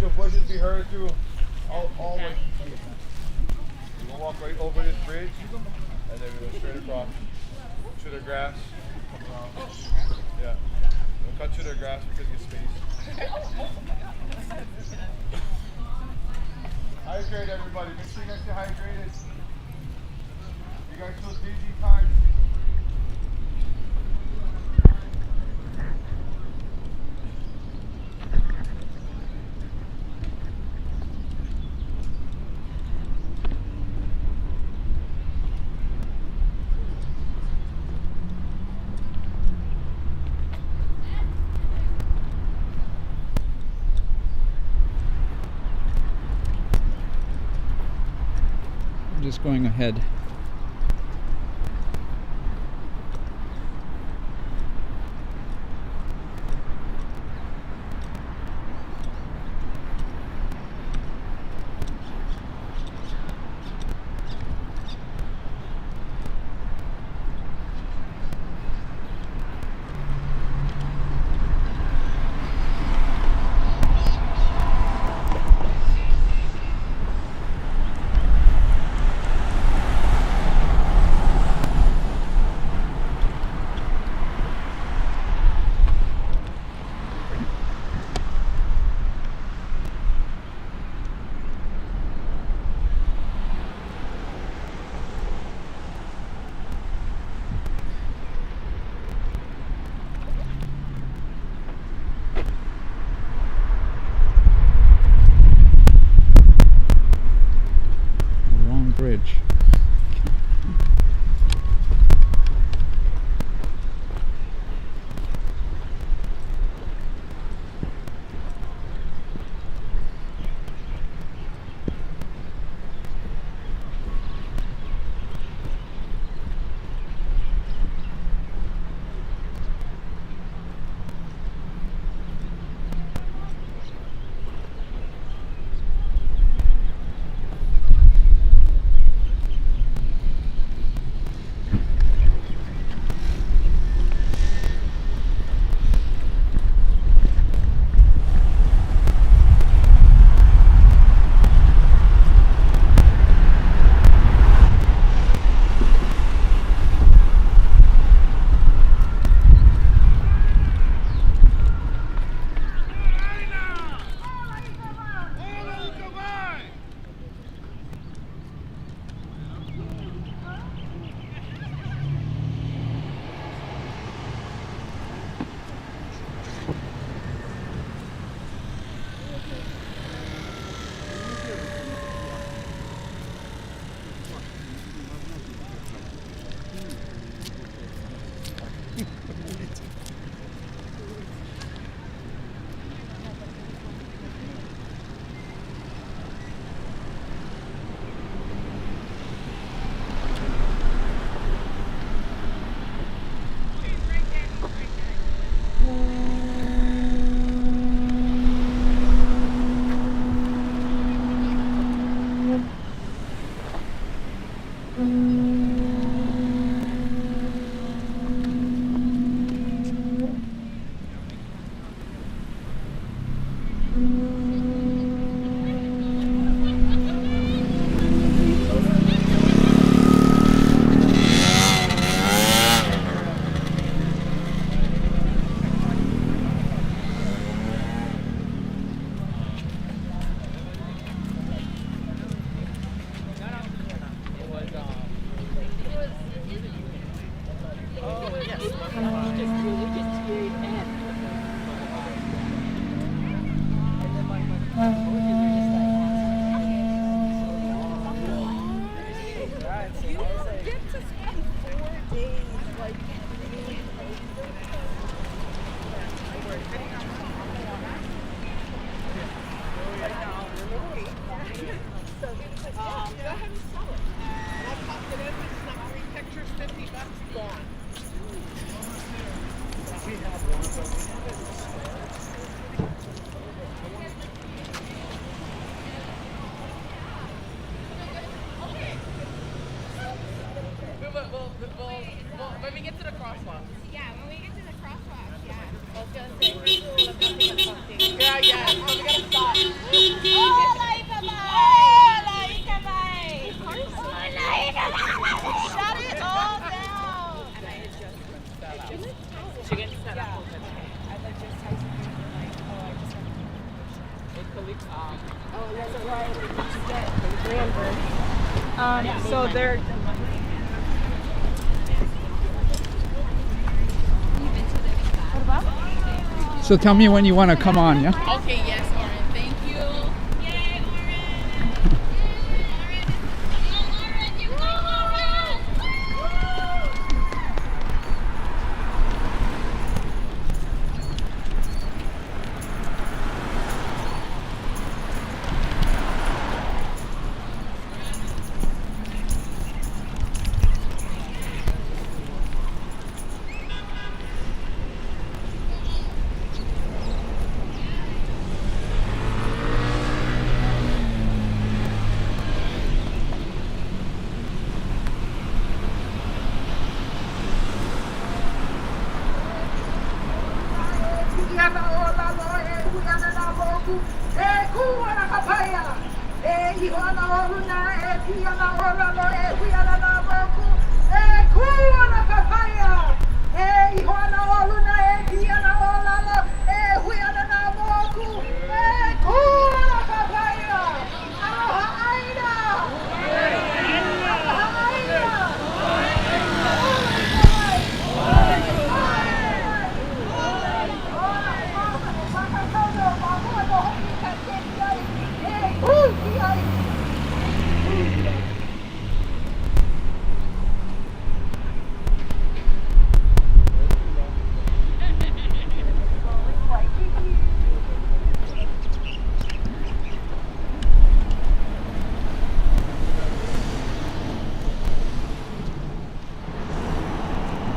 the bushes be heard through all Waikīkī. We're gonna walk right over this bridge, and then we're gonna straight across to the grass. Come around. Yeah. We'll cut to the grass because you space. Hydrate, everybody. Make sure you guys get hydrated. You guys feel dizzy times. Just going ahead. So they're. What about? So tell me when you want to come on, yeah? Okay, yes, Oren. Thank you. Yay,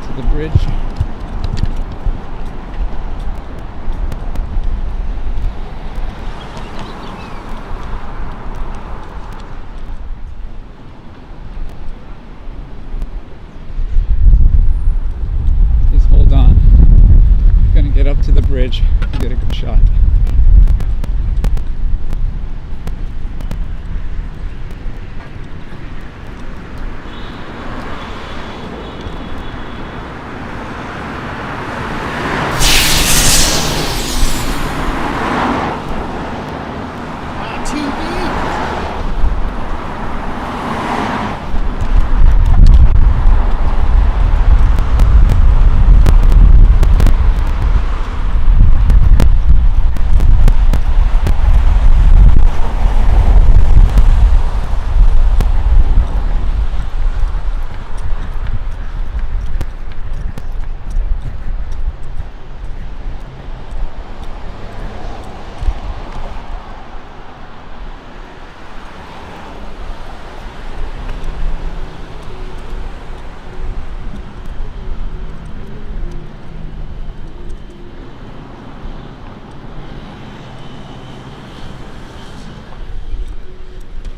To the bridge. Just hold on. I'm gonna get up to the bridge to get a good shot.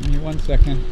Give me 1 second.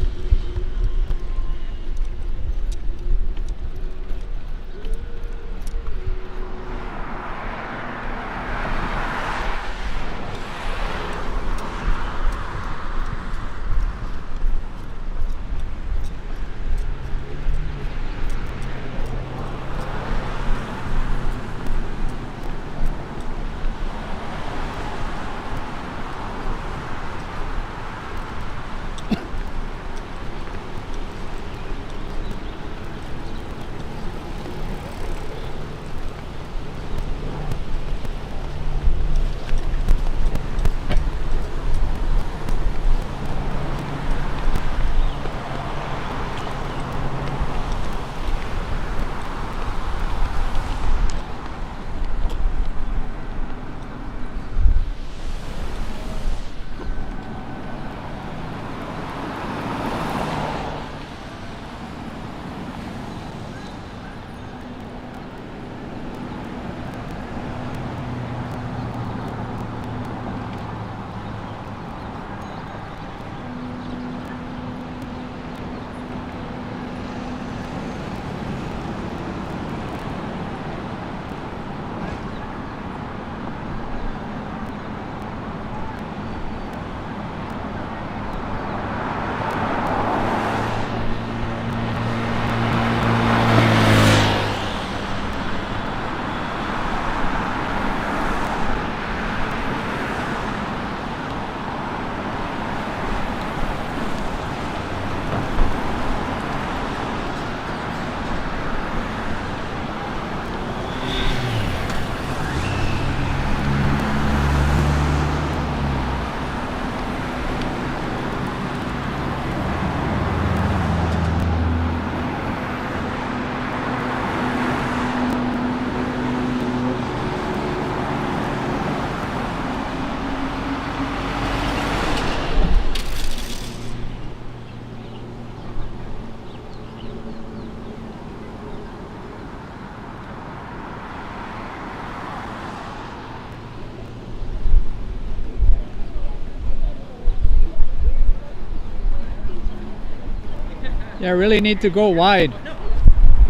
Yeah, really need to go wide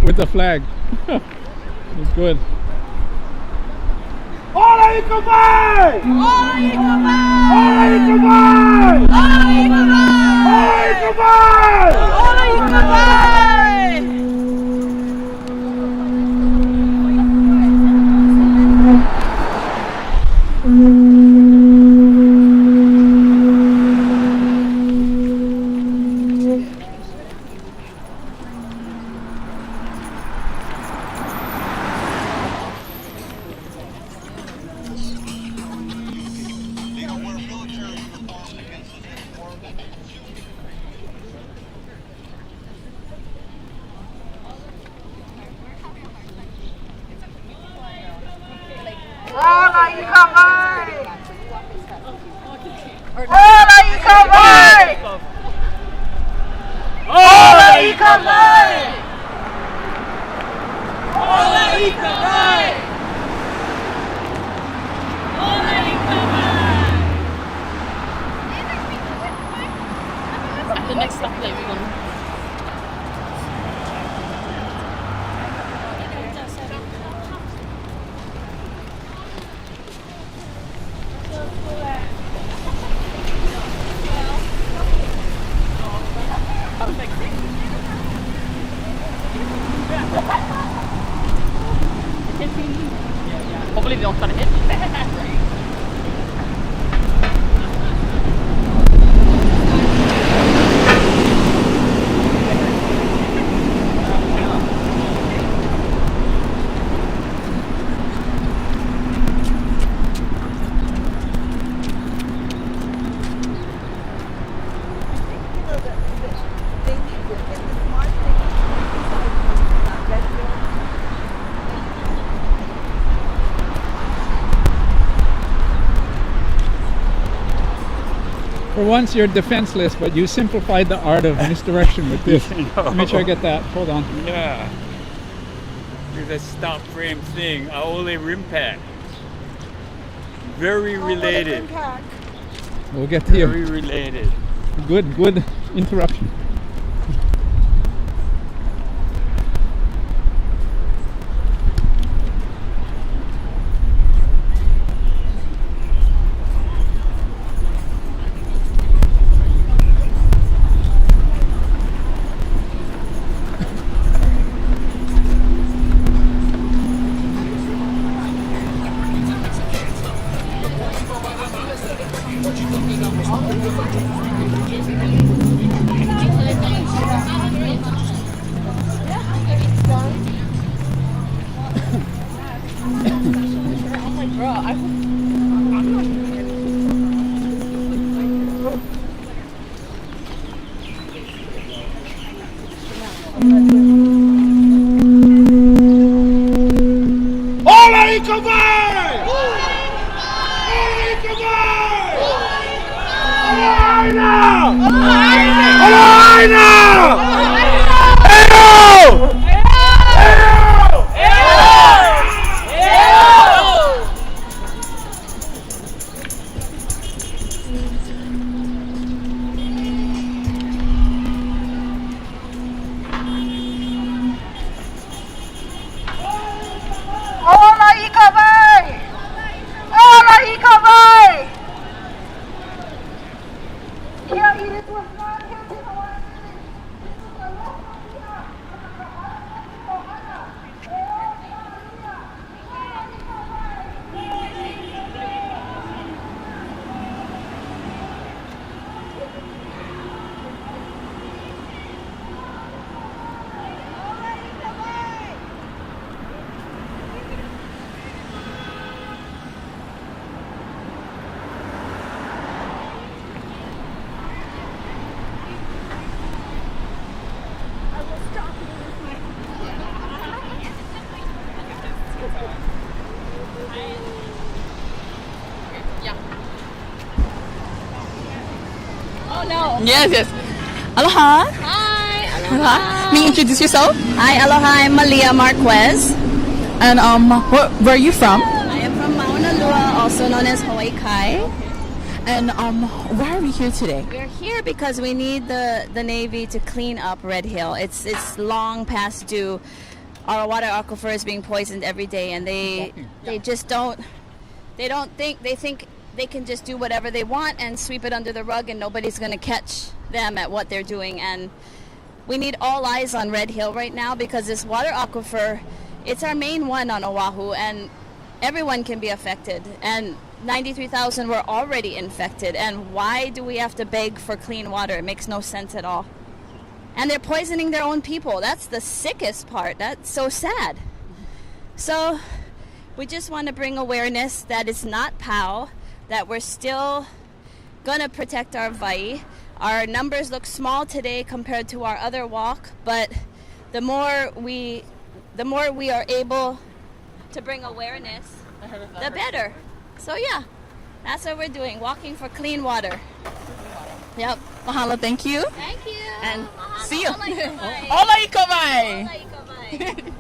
with the flag. It's good. Olani Kapi! Olani Kapi! Olani Kapi! Olani Kapi! Olani Kapi! Olani Kapi! Olani Kapi! Olani Kapi! Olani Kapi! Olani Kapi! Olani Kapi! At the next stoplight we're going. Hopefully they don't start a hit. For once you're defenseless, but you simplified the art of misdirection with this. Let me try to get that. Hold on. Yeah. With the stop frame thing, I only rim pack. Very related. We'll get to Very you. related. Good interruption. Olani Kapi! Olani Kapi! Olaina! Olaina! Eyo! Olani Kapi! Olani Kapi! Here it was not taken away. Oh no. Yes. Aloha. Hi. Aloha. May you introduce yourself? Hi, aloha, I'm Malia Marquez. And where are you from? I am from Mauna Loa, also known as Hawaii Kai. And why are we here today? We're here because we need the Navy to clean up Red Hill. It's long past due. Our water aquifer is being poisoned every day, and they just don't. They think they can just do whatever they want and sweep it under the rug, and nobody's going to catch them at what they're doing. And we need all eyes on Red Hill right now because this water aquifer, it's our main one on Oahu, and everyone can be affected. And 93,000 were already infected, and why do we have to beg for clean water? It makes no sense at all. And they're poisoning their own people. That's the sickest part. That's so sad. So we just want to bring awareness that it's not POW, that we're still going to protect our Vai. Our numbers look small today compared to our other walk, but the more we are able to bring awareness, the better. So yeah, that's what we're doing, walking for clean water. Yep. Mahalo, thank you. Thank you. And Mahalo. see you. Olai Ola ikovai. ikovai.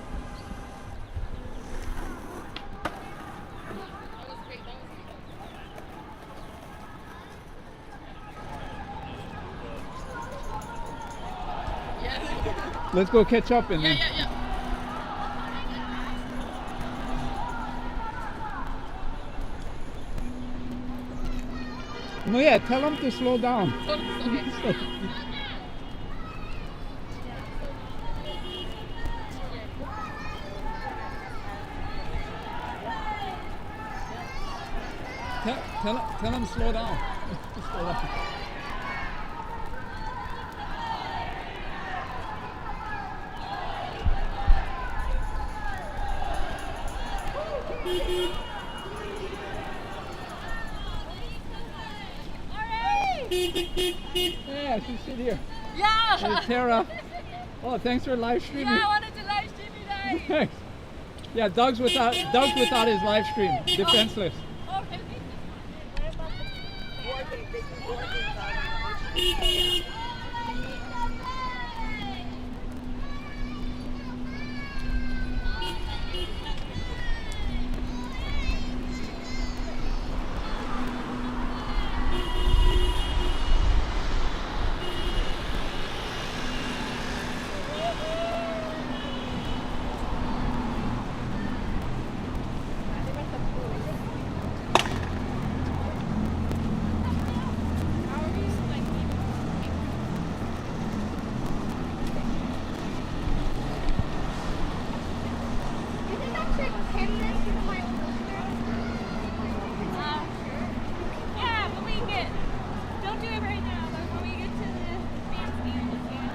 Let's go catch up and then. No, yeah, tell them to slow down. Tell them slow down. Slow down. Yeah, she's sitting here. Yeah! Hey, Tara. Oh, thanks for live streaming. Yeah, I wanted to live stream today. Thanks. Yeah, Doug's without his live stream. Defenseless. Yeah, but we can get. Don't do it right now, but when we get to the bandstand, we can.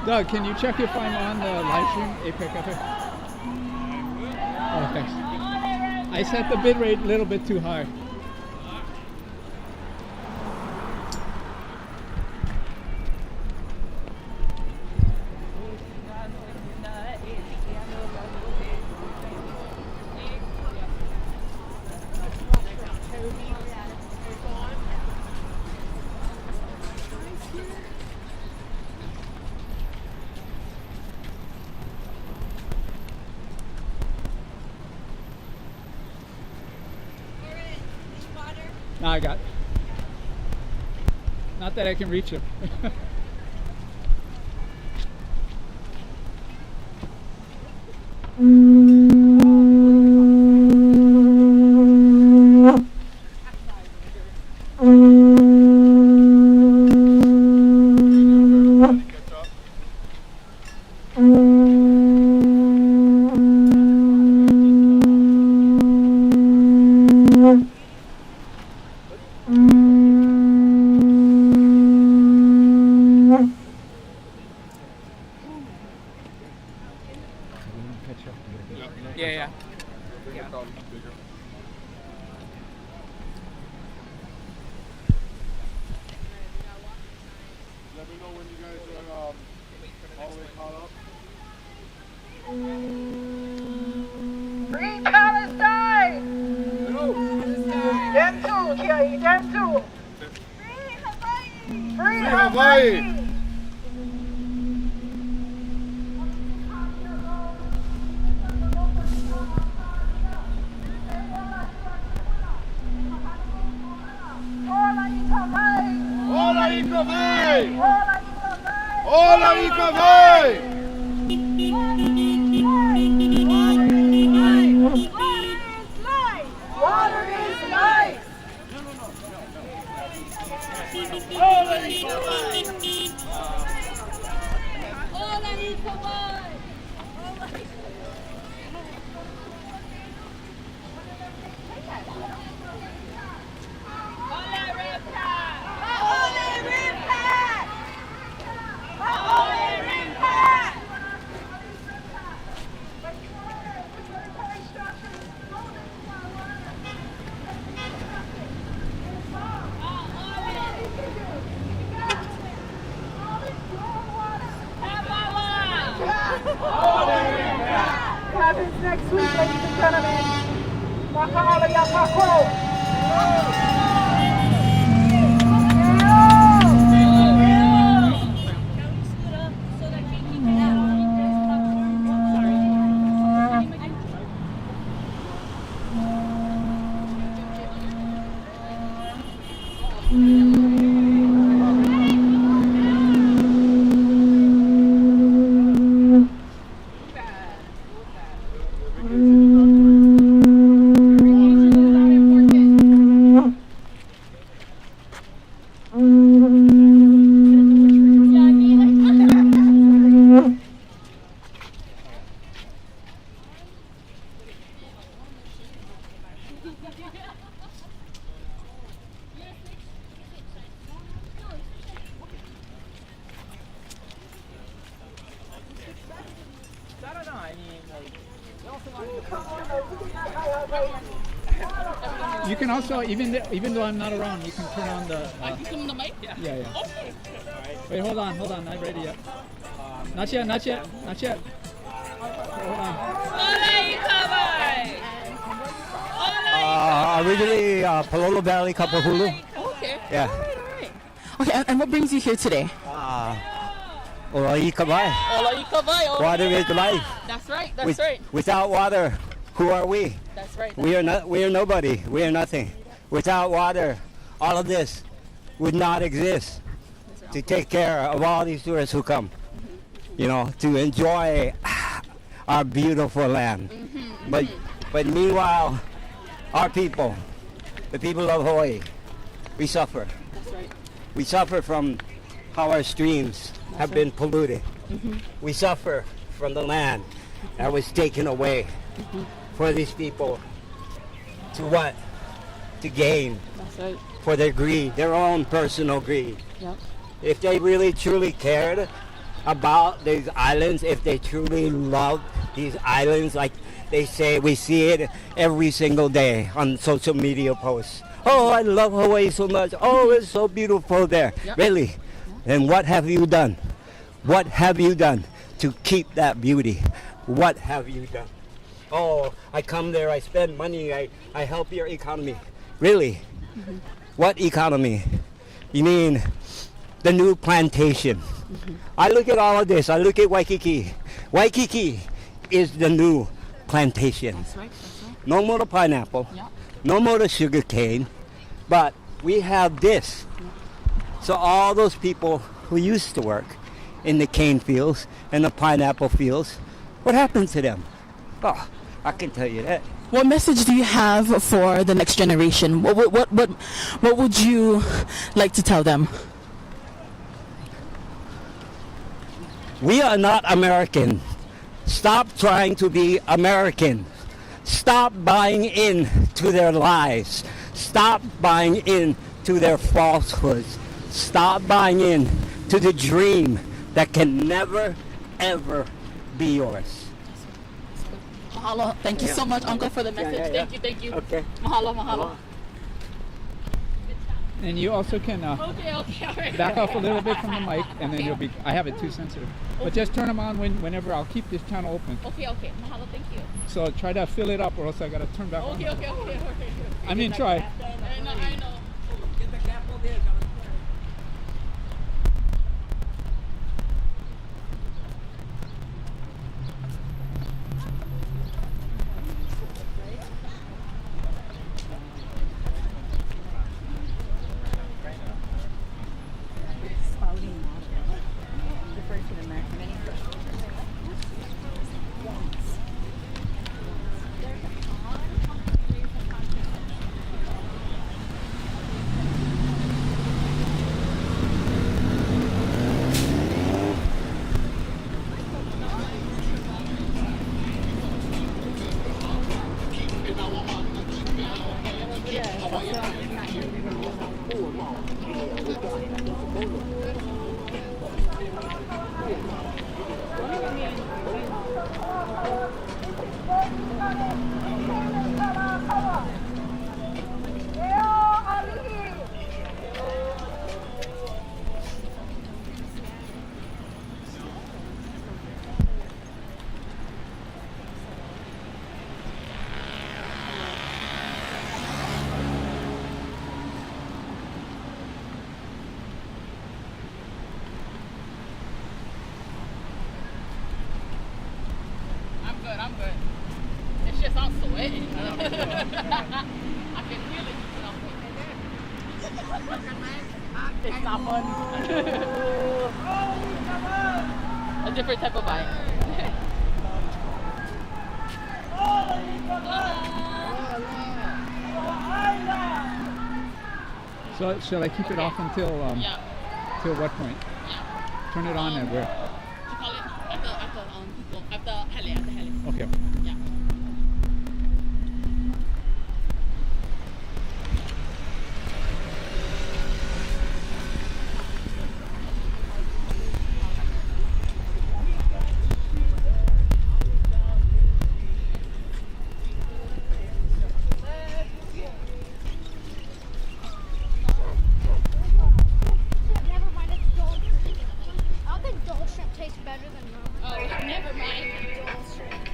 Doug, can you check if I'm on the live stream? APEC up here. Oh, thanks. I set the bit rate a little bit too high. No, I got it. Not that I can reach him. Yeah. Let me know when you guys are all the way caught up. Free Palestine! Them too, Kiai, them too! Free Hawaii! Free Hawaii! Olani Kapi! Water is life! Happens next week, ladies and gentlemen. Mahalo ya kako. You can also, even though I'm not around, you can turn on the. I can turn on the mic? Yeah, yeah. Okay. Wait, hold on, not ready yet. Not yet. Hold on. Originally, Palolo Valley, Kapahulu. Okay. Yeah. All right. Okay, and what brings you here today? Waikīkī. Water is life. That's right. That's right. Without water, who are we? That's right. We are nobody. We are nothing. Without water, all of this would not exist. To take care of all these tourists who come, you know, to enjoy our beautiful land. But meanwhile, our people, the people of Hawaii, we suffer. That's right. We suffer from how our streams have been polluted. We suffer from the land that was taken away for these people to what? To gain. That's right. For their greed, their own personal greed. Yep. If they really truly cared about these islands, if they truly loved these islands, like they say, we see it every single day on social media posts. Oh, I love Hawaii so much. Oh, it's so beautiful there. Yep. Really? Then what have you done? What have you done to keep that beauty? What have you done? Oh, I come there, I spend money, I help your economy. Really? What economy? You mean the new plantation? I look at all of this, I look at Waikīkī. Waikīkī is the new plantation. That's right. That's right. No more the pineapple, Yeah. no more the sugar cane, but we have this. So all those people who used to work in the cane fields and the pineapple fields, what happened to them? Oh, I can tell you that. What message do you have for the next generation? What would you like to tell them? We are not American. Stop trying to be American. Stop buying in to their lies. Stop buying in to their falsehoods. Stop buying in to the dream that can never, ever be yours. Mahalo. Thank you so much, Uncle, for the message. yeah. Thank you. Okay. Mahalo, mahalo. And you also can Okay, all right. back off a little bit from the mic, and then you'll be. I have it too sensitive, but just turn them on whenever. I'll keep this channel open. Okay. Mahalo, thank you. So try to fill it up, or else I gotta turn back on. Okay. I mean, try. I know. I'm good. It's just I'm sweating. I can feel it. It's not fun. A different type of vibe. So shall I keep it off until till what point? Turn it on at where? After Hale. Okay. Yeah. Never mind, it's Dole shrimp. I don't think Dole shrimp tastes better than normal. Oh, never mind. Dole shrimp.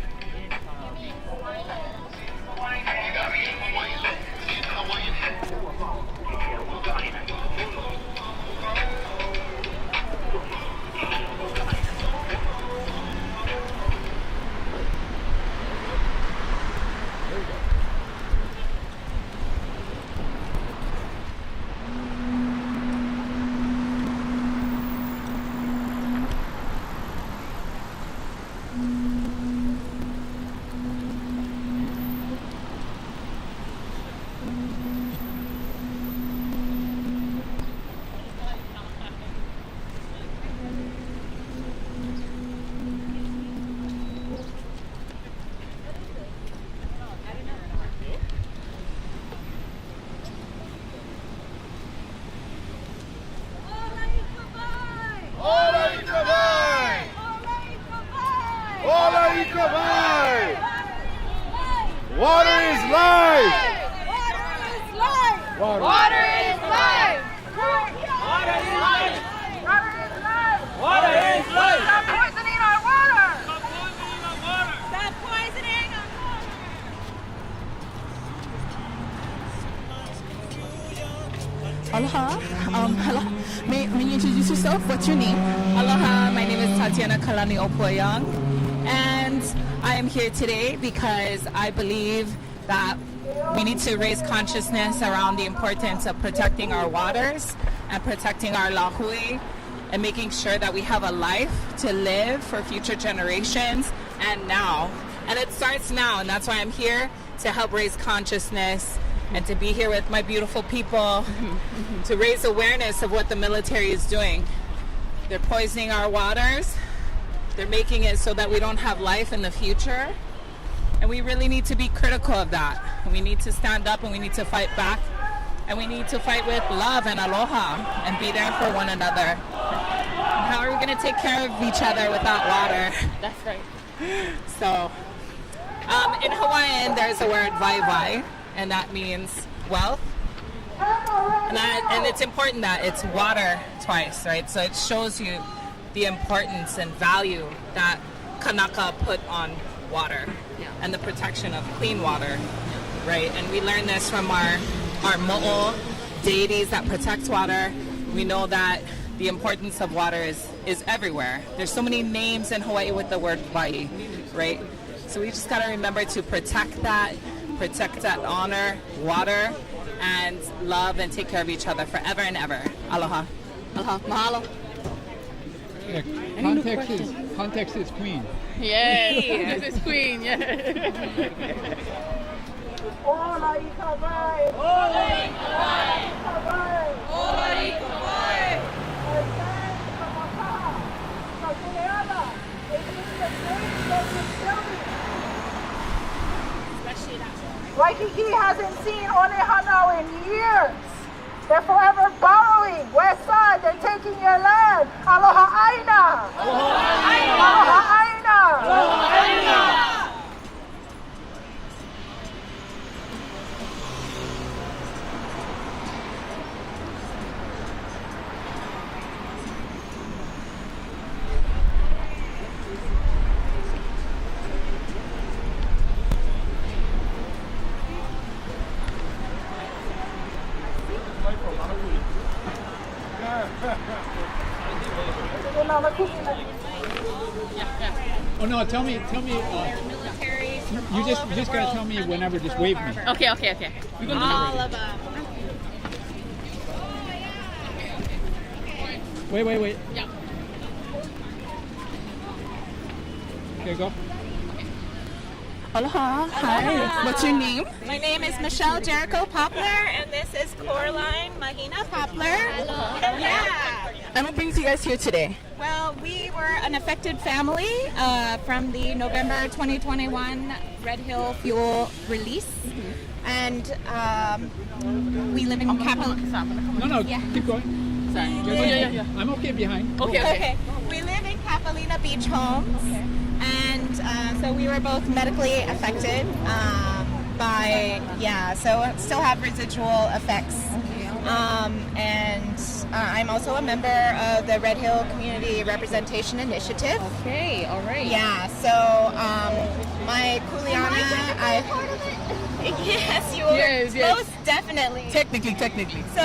Water is life! Water is life! Water is life! Stop poisoning our water! Stop poisoning our water! Aloha. Hello. May you introduce yourself? What's your name? Aloha. My name is Tatiana Kalani Opoyang, and I am here today because I believe that we need to raise consciousness around the importance of protecting our waters and protecting our lahui and making sure that we have a life to live for future generations and now. And it starts now, and that's why I'm here to help raise consciousness and to be here with my beautiful people to raise awareness of what the military is doing. They're poisoning our waters. They're making it so that we don't have life in the future. And we really need to be critical of that. We need to stand up and we need to fight back. And we need to fight with love and aloha and be there for one another. How are we going to take care of each other without water? That's right. So, in Hawaiian, there's the word vai, and that means wealth. And it's important that it's water twice, right? So it shows you the importance and value that Kanaka put on water and the protection of clean water, right? And we learn this from our mo'o deities that protect water. We know that the importance of water is everywhere. There's so many names in Hawaii with the word vai, right? So we just got to remember to protect that, honor water, and love and take care of each other forever and ever. Aloha. Aloha. Mahalo. Yeah, context is queen. Yes, this is Queen, yeah. Ola i kawai! Ola i kawai! Kawai! Ola i kawai! Waikīkī hasn't seen Onehanau in years. They're forever borrowing. West side, they're taking your land. Aloha aina! Aloha aina! Oh no, tell me. You just gotta tell me whenever. Just wave me. Okay. All of them. Wait. Yeah. Okay, go. Aloha. Hi. What's your name? My name is Michelle Jericho Poplar, and this is Coraline Mahina Poplar. Yeah. And what brings you guys here today? Well, we were an affected family from the November 2021 Red Hill fuel release. And we live in Kapiolani. No, Yeah. keep going. Sorry. Yeah. I'm okay behind. Okay. We live in Kapiolani Beach Homes. And so we were both medically affected so still have residual effects. And I'm also a member of the Red Hill Community Representation Initiative. Okay, all right. Yeah, so my kuleana, yes, you were. Yes. Most definitely. Technically. So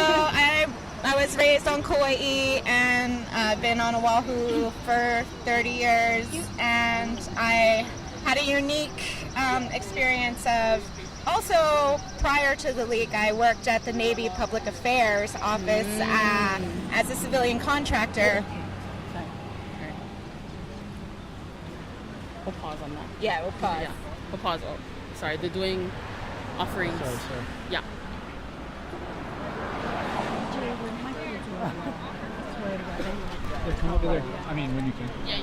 I was raised on Kauai and I've been on Oahu for 30 years, and I had a unique experience of also prior to the leak. I worked at the Navy Public Affairs Office as a civilian contractor. We'll pause on that. Yeah, we'll pause. Yeah, we'll pause. Oh, sorry, they're doing offerings. Sorry. Yeah. Yeah, come over there. I mean, when you can. Yeah.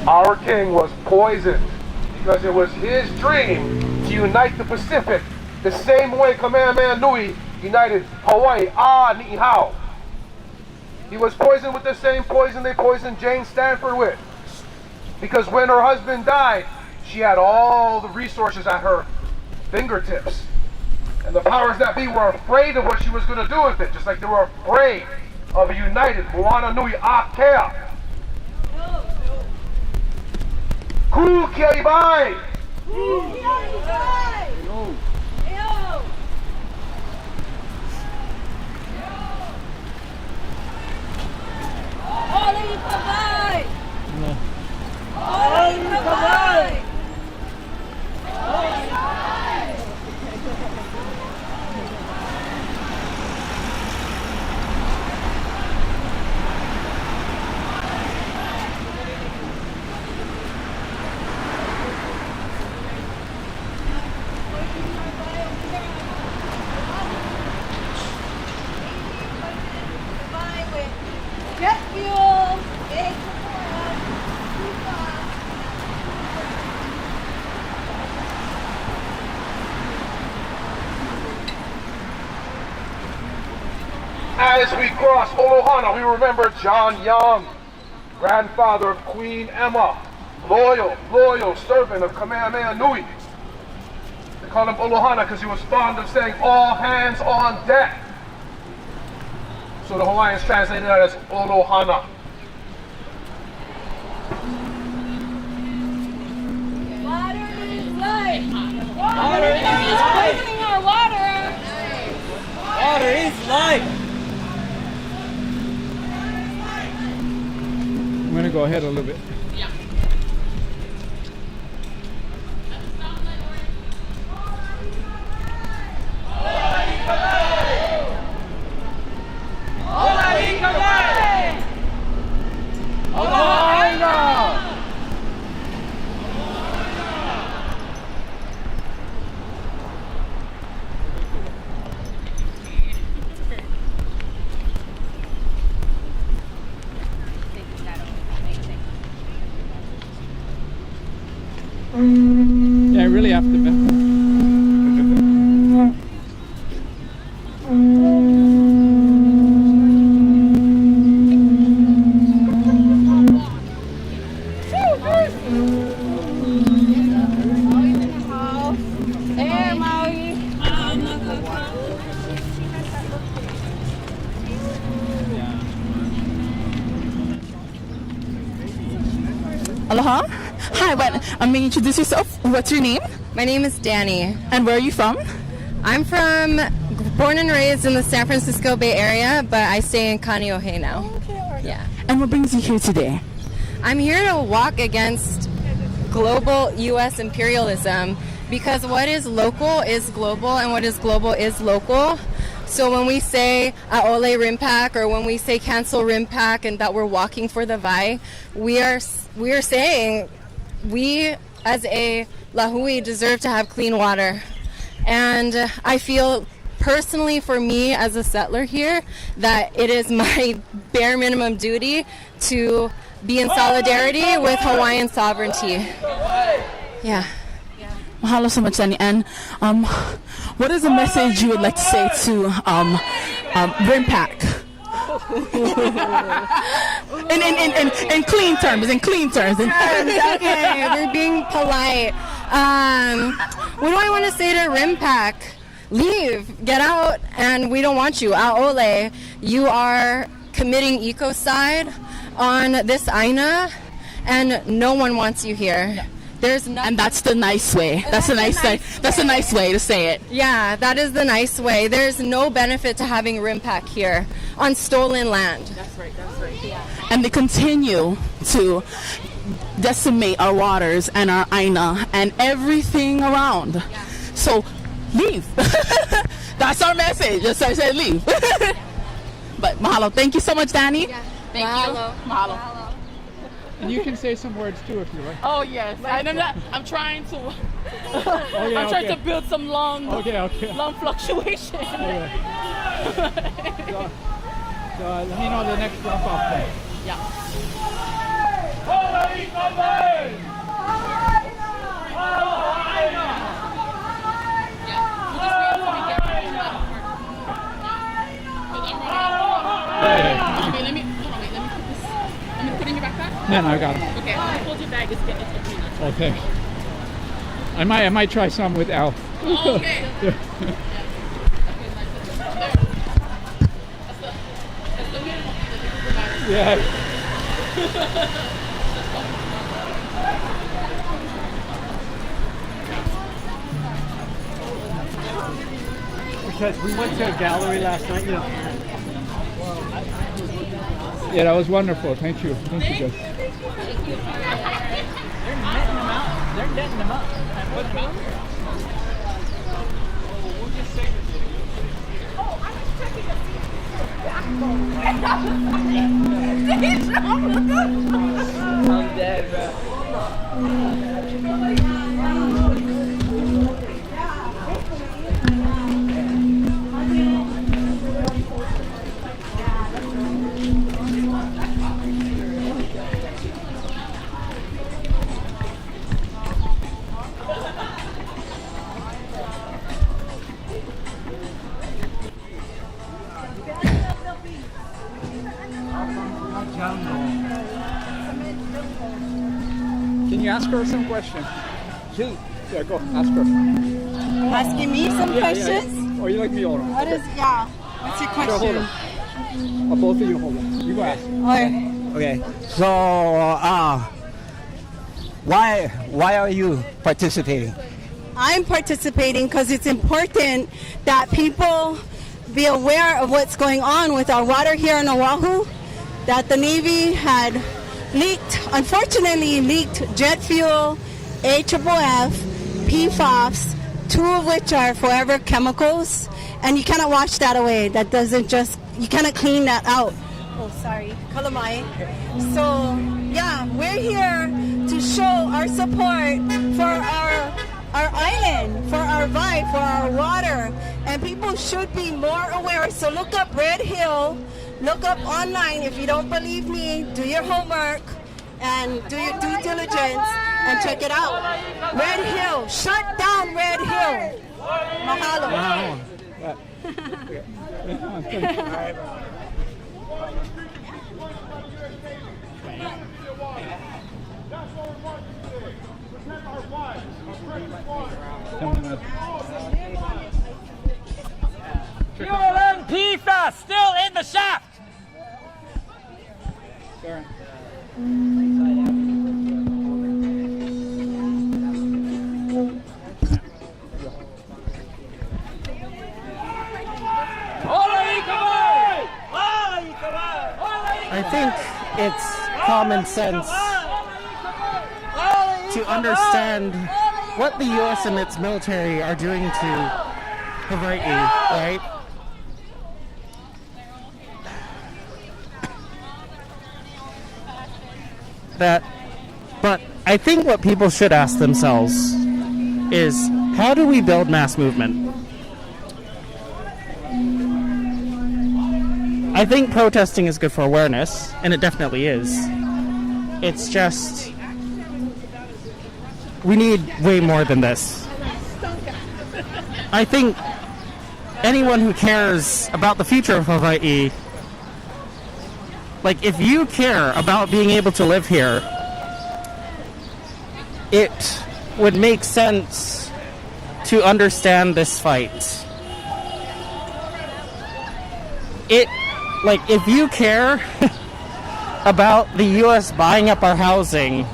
Our king was poisoned because it was his dream to unite the Pacific the same way Kamehameha Nui united Hawaii. Ni hao. He was poisoned with the same poison they poisoned Jane Stanford with. Because when her husband died, she had all the resources at her fingertips. And the powers that be were afraid of what she was going to do with it, just like they were afraid of a united Moana Nui Akea. Ku kia ibai! As we cross Olohana, we remember John Young, grandfather of Queen Emma, loyal servant of Kamehameha Nui. They call him Olohana because he was fond of saying all hands on deck. So the Hawaiians translated that as Olohana. Water is life. Water is poisoning our water. Water is life. I'm going to go ahead a little bit. Yeah. Yeah, I really have to. Aloha. Hi, may you introduce yourself? What's your name? My name is Danny. And where are you from? I'm born and raised in the San Francisco Bay Area, but I stay in Kaneohe now. Yeah. And what brings you here today? I'm here to walk against global U.S. imperialism because what is local is global and what is global is local. So when we say Aole Rimpak or when we say cancel Rimpak and that we're walking for the Vai, we are saying we as a Lahui deserve to have clean water. And I feel personally for me as a settler here that it is my bare minimum duty to be in solidarity with Hawaiian sovereignty. Yeah. Mahalo so much, Danny. And what is a message you would like to say to Rimpak? in clean terms. Okay, we're being polite. What do I want to say to Rimpak? Leave, get out, and we don't want you. Aole, you are committing ecocide on this Aina, and no one wants you here. And that's the nice way. That's a nice way to say it. Yeah, that is the nice way. There's no benefit to having Rimpak here on stolen land. That's right. Yeah. And they continue to decimate our waters and our Aina and everything around. Yeah. So leave. That's our message. Just I said leave. But mahalo. Thank you so much, Danny. Yeah. Thank you. Mahalo. And you can say some words too if you like. Oh yes, I'm trying to. I'm trying to build some long fluctuation. Okay. So let me know the next drop off point. Yeah. Okay, let me put it in your backpack. No, I got it. Okay, I'm gonna hold your bag. It's between us. Okay. I might try some with Al. Oh, okay. Yeah. Because we went to a gallery last night, Yeah, that was wonderful. Thank you. Thank you, guys. They're netting them up. Putting them out. We'll just save it. I'm dead, bro. you ask her some questions? Shoot. Yeah, go. Ask her. Asking me some questions? Yeah. Or you like me older? What is, yeah. What's your Hold question? on. Both of you hold on. You go ask. Okay. So, why are you participating? I'm participating because it's important that people be aware of what's going on with our water here in Oahu, that the Navy had unfortunately leaked jet fuel, AFFF, PFAS, 2 of which are forever chemicals, and you cannot wash that away. That doesn't just, you cannot clean that out. Oh, sorry, kalamai. So, yeah, we're here to show our support for our island, for our vibe, for our water, and people should be more aware. So look up Red Hill, look up online. If you don't believe me, do your homework and do your due diligence and check it out. Red Hill, shut down Red Hill. Mahalo. ULM PFAS still in the shaft. Sorry. I think it's common sense to understand what the U.S. and its military are doing to Hawaii, right? But I think what people should ask themselves is, how do we build mass movement? I think protesting is good for awareness, and it definitely is. It's just, we need way more than this. I think anyone who cares about the future of Hawaii, like, if you care about being able to live here, it would make sense to understand this fight. Like, if you care about the U.S. buying up our housing,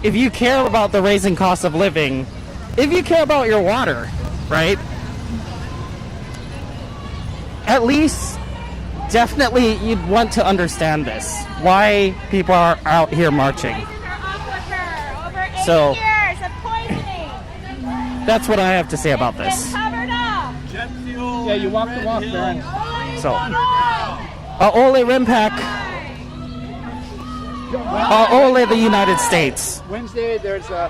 if you care about the raising cost of living, if you care about your water, right? At least, definitely, you'd want to understand this. Why people are out here marching. So, that's what I have to say about this. Yeah, you walk the walk, Baron. So, Ole Rimpak, Ole the United States. Wednesday, there's a...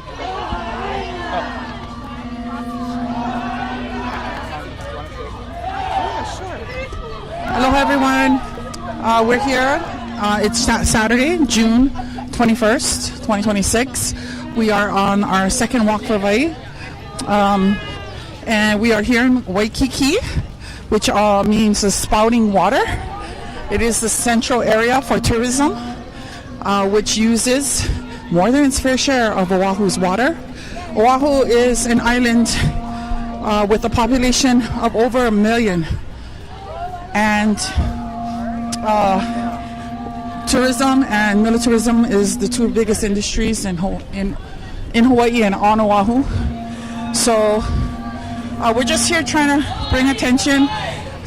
Hello, everyone. We're here. It's Saturday, June 21st, 2026. We are on our second walk for Hawaii. And we are here in Waikīkī, which means the spouting water. It is the central area for tourism, which uses more than its fair share of Oahu's water. Oahu is an island with a population of over 1 million. And tourism and militarism is the 2 biggest industries in Hawaii and on Oahu. So we're just here trying to bring attention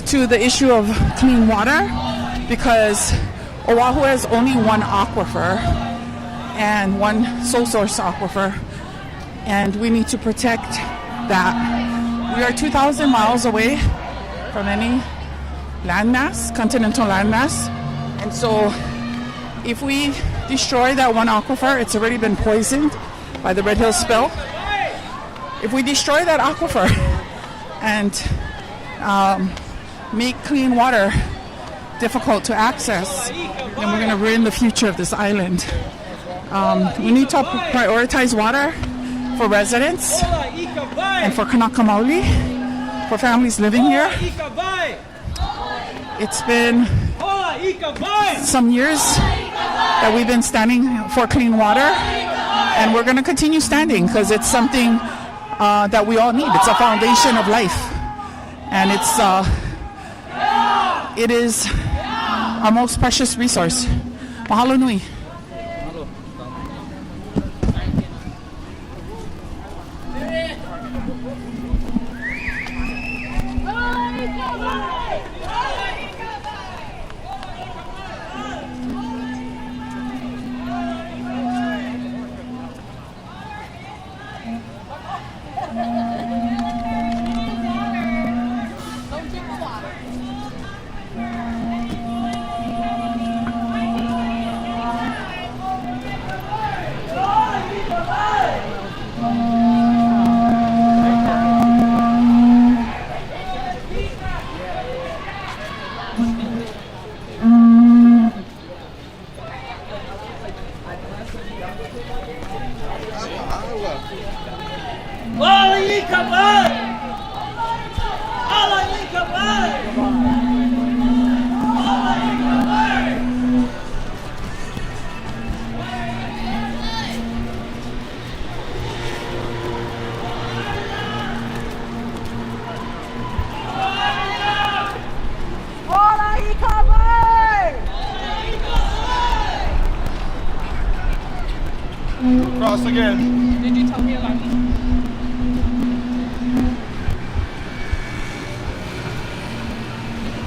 to the issue of clean water, because Oahu has only one aquifer and one sole source aquifer, and we need to protect that. We are 2,000 miles away from any landmass, continental landmass, and so if we destroy that one aquifer, it's already been poisoned by the Red Hill spill. If we destroy that aquifer and make clean water difficult to access, then we're going to ruin the future of this island. We need to prioritize water for residents and for Kanaka Maoli, for families living here. It's been some years that we've been standing for clean water, And we're going to continue standing because it's something that we all need. It's a foundation of life. And it is our most precious resource. Mahalo nui. Cross again. Did you tell me about me?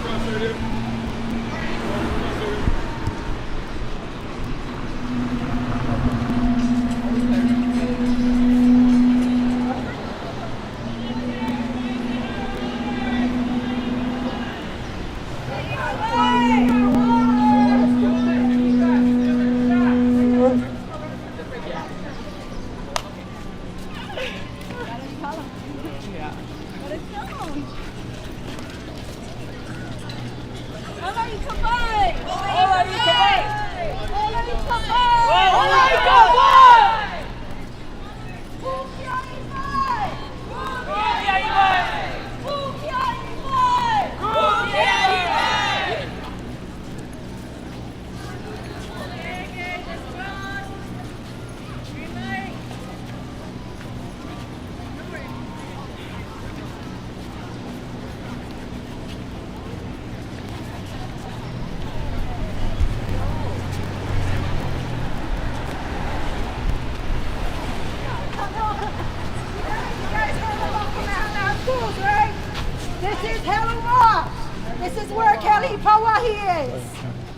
Cross right here.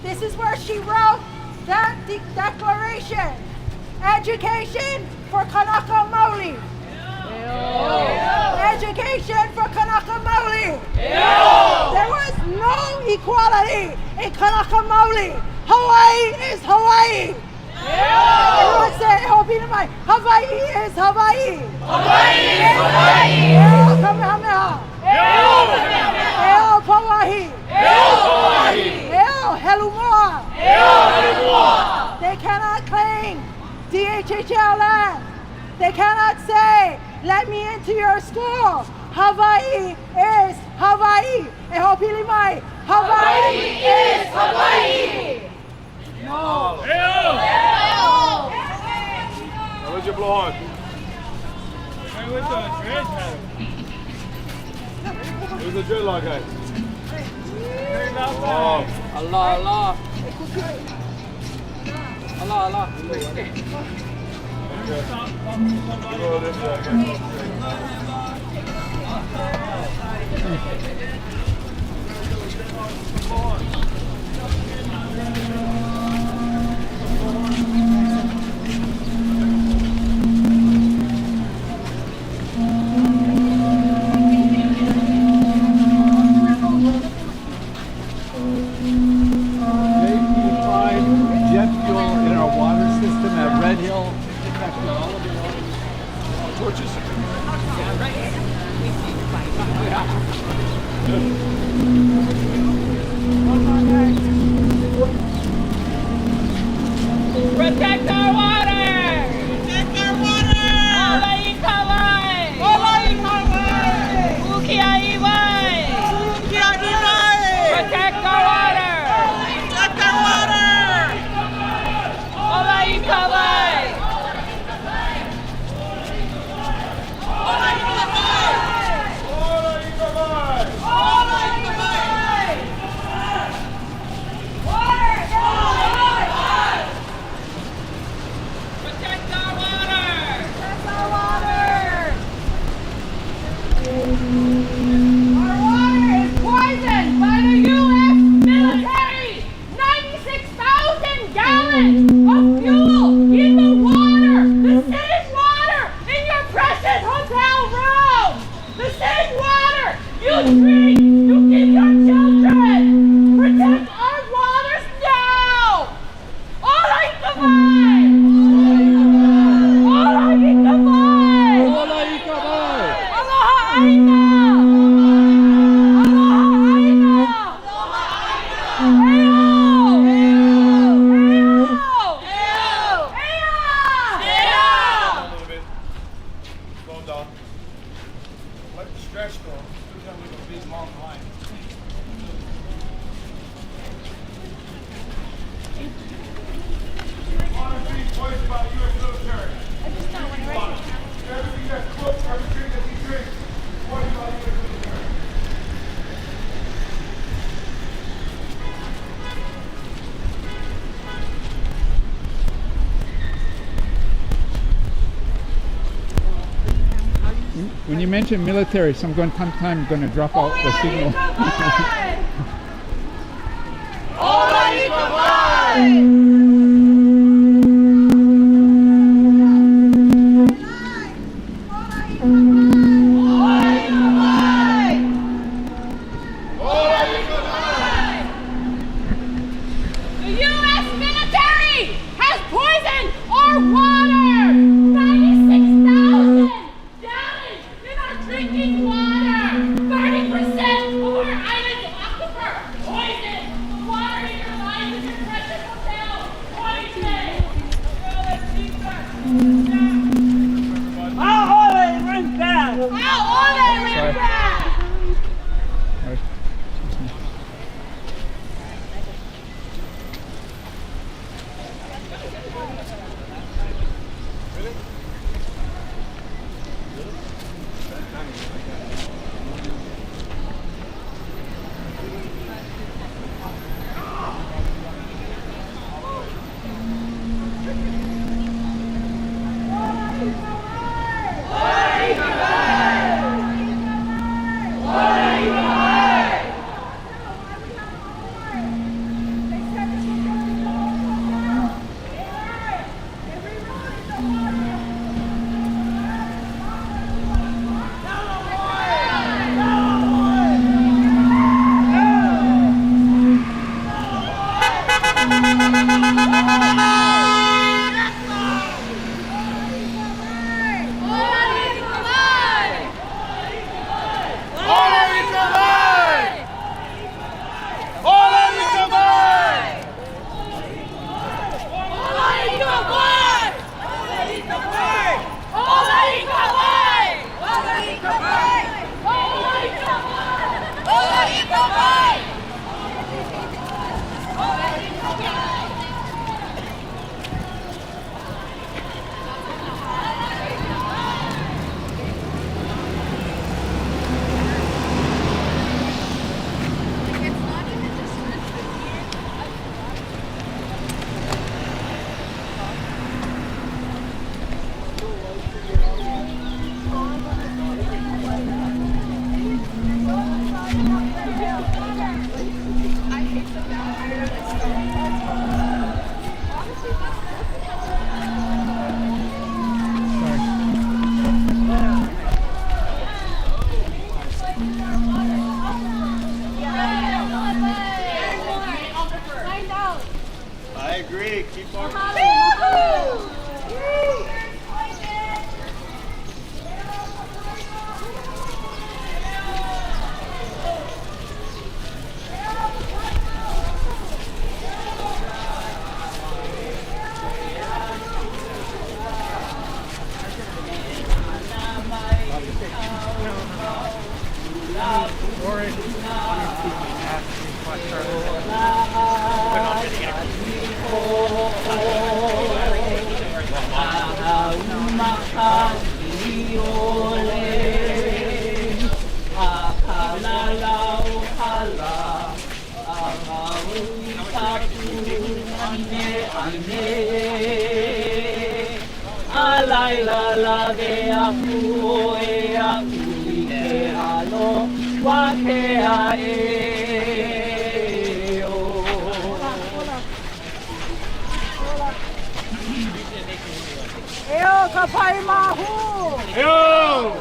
This is where she wrote that declaration. Education for Kanaka Maoli. Education for Kanaka Maoli. There was no equality in Kanaka Maoli. Hawaii is Hawaii. Everyone say, Hawaii is Hawaii. Hawaii is Hawaii. Eo Kamehameha. Eo Kamehameha. Eo Pauahi. Eo Pauahi. Eo Helumua. Eo Helumua. They cannot claim DHHL land. They cannot say, let me into your school. Hawaii is Hawaii. Eho Pilimai. Hawaii is Hawaii. No. Now where's your blowhorn? Where's the dreadlock guy? Oh. Allah, Allah. Allah, Allah. Go this way. Protect our water! Protect our water! Olai kawai! Olai kawai! Ukiai wai! Ukiai wai! Protect our water! Protect our water! Olai kawai! When you mention military, sometime I'm going to drop out the signal. The U.S. military has poisoned our water! 96,000 gallons in our drinking water! 30% of our island's aquifer poisoned! The water in your life is your precious hotel! Poisoned! How ole rin back? How ole rin back? I agree. Keep on. Eo kapai mahu! Yo!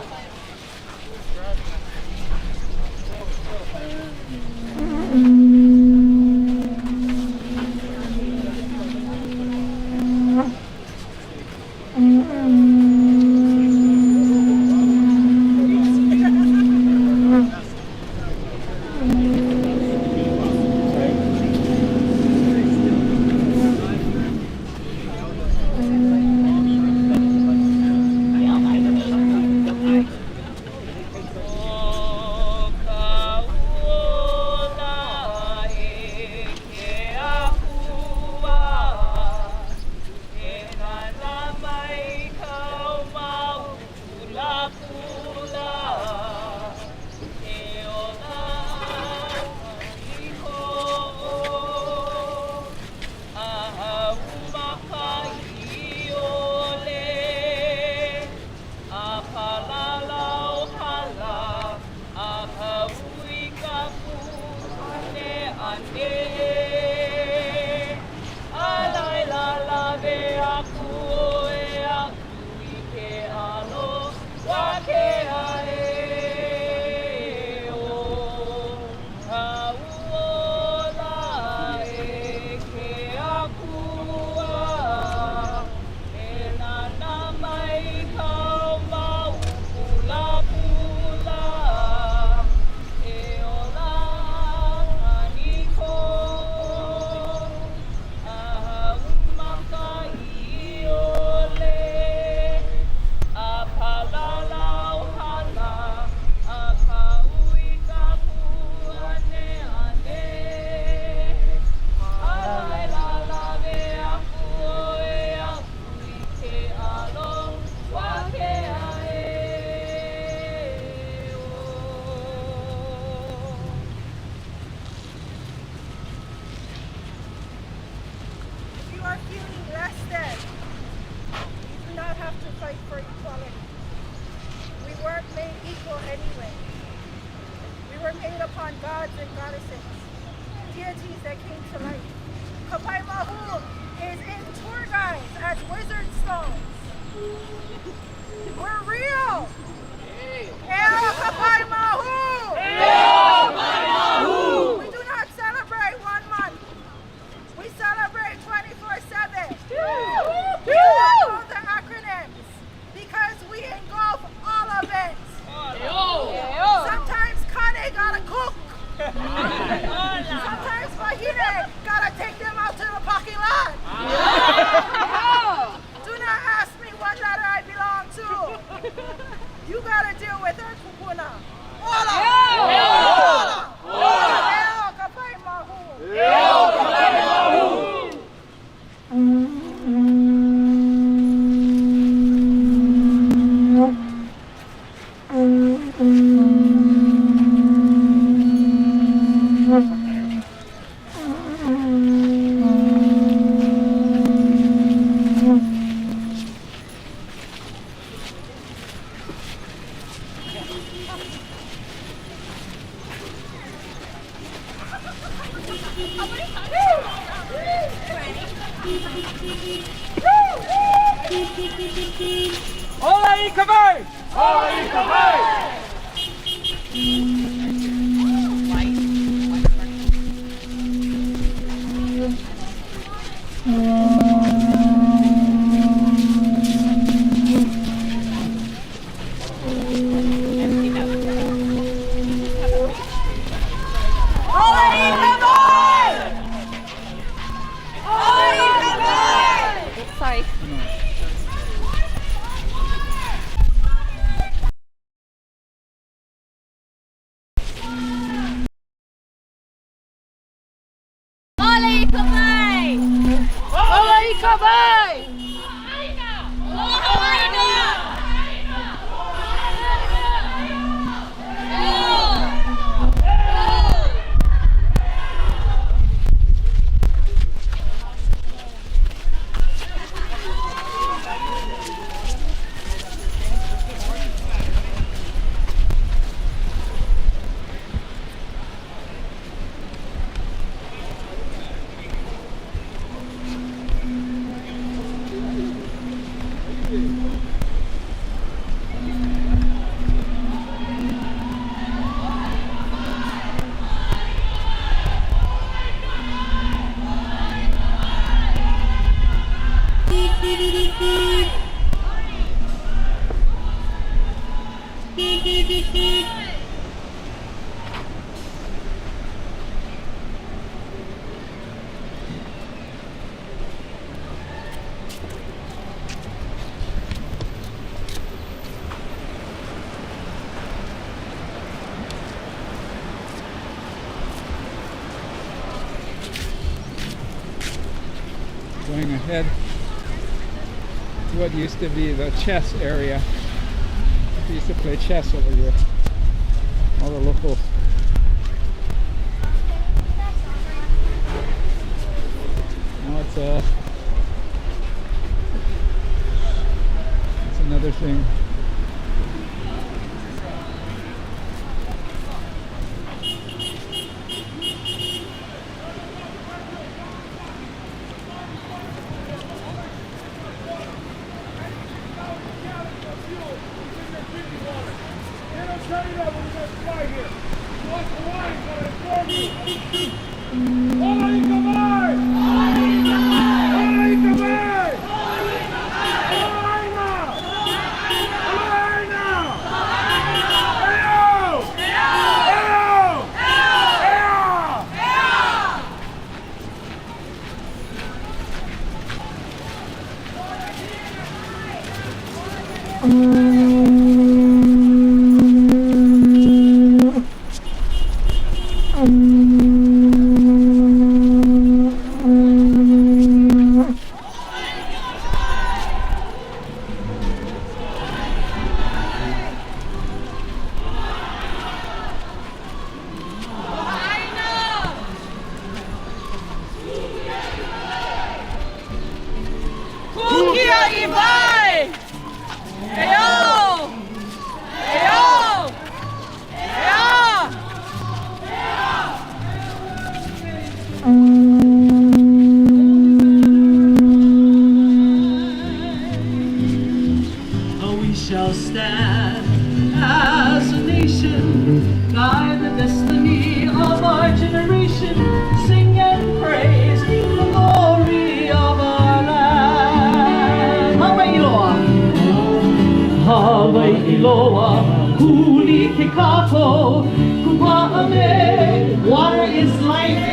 fight for equality. We weren't made equal anyway. We were made upon gods and goddesses, deities that came to life. Kapai Mahu is in tour guides as wizard stones. We're real. Eo Kapai Mahu! Eo Kapai Mahu! We do not celebrate 1 month. We celebrate 24/7. We do not know the acronyms because we engulf all of it. Sometimes Kane gotta cook. Sometimes Wahine gotta take them out to the parking lot. Do not ask me what letter I belong to. You gotta deal with her kupuna. Ola! Ola! Ola! Eo Kapai Mahu! Eo Kapai Mahu! Olani Kapi! Olani Kapi! Sorry. Olani Kapi! Olani Kapi! Going ahead to what used to be the chess area. We used to play chess over here. All the locals. Now it's another thing. We shall stand as a nation, guide the destiny of our generation, sing and praise the glory of our land. Hawaii loa, kuli ke kako, kupa'ame, water is life.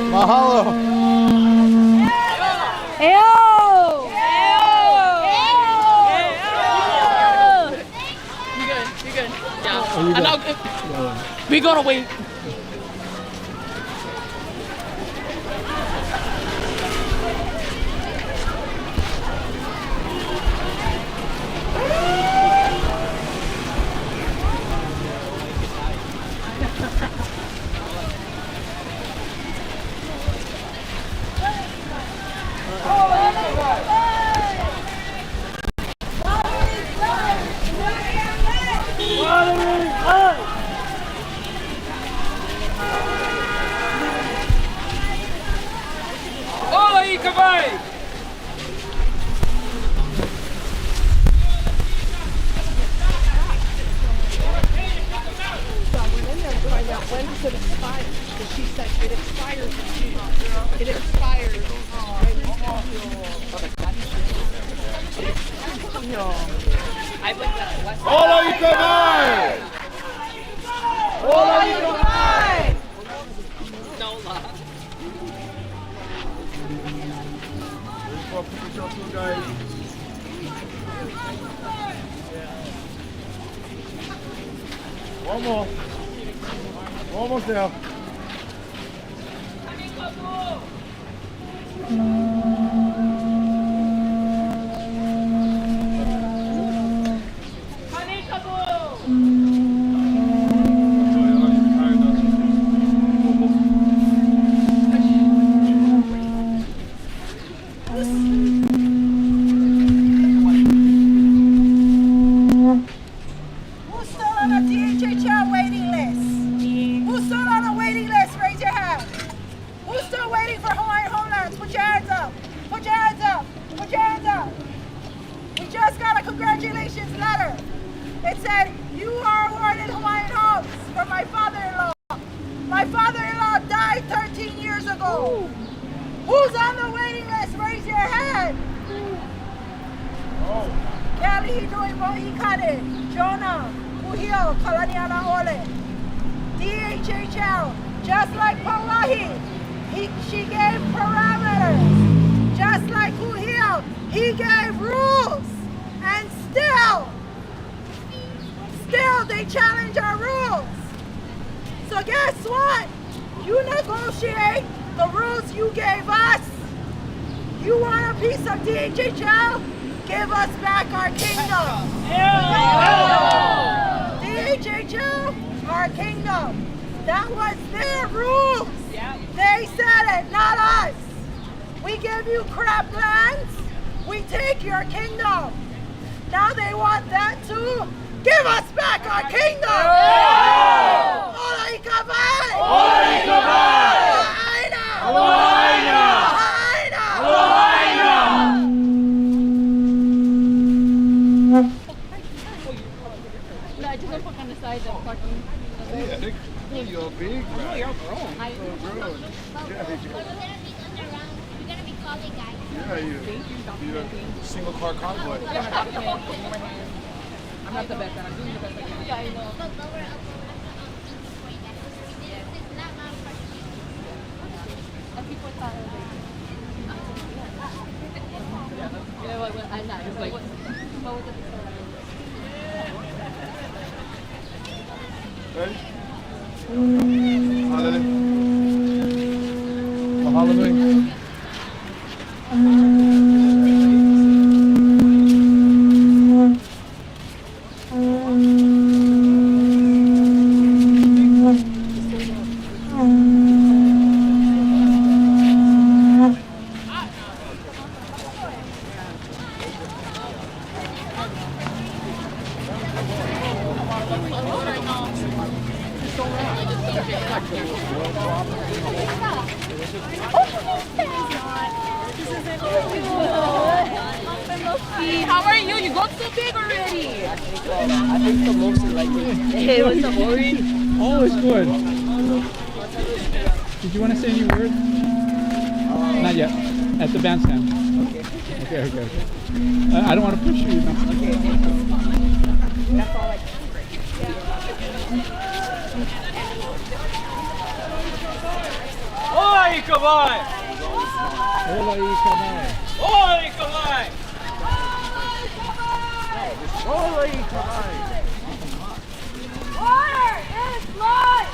Mahalo. You good? You good? Yeah. And now, we gotta wait. When does it expire? Because she said it expires. It expires. Olani Kapi! Olani Kapi! No love. Guys. One more. Almost there. Congratulations letter. It said, you are awarded Hawaiian homes for my father-in-law. My father-in-law died 13 years ago. Ooh. Who's on the waiting list? Raise your hand. Oh. Kelly Hinui Moikane, Jonah, Muhio, Kalaniana Ole. DHHL, just like Pauahi, she gave parameters. Just like Muhio, he gave rules. And still they challenge our rules. So guess what? You negotiate the rules you gave us. You want a piece of DHHL? Give us back our kingdom. Yeah. DHHL, our kingdom. That was their rules. Yeah. They said it, not us. We give you crap lands. We take your kingdom. Now they want that too. Give us back our kingdom! size of parking. Yeah, I think you're big. Oh, you're grown. You're grown. Yeah, you're a single car convoy. I'm not the best, I'm doing the best I can. Yeah, I know. I'm not. It's like, Ready? Hallelujah. Hallelujah. How are you? You got so big already. I think the most is like Hey, what's up, Ori? Oh, it's good. Did you want to say any words? Not yet. At the bandstand. Okay. I don't want to push you. You know? That's all I can. Oi, Kabai! Hola, Ikamai. Oi, Kabai! Oi, Kabai! Water is life!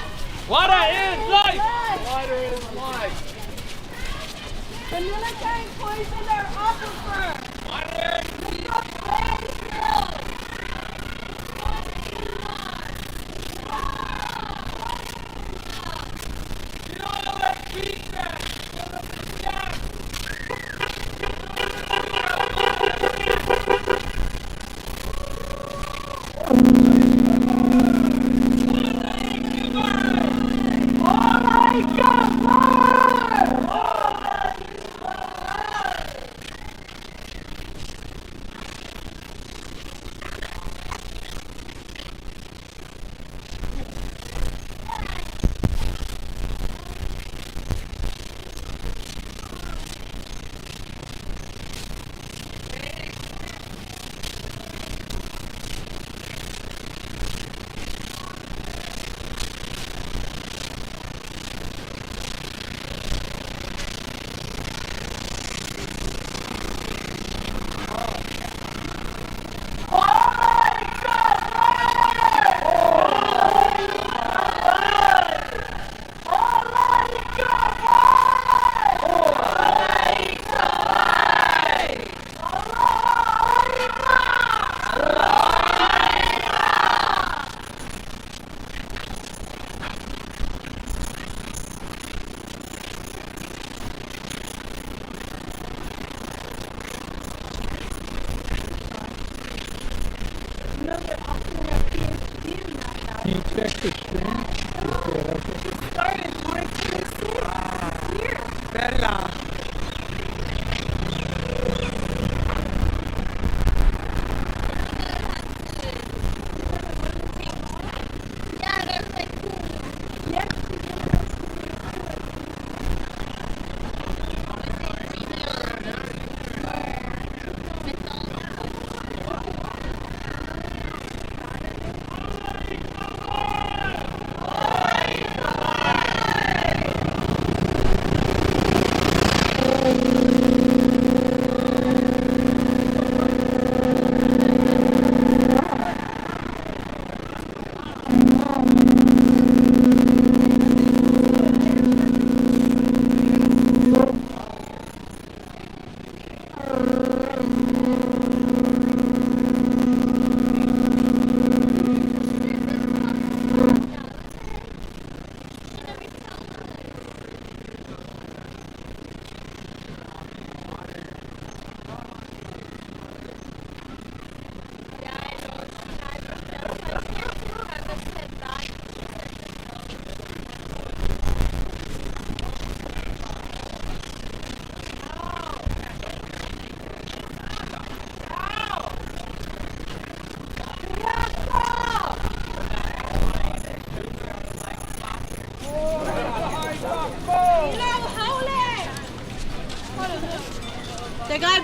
Water is life! Water is life. The military poisoned our aquifer! Water! Can you check the screen? Bella.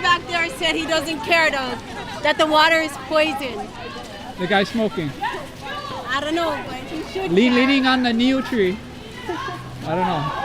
back there said he doesn't care that the water is poisoned. The guy smoking. I don't know, but he should. Leaning on the new tree. I don't know.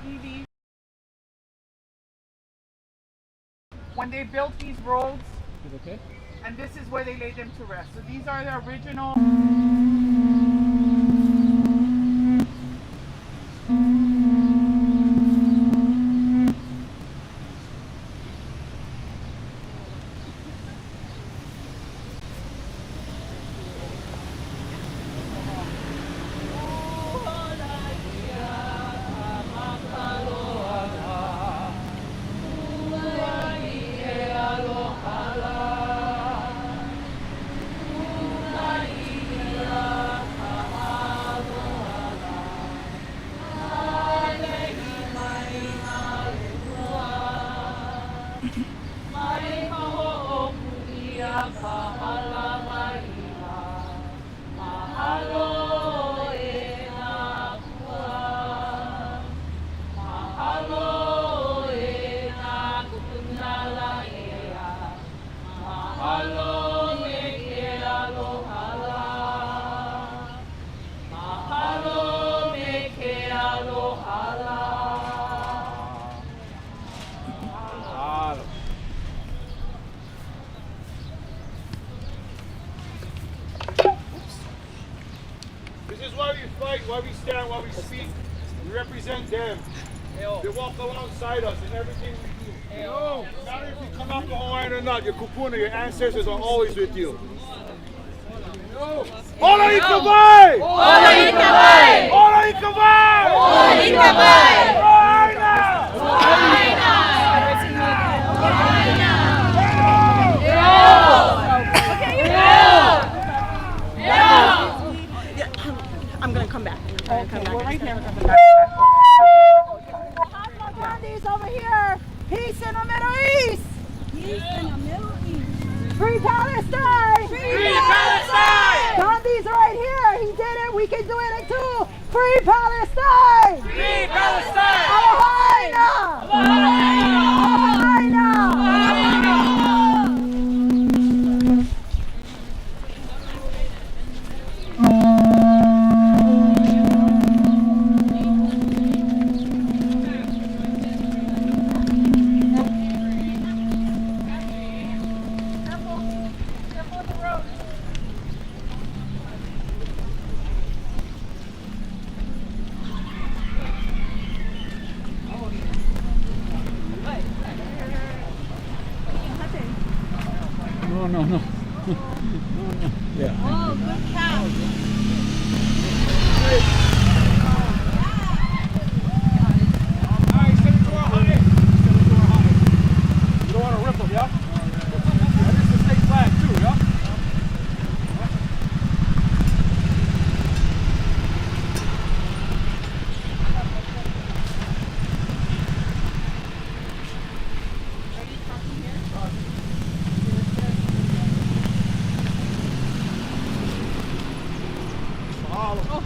EV. When they built these roads, okay. And this is where they laid them to rest. So these are the original. Why we stand, why we speak, we represent them. They walk alongside us in everything we do. No matter if you come out to Hawaiian or not, your kupuna, your ancestors are always with you. Olani Kapi! Olani Kapi! Olani Kapi! Olani Kapi! Free Palestine! Free Palestine! Lahaina! Lahaina! No. Yeah. Oh, good cow. Alright, send it to our honey. Send it to our honey. You don't want to rip them, yeah? And this is a state flag too, yeah?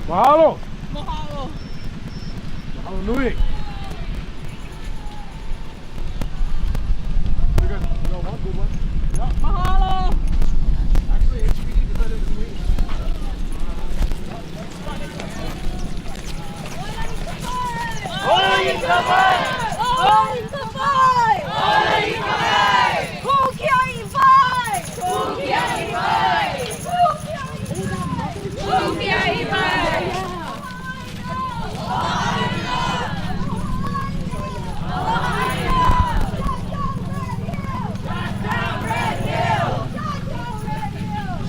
Mahalo. Mahalo. Mahalo nui. Good. You got one good one. Yeah. Mahalo. Actually, HPD is better than we. Olani Kapi! Olani Kapi! Olani Kapi! Kukiai Vai! Kukiai Vai! Kukiai Vai!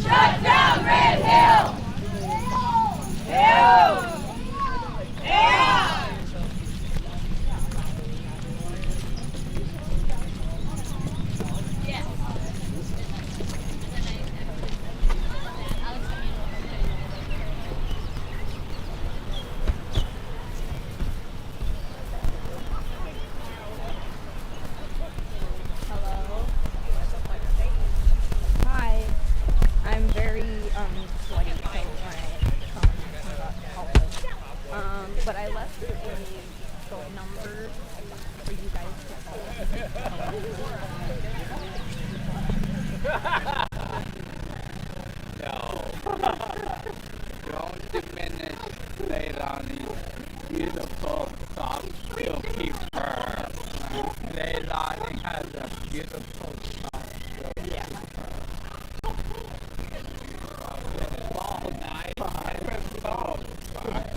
Shut down Red Hill! Hill! Yeah! Hi, I'm very sweaty, so my comments are not helpful. But I left a phone number for you guys to No. Don't diminish Leilani's beautiful, soft, silky fur. Leilani has a beautiful, soft, silky fur. It's all nice. It's all fine.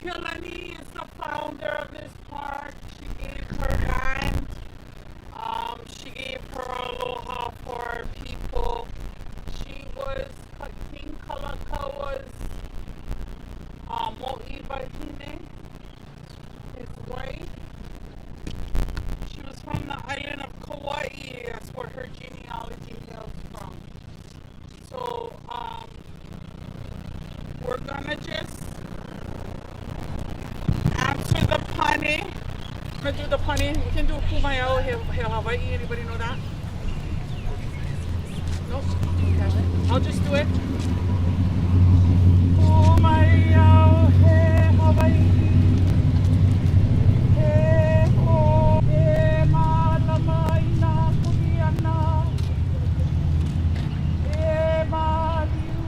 Kapiolani is the founder of this park. She gave her land. She gave her aloha for people. She was, King Kalaka was Mo'i Waikīkī, his wife. She was from the island of Kauai. That's where her genealogy hails from. So, we're gonna just answer the pane. We're gonna do the pane. We can do Kumayao, Hail Hawaii. Anybody know that? Nope. I'll just do it. Kumayao, Hail Hawaii. He o e malama ina kumiana. E maliu.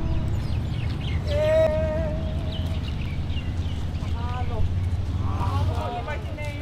Mahalo. Mahalo, you like your name?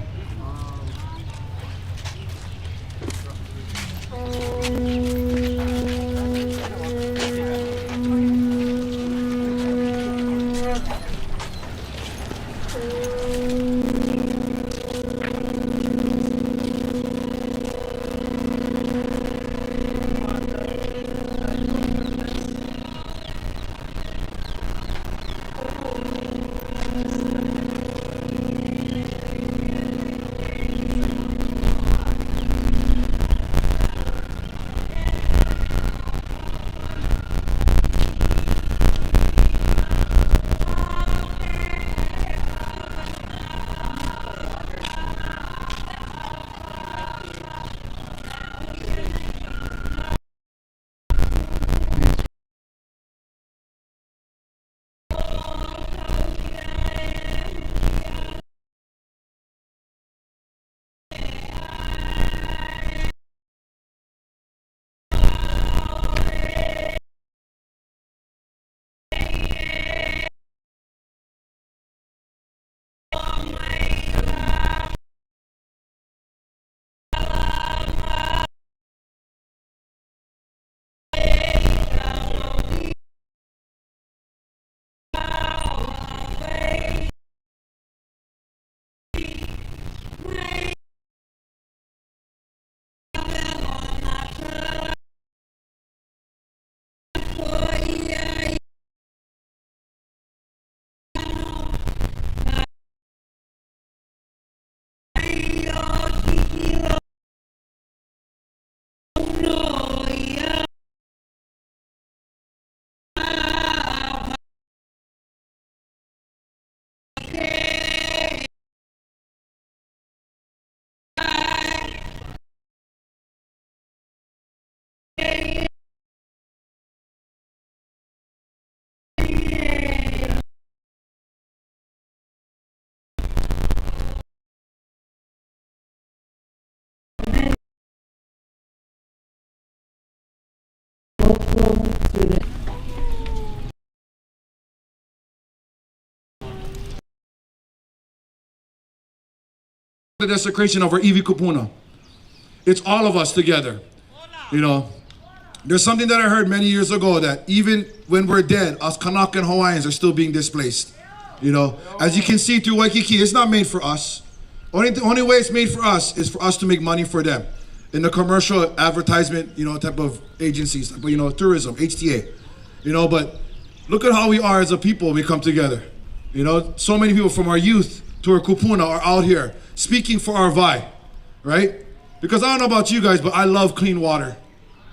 The desecration of our iwi kupuna. It's all of us together. You know, there's something that I heard many years ago that even when we're dead, us Kanaka and Hawaiians are still being displaced. You know, as you can see through Waikīkī, it's not made for us. Only way it's made for us is for us to make money for them. In the commercial advertisement, you know, type of agencies, but you know, tourism, HTA. You know, but look at how we are as a people when we come together. You know, so many people from our youth to our kupuna are out here speaking for our vai, right? Because I don't know about you guys, but I love clean water.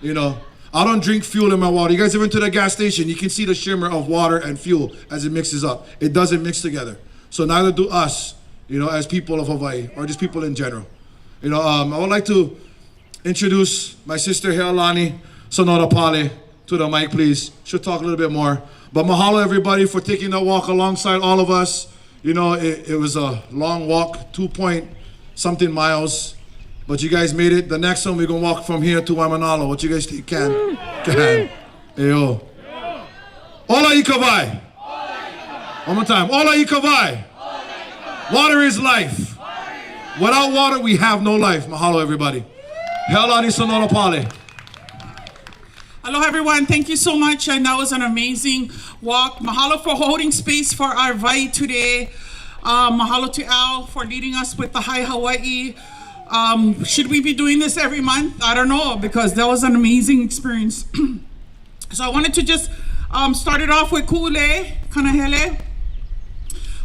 You know, I don't drink fuel in my water. You guys ever been to the gas station? You can see the shimmer of water and fuel as it mixes up. It doesn't mix together. So neither do us, you know, as people of Hawaii or just people in general. You know, I would like to introduce my sister Heolani Sonora Pale to the mic, please. She'll talk a little bit more. But mahalo everybody for taking that walk alongside all of us. You know, it was a long walk, 2-point-something miles. But you guys made it. The next one, we're going to walk from here to Waimanalo. What you guys think? Can. Ayo. Ola ikawai. One more time. Ola ikawai. Water is life. Without water, we have no life. Mahalo, everybody. Heolani Sonora Pale. Hello, everyone. Thank you so much. And that was an amazing walk. Mahalo for holding space for our vai today. Mahalo to Al for leading us with the Hi Hawaii. Should we be doing this every month? I don't know, because that was an amazing experience. So I wanted to just start it off with Ku'ule Kanahele,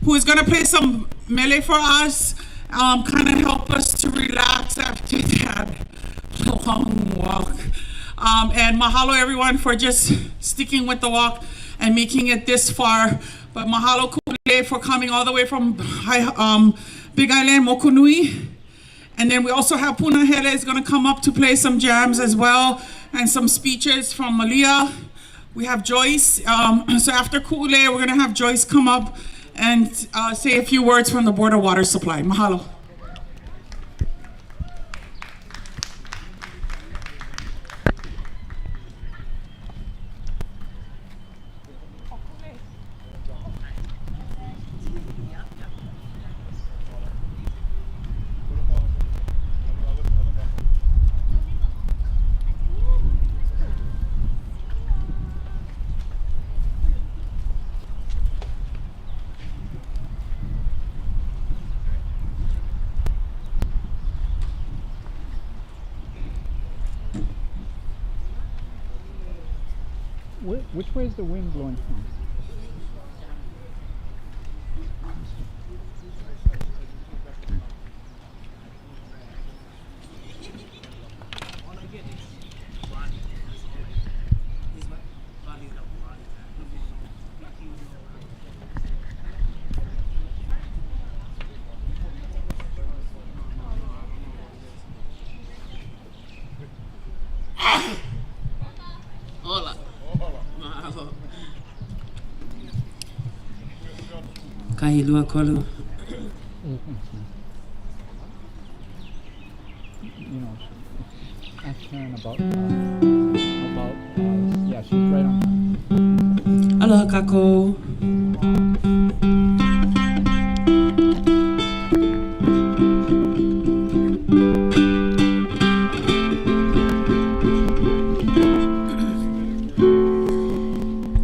who is gonna play some mele for us, kind of help us to relax after that long walk. And mahalo everyone for just sticking with the walk and making it this far. But mahalo Ku'ule for coming all the way from Big Island, Moku Nui. And then we also have Punahele is gonna come up to play some jams as well, and some speeches from Malia. We have Joyce. So after Ku'ule, we're gonna have Joyce come up and say a few words from the Board of Water Supply. Mahalo. Which way is the wind blowing from? Hola. Kahilua kolu. You know, ask Karen about yeah, she's right on. Aloha kako.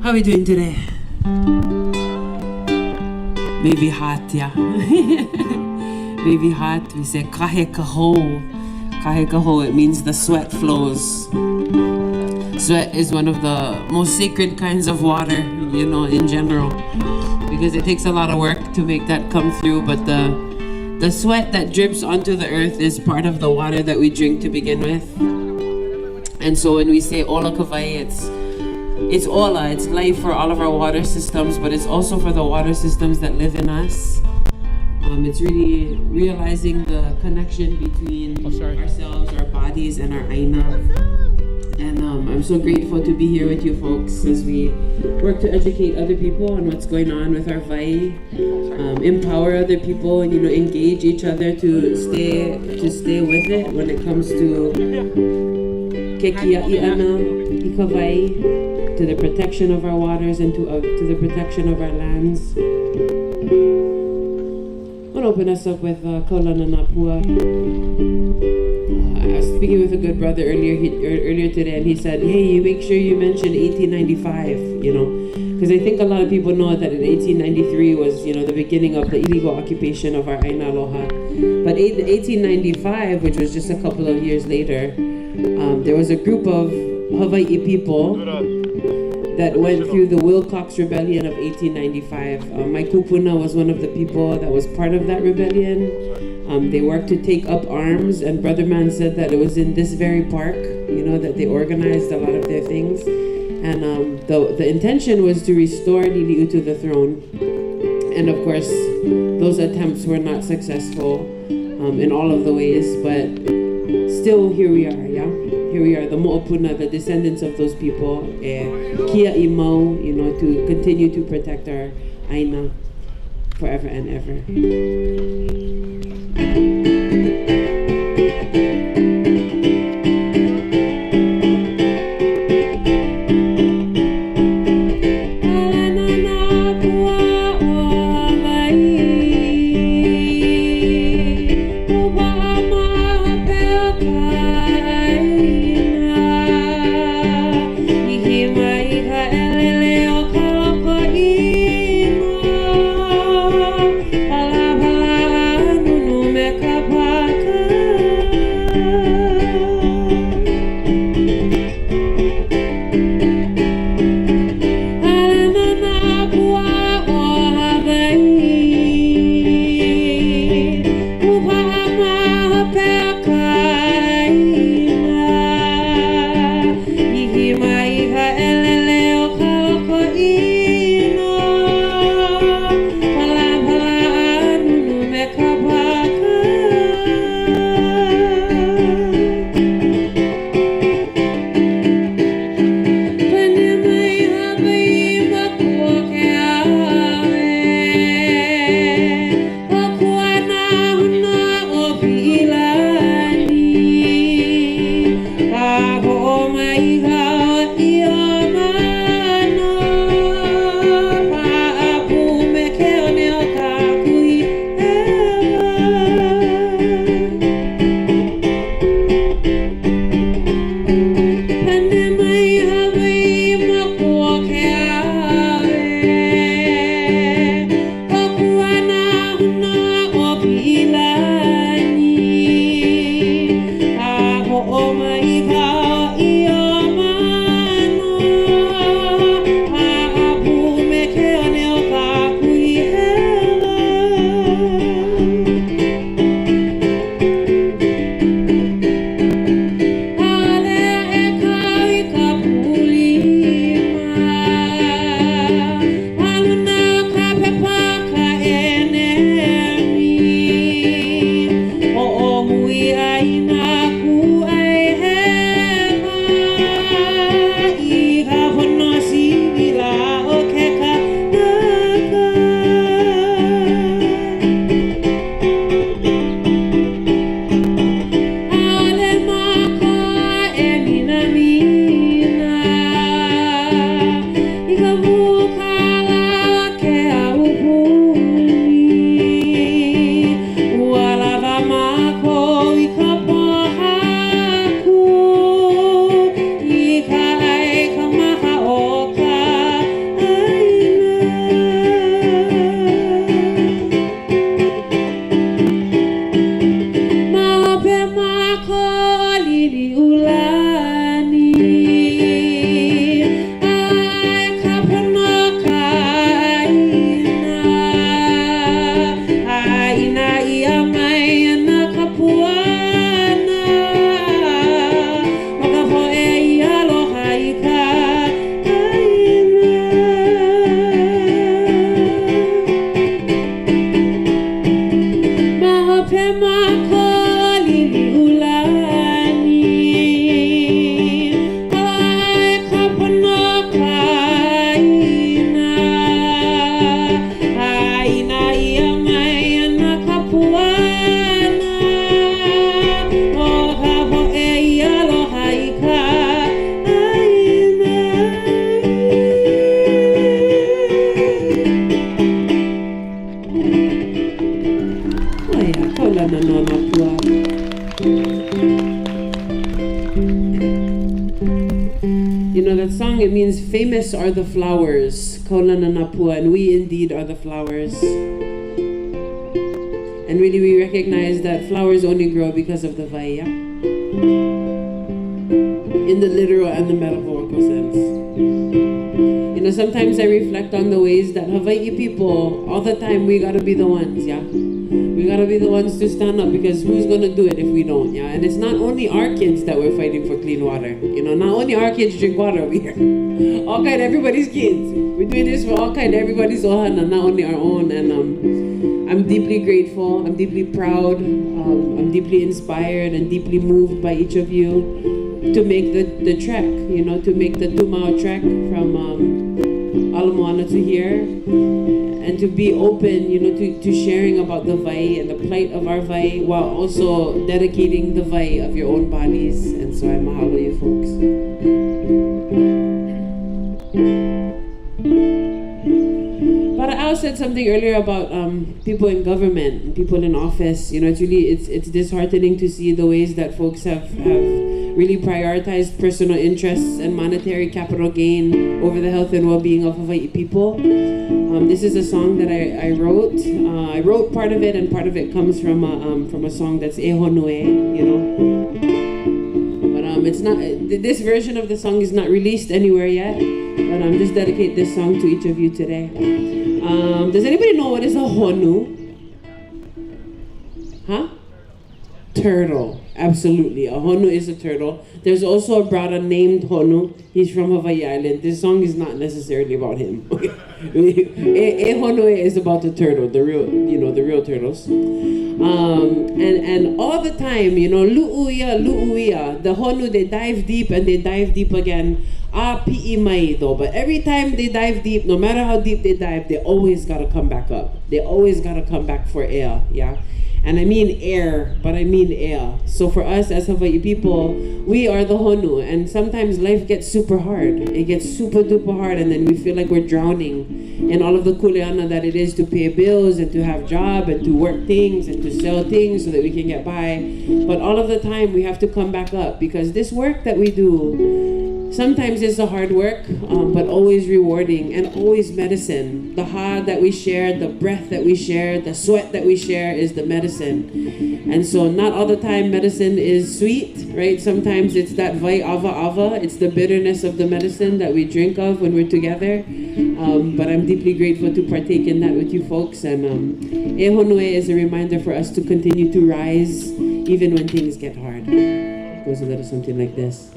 How are we doing today? Maybe hot, yeah. Maybe hot. We say kahe kaho. Kahe kaho, it means the sweat flows. Sweat is one of the most sacred kinds of water, you know, in general, because it takes a lot of work to make that come through, but the sweat that drips onto the earth is part of the water that we drink to begin with. And so when we say ola kawai, it's ola, it's life for all of our water systems, but it's also for the water systems that live in us. It's really realizing the connection between ourselves, our bodies, and our aina. And I'm so grateful to be here with you folks as we work to educate other people on what's going on with our vai, empower other people, and engage each other to stay with it when it comes to kekia iana, ikawai, to the protection of our waters and to the protection of our lands. I'm gonna open us up with Kaulana Napua. I was speaking with a good brother earlier today, and he said, "Hey, you make sure you mention 1895, because I think a lot of people know that in 1893 was, the beginning of the illegal occupation of our Aina Aloha. But in 1895, which was just a couple of years later, there was a group of Hawaii people that went through the Wilcox Rebellion of 1895. My kupuna was one of the people that was part of that rebellion. They worked to take up arms, and Brother Man said that it was in this very park, that they organized a lot of their things. And the intention was to restore Lili'u to the throne. And of course, those attempts were not successful in all of the ways, but still here we are, yeah? Here we are, the Mo'opuna, the descendants of those people, kia imau, to continue to protect our aina forever and ever. Ala You know that song, it means famous are the flowers, and we indeed are the flowers. And really we recognize that flowers only grow because of the vaya, in the literal and the metaphorical sense. You know, sometimes I reflect on the ways that Hawaii people, all the time, we gotta be the ones, yeah? We gotta be the ones to stand up, because who's gonna do it if we don't, yeah? And it's not only our kids that we're fighting for clean water. You know, not only our kids drink water over here. All kind of everybody's kids. We're doing this for all kind of everybody's ohana, not only our own. And I'm deeply grateful, I'm deeply proud, I'm deeply inspired and deeply moved by each of you to make the trek, you know, to make the 2-mile trek from Ala Moana to here, and to be open, you know, to sharing about the vai and the plight of our vai, while also dedicating the vai of your own bodies. And so I mahalo you folks. But I also said something earlier about people in government and people in office. You know, it's disheartening to see the ways that folks have really prioritized personal interests and monetary capital gain over the health and well-being of Hawaii people. This is a song that I wrote. I wrote part of it, and part of it comes from a song that's E Honue, you know. But it's not. This version of the song is not released anywhere yet. But I'm just dedicate this song to each of you today. Does anybody know what is a honu? Huh? Turtle. Absolutely. A honu is a turtle. There's also a brother named Honu. He's from Hawaii Island. This song is not necessarily about him. E Honue is about the turtle, the real turtles. And all the time, you know, lu'uia, the honu, they dive deep and they dive deep again. Pi'i mai though, but every time they dive deep, no matter how deep they dive, they always gotta come back up. They always gotta come back for air, yeah? And I mean air, but I mean air. So for us as Hawaii people, we are the honu, and sometimes life gets super hard. It gets super duper hard, and then we feel like we're drowning in all of the kuleana that it is to pay bills and to have job and to work things and to sell things so that we can get by. But all of the time we have to come back up, because this work that we do, Sometimes it's the hard work, but always rewarding and always medicine. The ha that we share, the breath that we share, the sweat that we share is the medicine. And so not all the time medicine is sweet, right? Sometimes it's that vai ava ava, it's the bitterness of the medicine that we drink of when we're together. But I'm deeply grateful to partake in that with you folks. And e honue is a reminder for us to continue to rise even when things get hard. It goes a little something like this.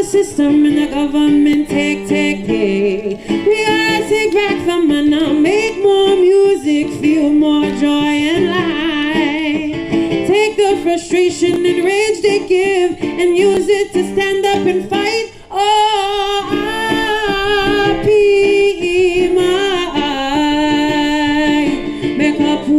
System and the government take. We gotta take back the mana, make more music, feel more joy and life. Take the frustration and rage they give and use it to stand up and fight. Oh, Apimai, make up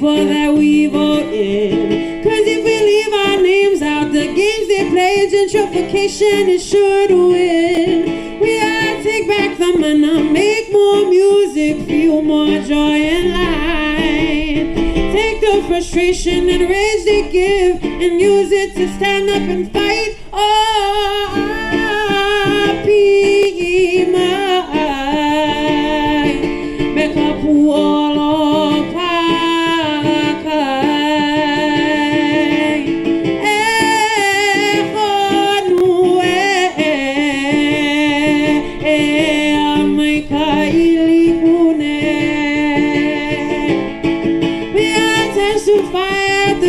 all that we vote in. Cause if we leave our names out, the games they play, gentrification is sure to win. We gotta take back the mana, make more music, feel more joy and light. Take the frustration and rage they give and use it to stand up and fight. Oh, Apimai, make up all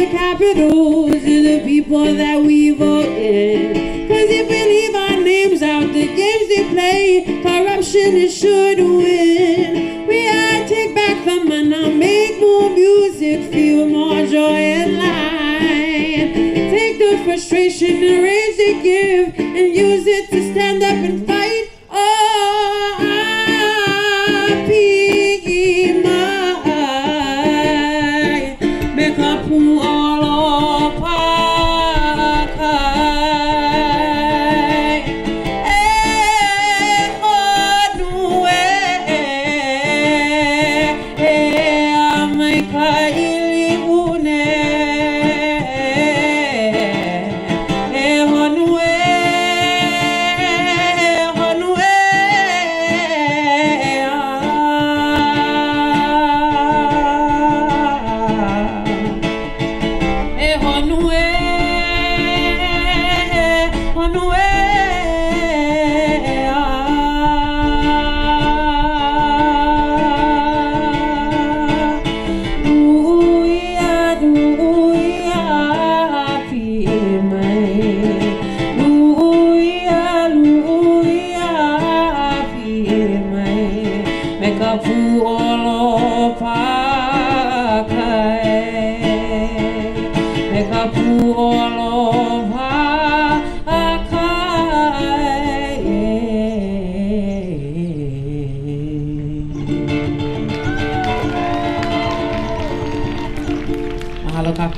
capitals to the people that we vote in. Cause if we leave our names out, the games they play, corruption is sure to win. We gotta take back the mana, make more music, feel more joy and light. Take the frustration and rage they give and use it to stand up and fight. Oh, Apimai, make up who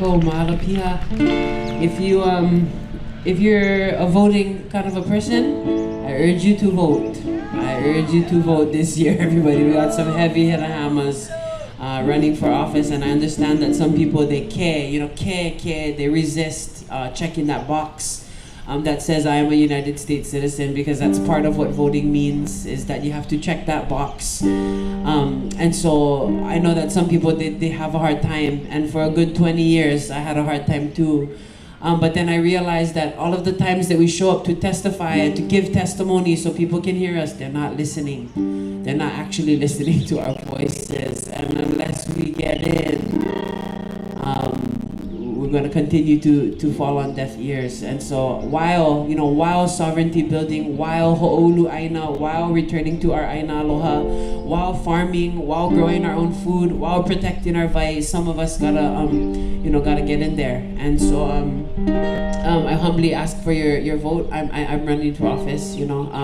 Kaheko Malapia. If you're a voting kind of a person, I urge you to vote. I urge you to vote this year, everybody. We got some heavy Hirahamas running for office, and I understand that some people, they care, they resist checking that box that says I am a United States citizen, because that's part of what voting means, is that you have to check that box. And so I know that some people, they have a hard time, and for a good 20 years I had a hard time too. But then I realized that all of the times that we show up to testify and to give testimony so people can hear us, they're not listening. They're not actually listening to our voices. And unless we get in, we're going to continue to fall on deaf ears. And so while sovereignty building, while ho'olu aina, while returning to our aina aloha, while farming, while growing our own food, while protecting our vai, some of us gotta get in there. And so I humbly ask for your vote. I'm running for office, mahalo.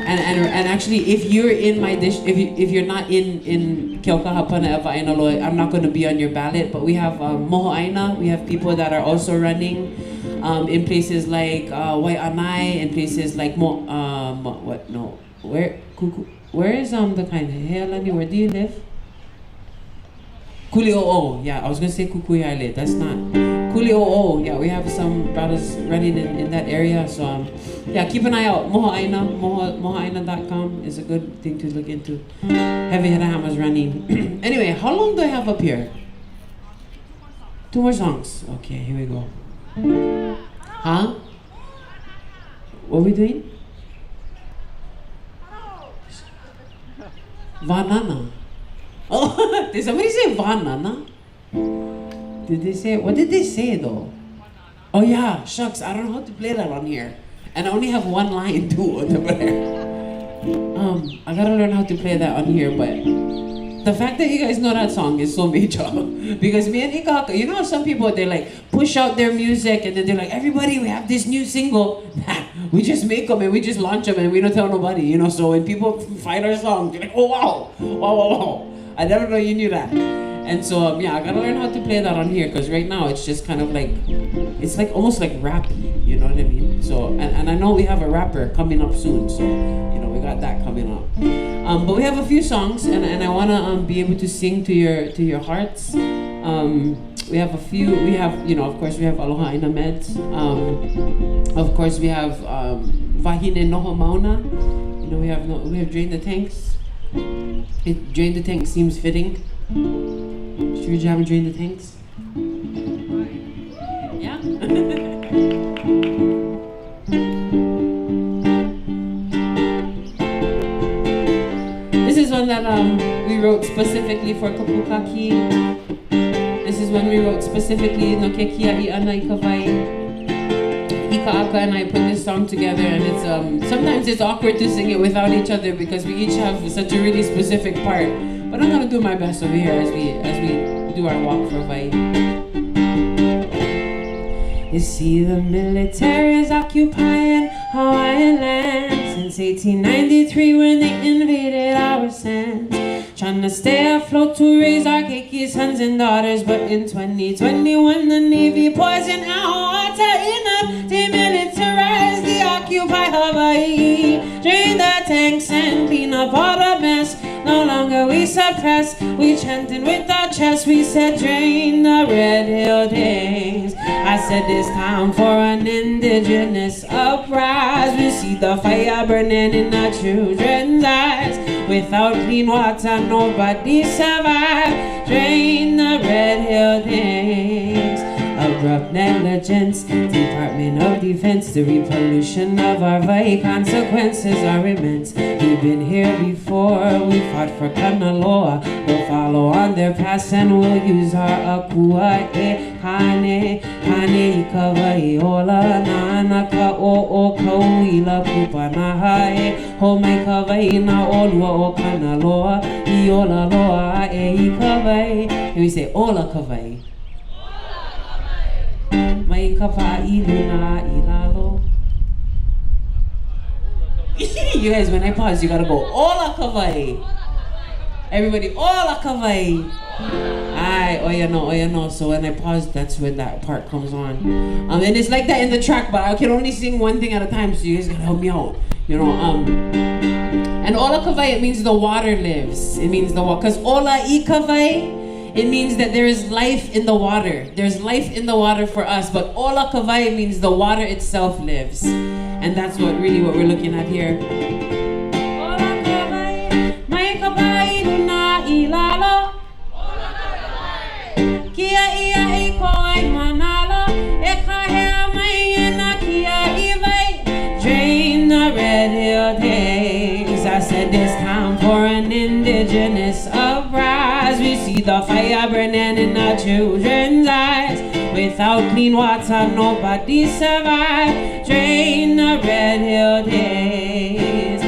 And actually, if you're in my if you're not in Keokahapana Eva Ainaloa, I'm not going to be on your ballot. But we have Moho Aina. We have people that are also running in places like Wai'anai, in places like where is the kind of Healani? Where do you live? Kuli'o'o, yeah, I was gonna say Kukui'aile, that's not. Kuli'o'o, yeah, we have some brothers running in that area, so yeah, keep an eye out. Moho Aina, mohoaina.com is a good thing to look into. Heavy Hirahamas running. Anyway, how long do I have up here? 2 more songs. Okay, here we go. Huh? What are we doing? Vanana. Oh, did somebody say banana? Did they say, what did they say though? Oh yeah, shucks, I don't know how to play that on here. And I only have one line too. I gotta learn how to play that on here, but the fact that you guys know that song is so major. Because me and Ikahaka, some people, they like push out their music and then they're like, everybody, we have this new single. We just make them and we just launch them and we don't tell nobody, so when people find our song, they're like, oh wow. I never know you knew that. And so, I gotta learn how to play that on here, because right now it's just kind of like, it's like almost like rappy, you know what I mean? So, and I know we have a rapper coming up soon, so, we got that coming up. But we have a few songs, and I wanna be able to sing to your hearts. We have a few, of course we have Aloha Ina Meds. Of course we have Wahine Noho Mauna. We have Drain the Tanks. Drain the Tank seems fitting. Should we jam Drain the Tanks? Yeah? This is one that we wrote specifically for Kapukaki. This is one we wrote specifically no Kekia I Ana I Kawai. Ika and I put this song together, and it's sometimes it's awkward to sing it without each other because we each have such a really specific part. But I'm gonna do my best over here as we do our walk for Vai. You see, the military is occupying Hawaiian land since 1893 when they invaded our sands. Trying to stay afloat to raise our keiki sons and daughters, but in 2021 the Navy poisoned our water enough to militarize the occupied Hawaii. Drain the tanks and clean up all the mess. No longer we suppress, we chanting with our chest. We said drain the Red Hill days. I said it's time for an indigenous uprise. We see the fire burning in our children's eyes. Without clean water, nobody survive. Drain the Red Hill days. Abrupt negligence, Department of Defense. The repollution of our vai consequences are immense. We've been here before, we fought for Kanaloa. We'll follow on their paths and we'll use our akua e hane ika vai ola na anaka o kauila kupana e ho mai ka vai na olua o Kanaloa I ola loa e ika vai. And we say ola ka vai. Mai ka pa'i luna ilalo. You guys, when I pause, you gotta go ola ka vai. Everybody, ola ka vai. Oh you know. So when I pause, that's when that part comes on. And it's like that in the track, but I can only sing one thing at a time, so you guys gotta help me out. You know, and Ola Kavai, it means the water lives. It means the water, because Ola I Kavai, it means that there is life in the water. There's life in the water for us, but Ola Kavai means the water itself lives. And that's what we're looking at here. Ola Kavai, mai Kavai duna ilala. Kia ia I koi manala, eka hea mai ena kia iwai. Drain the red hill days. I said it's time for an indigenous uprise. We see the fire burning in our children's eyes. Without clean water, nobody survive. Drain the red hill days.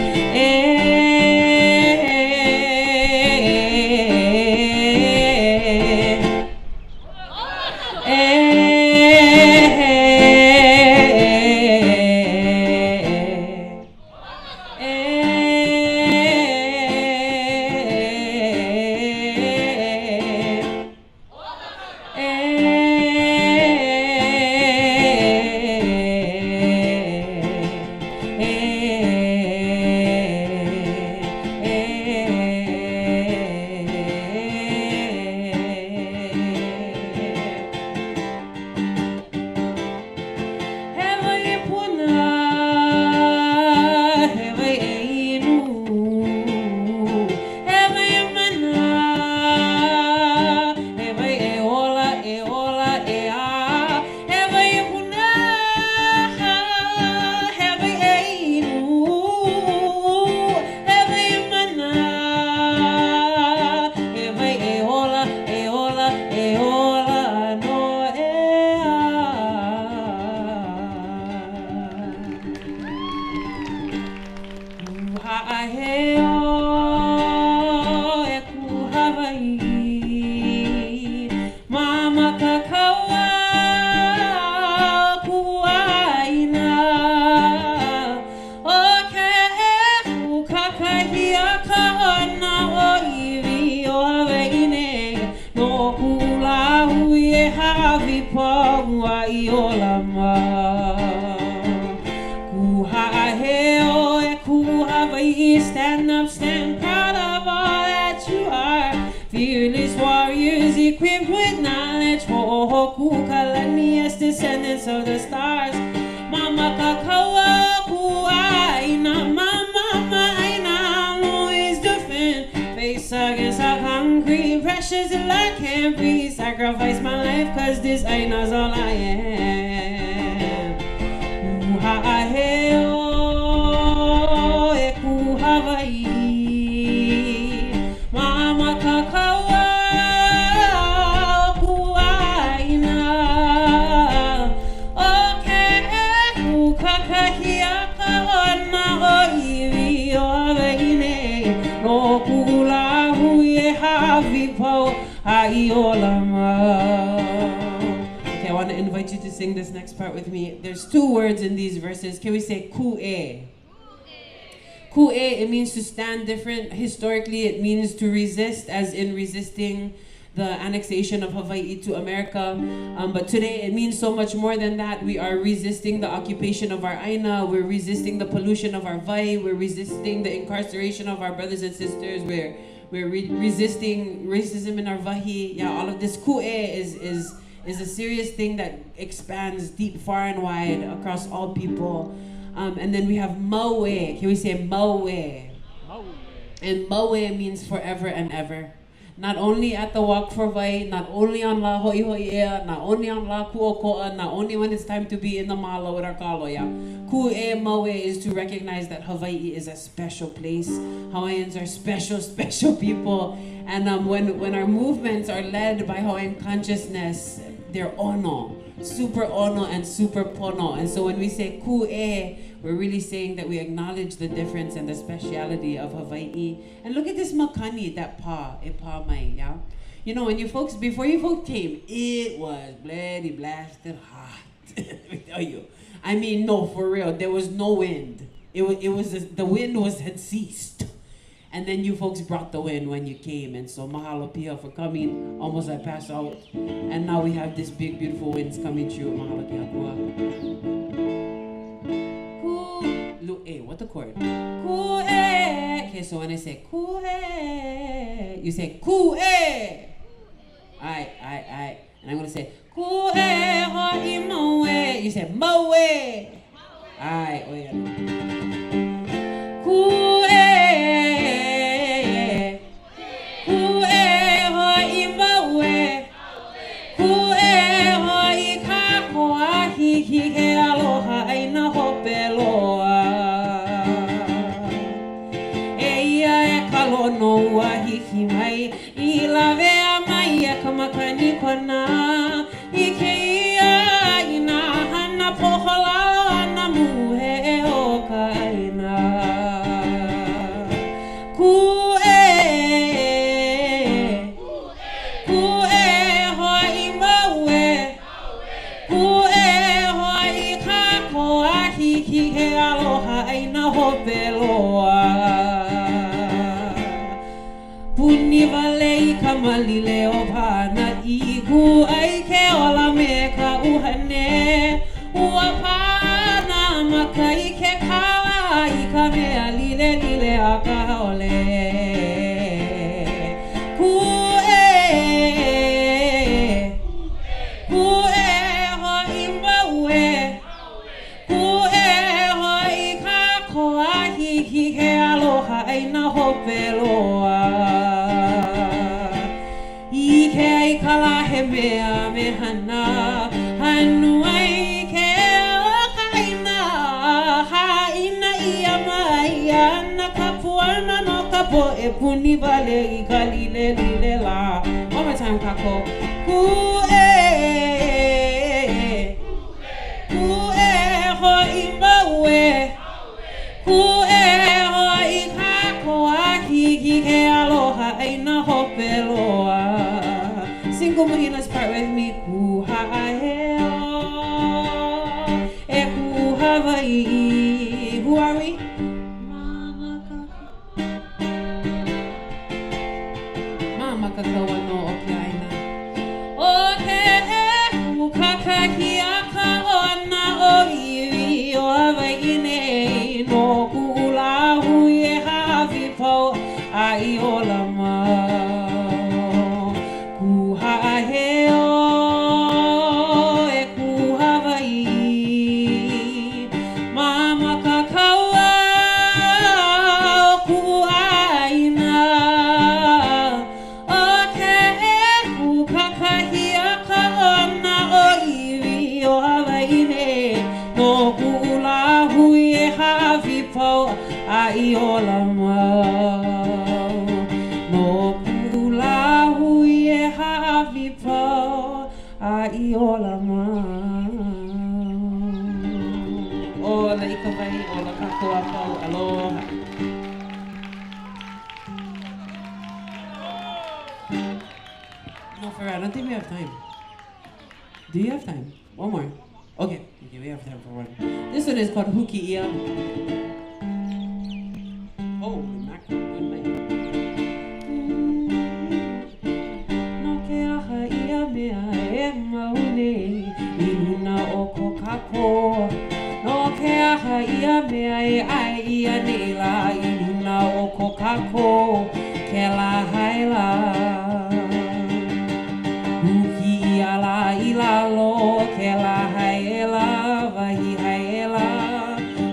Stand up, stand proud of all that you are. Fearless warriors equipped with knowledge. Moku Kalani as descendants of the stars. Mama Kakawa Kuaina, Mama Aina, always defend. Face against a concrete, precious till I can't breathe. Sacrifice my life, cause this Aina's all I am. Hawaii, Mama Kakawa Kuaina, okay, Kukakahia Kawana Oiwi Oveine, no Kula Huye Havipo Aiolama. Okay, I want to invite you to sing this next part with me. There's two words in these verses. Can we say ku'e? Ku'e, it means to stand different. Historically, it means to resist, as in resisting the annexation of Hawaii to America. But today, it means so much more than that. We are resisting the occupation of our aina. We're resisting the pollution of our vai. We're resisting the incarceration of our brothers and sisters. We're resisting racism in our vahi. Yeah, all of this ku'e is a serious thing that expands deep, far, and wide across all people. And then we have Moe. Can we say Moe? And Moe means forever and ever. Not only at the Walk for Vai, not only on La Hoi Hoi Ea, not only on La Kuokoa, not only when it's time to be in the Mala with our kaloya. Ku'e Moe is to recognize that Hawaii is a special place. Hawaiians are special, special people. And when our movements are led by Hawaiian consciousness, they're ono. Super ono and super pono. And so when we say ku'e, we're really saying that we acknowledge the difference and the speciality of Hawaii. And look at this makani, that pa, e pa mai, yeah? You know, before you folks came, it was bloody blasted hot. Let me tell you. I mean, no, for real, there was no wind. The wind had ceased. And then you folks brought the wind when you came. And so mahalo pia for coming. Almost I passed out. And now we have this big, beautiful winds coming through. Mahalo pia kua. What the chord? Ku e. Okay, so when I say ku e, you say ku e. Aight. And I'm going to say ku e ho I mo e. You say mo e. Aight, oh yeah. Ku e. Ku e ho I mo e. Ku e ho I ka koa hi he aloha ai na hope loa. No wahiki mai I lave mai e kamakani kona I ke ia ina hana pohola ana muhe o kaina ku e ho I maue ku e ho I ka koa hiki he aloha aina hope loa Puni vale I kamalile o pana I hu ai ke ola me ka uhane Ua pana maka I ke kawa I ka mea lile a ka haole Ku e ho I maue Ku e ho I ka koa hiki he aloha aina hope loa Kala he mea me hana hanu ai ke o kaina haina ia mai ana kapuana no kapo e puni vale I kalile la one more time kako ku e ho I maue ku e ho I kako aki ke aloha aina hope loa Single Mohinas part with me. Kuha'aheo, e kuhawai. Who are we? Mama kakawa no okiaina. Oke kukakaki akaona oiwi o Hawaii no ku'ulahu e havipo ai olama. Ai olama no kula hui e hawi po ai olama ola I ka vai ola kakoa pau aloha No, for real, I don't think we have time. Do you have time? One more. Okay, we have time for one. This one is called Huki'ia. Oh, good night. No ke aha ia mea e maune I luna o ko kako. No ke aha ia mea e ai ia neila I luna o ko kako. Ke la haila. Huki'ia la I lalo ke la haela wahi haela.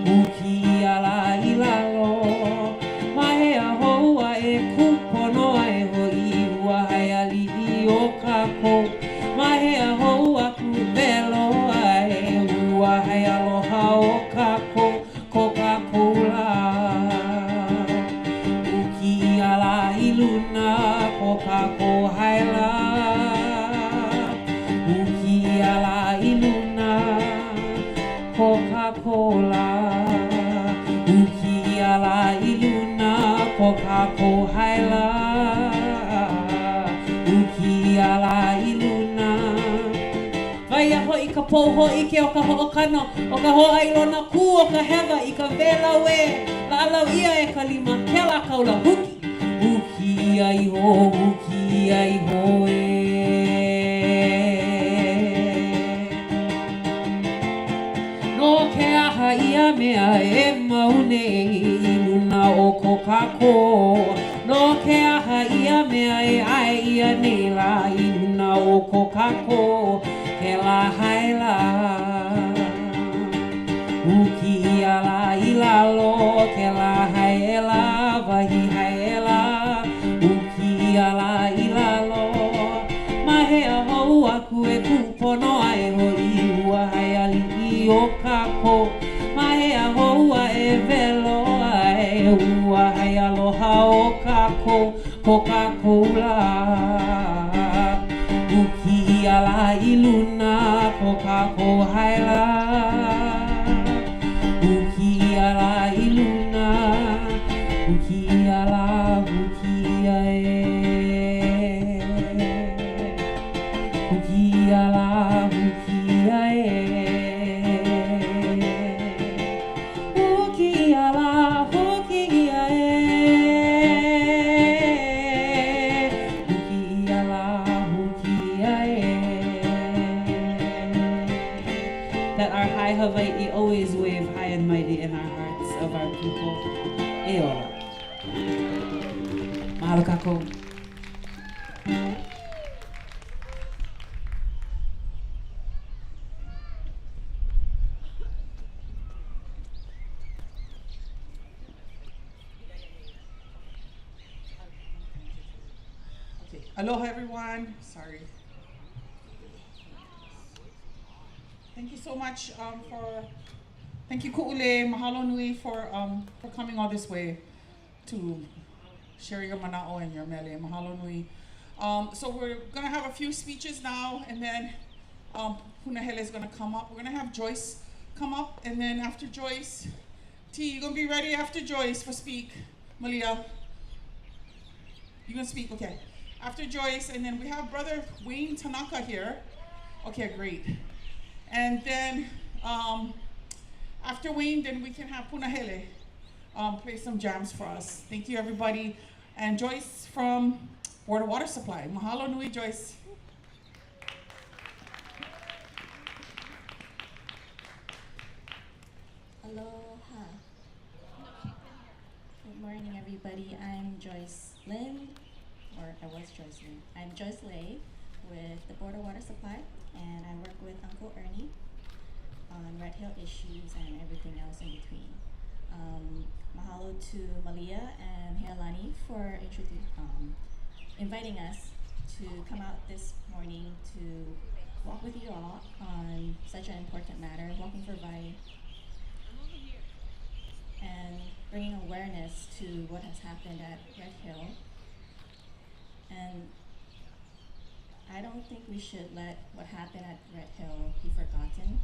Huki'ia la I lalo. Mahe aho aku velo ai ua hai aloha o kako Coca-Cola Uki'ia la I luna Coca-Cola haila Uki'ia la I luna Coca-Cola Uki'ia la I luna Coca-Cola haila Uki'ia la I luna Vai aho I ka pou ho ike o ka ho'okano, o ka ho'ailona ku o ka hewa i ka vela we, la alau ia e ka lima, ke la kaula huki. Huki ai ho e. No ke aha ia mea e maune i luna o ko kako. No ke aha ia mea e ai ia nei la i luna o ko kako. Ke la haila Uki ia la ilalo ke la haela wahi haela Uki ia la ilalo Mahea hou aku e kupono ai ho i ua haiali i o kako Mahea houa e velo ai ua haialoha o kako Coca-Cola Uki ia la iluna Coca-Cola haela Uki ia la iluna Uki ia la Uki ia e Uki ia la Uki ia e Uki ia la Uki ia That our high Hawaii always wave high and mighty in our hearts of our people. E ora. Mahalo kako. Okay. Aloha everyone. Sorry. Thank you so much thank you Ku'ule, mahalo nui for coming all this way to share your mana'o and your mele. Mahalo nui. So we're gonna have a few speeches now, and then Punahele is gonna come up. We're gonna have Joyce come up, and then after Joyce, T, you gonna be ready after Joyce for speak? Malia, you gonna speak? Okay. After Joyce, and then we have Brother Wayne Tanaka here. Okay, great. And then after Wayne, then we can have Punahele play some jams for us. Thank you, everybody. And Joyce from Board of Water Supply. Mahalo nui, Joyce. Aloha. Good morning, everybody. I'm Joyce Lynn, or I was Joyce Lynn. I'm Joyce Lay with the Board of Water Supply, and I work with Uncle Ernie on Red Hill issues and everything else in between. Mahalo to Malia and Healani for inviting us to come out this morning to walk with you all on such an important matter, walking for Vai, and bringing awareness to what has happened at Red Hill. And I don't think we should let what happened at Red Hill be forgotten.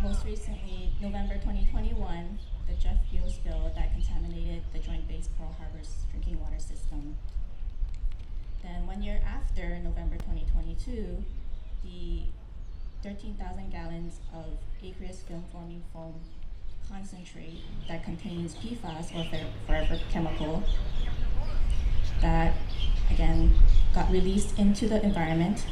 Most recently, November 2021, the jet fuel spill that contaminated the Joint Base Pearl Harbor's drinking water system. Then 1 year after, November 2022, the 13,000 gallons of aqueous film-forming foam concentrate that contains PFAS, or forever chemical, that again got released into the environment,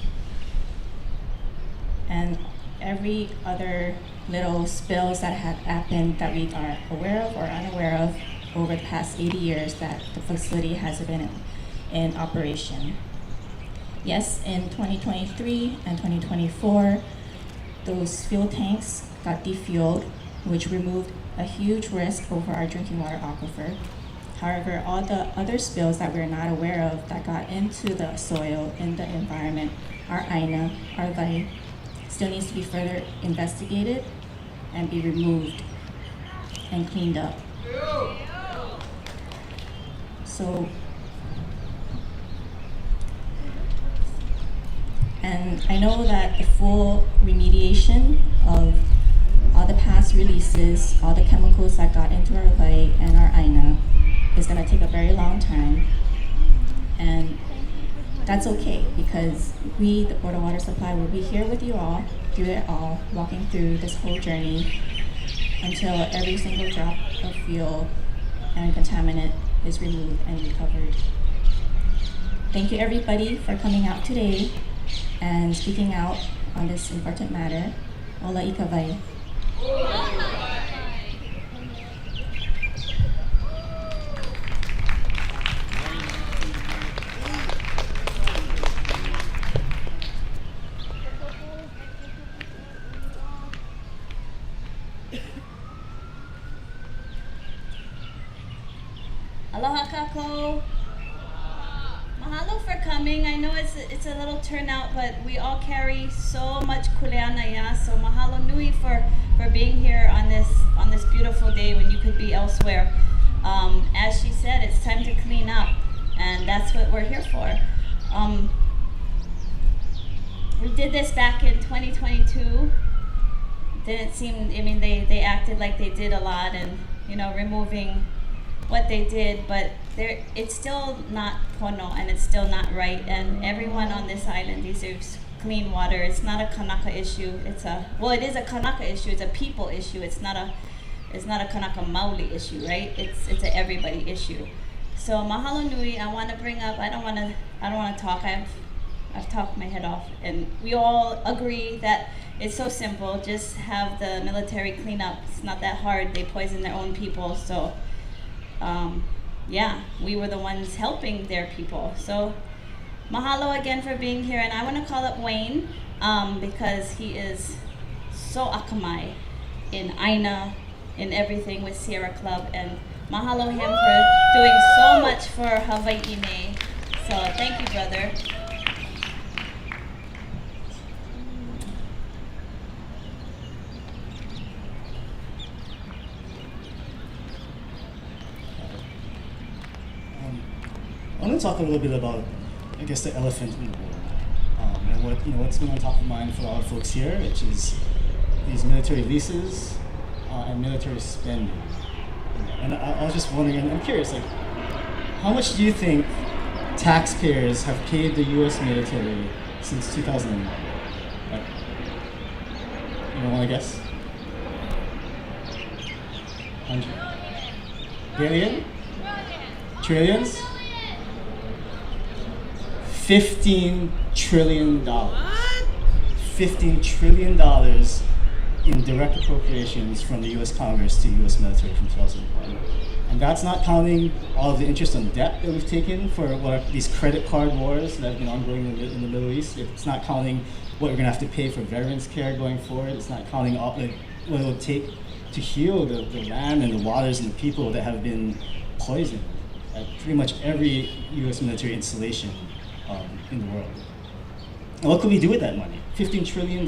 and every other little spills that had happened that we are aware of or unaware of over the past 80 years that the facility has been in operation. Yes, in 2023 and 2024, those fuel tanks got defueled, which removed a huge risk over our drinking water aquifer. However, all the other spills that we're not aware of that got into the soil, in the environment, our Aina, our Vai, still needs to be further investigated and be removed and cleaned up. So, and I know that the full remediation of all the past releases, all the chemicals that got into our Vai and our Aina is going to take a very long time. And that's okay, because we, the Board of Water Supply, will be here with you all, through it all, walking through this whole journey until every single drop of fuel and contaminant is removed and recovered. Thank you everybody for coming out today and speaking out on this important matter. Ola ikawai. Aloha kako. Mahalo for coming. I know it's a little turnout, but we all carry so much kuleana, yeah. So mahalo nui for being here on this beautiful day when you could be elsewhere. As she said, it's time to clean up, and that's what we're here for. We did this back in 2022. Didn't seem, I mean, they acted like they did a lot, and removing what they did, but it's still not pono, and it's still not right, and everyone on this island deserves clean water. It's not a Kanaka issue. It is a Kanaka issue. It's a people issue. It's not a Kanaka Maoli issue, right? It's a everybody issue. So mahalo nui. I want to bring up. I don't want to talk. I've talked my head off, and we all agree that it's so simple. Just have the military clean up. It's not that hard. They poison their own people, so. Yeah, we were the ones helping their people. So mahalo again for being here, and I want to call up Wayne because he is so akamai in Aina, in everything with Sierra Club, and mahalo him for doing so much for Hawaii. So thank you, brother. I want to talk a little bit about, I guess, the elephant in the room, and what's been on top of mind for a lot of folks here, which is these military leases and military spending. And I was just wondering, and I'm curious, like, how much do you think taxpayers have paid the U.S. military since 2001? Like, you want to guess? 100 billion? Trillions? $15 trillion. $15 trillion in direct appropriations from the U.S. Congress to U.S. military from 2001. And that's not counting all of the interest on debt that we've taken for these credit card wars that have been ongoing in the Middle East. It's not counting what we're going to have to pay for veterans care going forward. It's not counting what it will take to heal the land and the waters and the people that have been poisoned at pretty much every U.S. military installation in the world. And what could we do with that money? $15 trillion.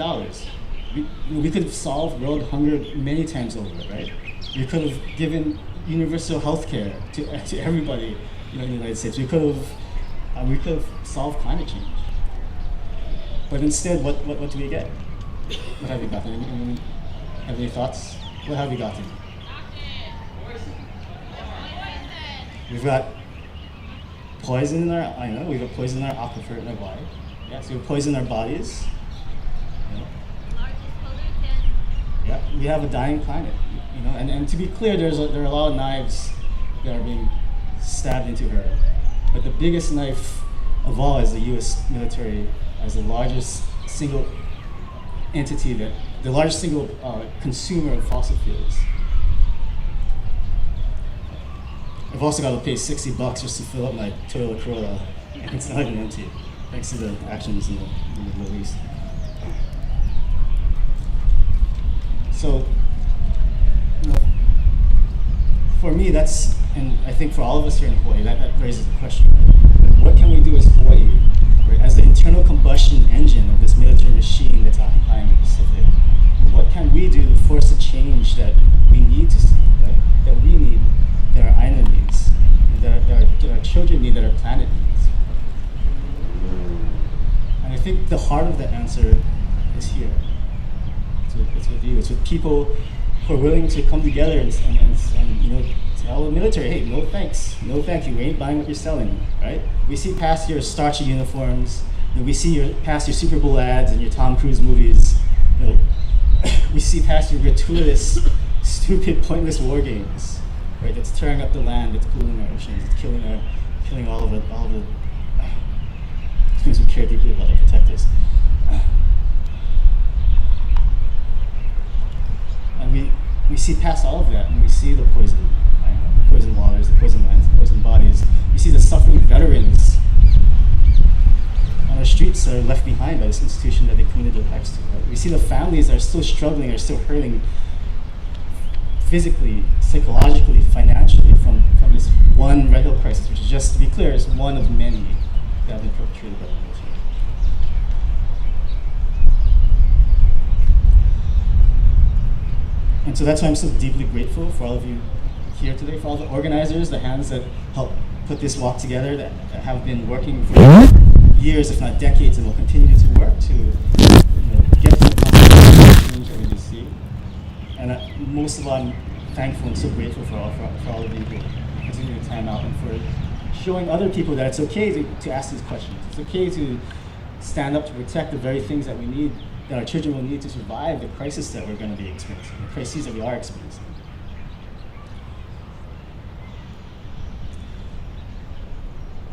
We could have solved world hunger many times over, right? We could have given universal health care to everybody in the United States. We could have solved climate change. But instead, what do we get? What have we gotten? Anyone have any thoughts? What have we gotten? We've got poison in our, we've got poison in our aquifer in our body. Yeah, so we poison our bodies. Yeah, we have a dying planet. And to be clear, there are a lot of knives that are being stabbed into her. But the biggest knife of all is the U.S. military as the largest single entity, the largest single consumer of fossil fuels. I've also got to pay $60 just to fill up my Toyota Corolla, and it's not even empty, thanks to the actions in the Middle East. So, for me, and I think for all of us here in Hawaii, that raises the question: what can we do as Hawaii, right, as the internal combustion engine of this military machine that's occupying the Pacific? What can we do to force the change that we need to see, right? That we need, that our island needs, that our children need, that our planet needs? And I think the heart of the answer is here. It's with you. It's with people who are willing to come together and tell the military, hey, no thanks, no thank you, we ain't buying what you're selling, right? We see past your starchy uniforms, we see past your Super Bowl ads and your Tom Cruise movies, we see past your gratuitous, stupid, pointless war games, right? That's tearing up the land, it's cooling our oceans, it's killing all the things we care deeply about that protect us. And we see past all of that, and we see the poison, the poison waters, the poison lands, the poison bodies. We see the suffering veterans on our streets that are left behind by this institution that they committed their lives to. Right? We see the families that are still struggling, are still hurting physically, psychologically, financially from this one Red Hill crisis, which is, just to be clear, is one of many that have been perpetrated by the military. And so that's why I'm so deeply grateful for all of you here today, for all the organizers, the hands that helped put this walk together, that have been working for years, if not decades, and will continue to work to get to the change that we see. And most of all, I'm thankful and so grateful for all of you who continue to time out and for showing other people that it's okay to ask these questions. It's okay to stand up to protect the very things that we need, that our children will need to survive the crisis that we're going to be experiencing, the crises that we are experiencing.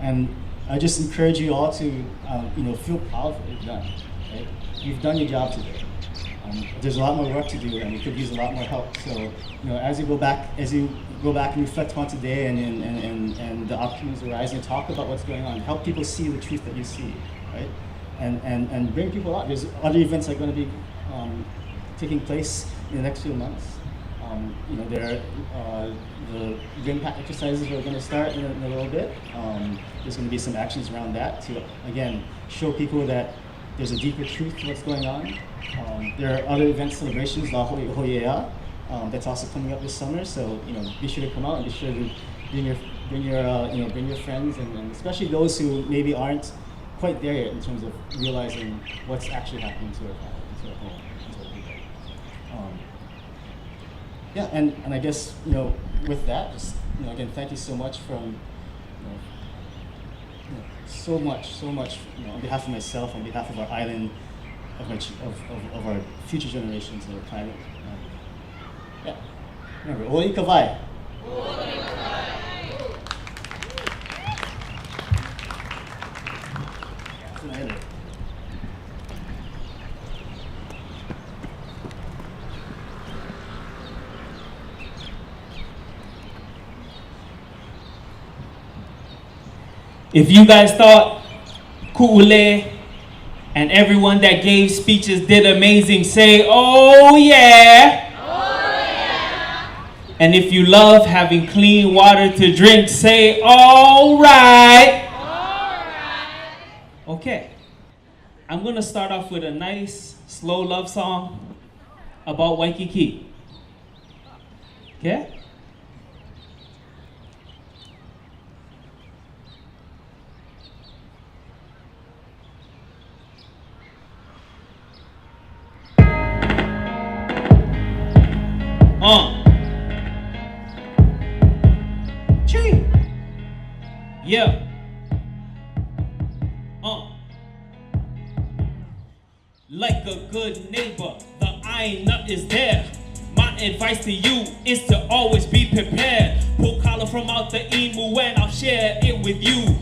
And I just encourage you all to, feel proud of what you've done. Right? You've done your job today. There's a lot more work to do, and we could use a lot more help. So, as you go back and reflect on today, and the opportunities arise, and talk about what's going on, help people see the truth that you see, right? And bring people out. There's other events that are going to be taking place in the next few months. There are the rim pack exercises are going to start in a little bit. There's going to be some actions around that to, again, show people that there's a deeper truth to what's going on. There are other events, celebrations, La Hoyea, that's also coming up this summer. So be sure to come out and be sure to bring your friends, and especially those who maybe aren't quite there yet in terms of realizing what's actually happening to our planet, to our home, to our people. Yeah, and I guess with that, just again, thank you so much from so much on behalf of myself, on behalf of our island, of our future generations, of our planet. Yeah, remember, oi kawai. If you guys thought Ku'ule and everyone that gave speeches did amazing, say, oh yeah. Oh yeah. And if you love having clean water to drink, say, all right. All right. Okay. I'm going to start off with a nice, slow love song about Waikīkī. Okay? Tree. Yeah. Like a good neighbor, the Aina is there. My advice to you is to always be prepared. Pull collar from out the emu and I'll share it with you.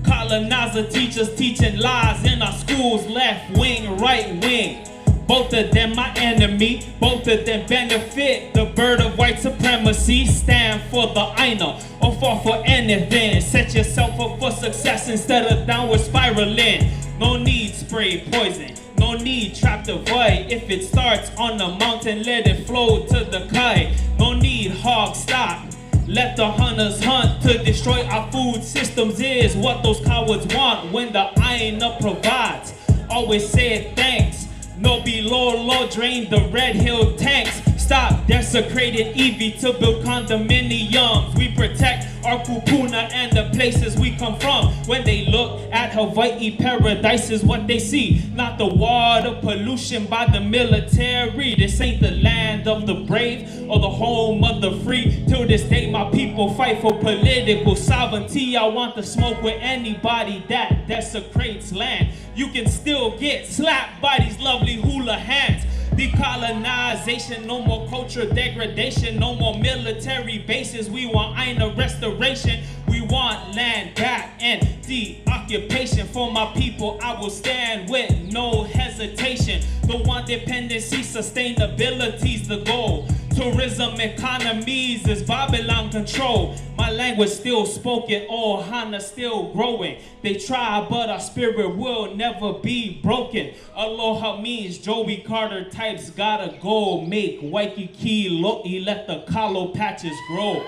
Colonizer teachers teaching lies in our schools, left wing, right wing. Both of them my enemy, both of them benefit. The bird of white supremacy, stand for the Aina or fall for anything. Set yourself up for success instead of downward spiraling. No need spray poison, no need trap the void. If it starts on the mountain, let it flow to the kite. No need hog stock, let the hunters hunt. To destroy our food systems is what those cowards want. When the Aina provides, always say thanks. No below, drain the Red Hill tanks. Stop desecrating EV to build condominiums. We protect our kupuna and the places we come from. When they look at Hawaii, paradise is what they see. Not the water pollution by the military. This ain't the land of the brave or the home of the free. Till this day my people fight for political sovereignty. I want to smoke with anybody that desecrates land. You can still get slapped by these lovely hula hands. Decolonization, no more culture degradation, no more military bases. We want Aina restoration. We want land back and de-occupation. For my people, I will stand with no hesitation. The one dependency, sustainability's the goal. Tourism economies is Babylon control. My language still spoken, Ohana still growing. They try, but our spirit will never be broken. Aloha means Joey Carter types gotta go. Make Waikīkī lo'i, let the kalo patches grow.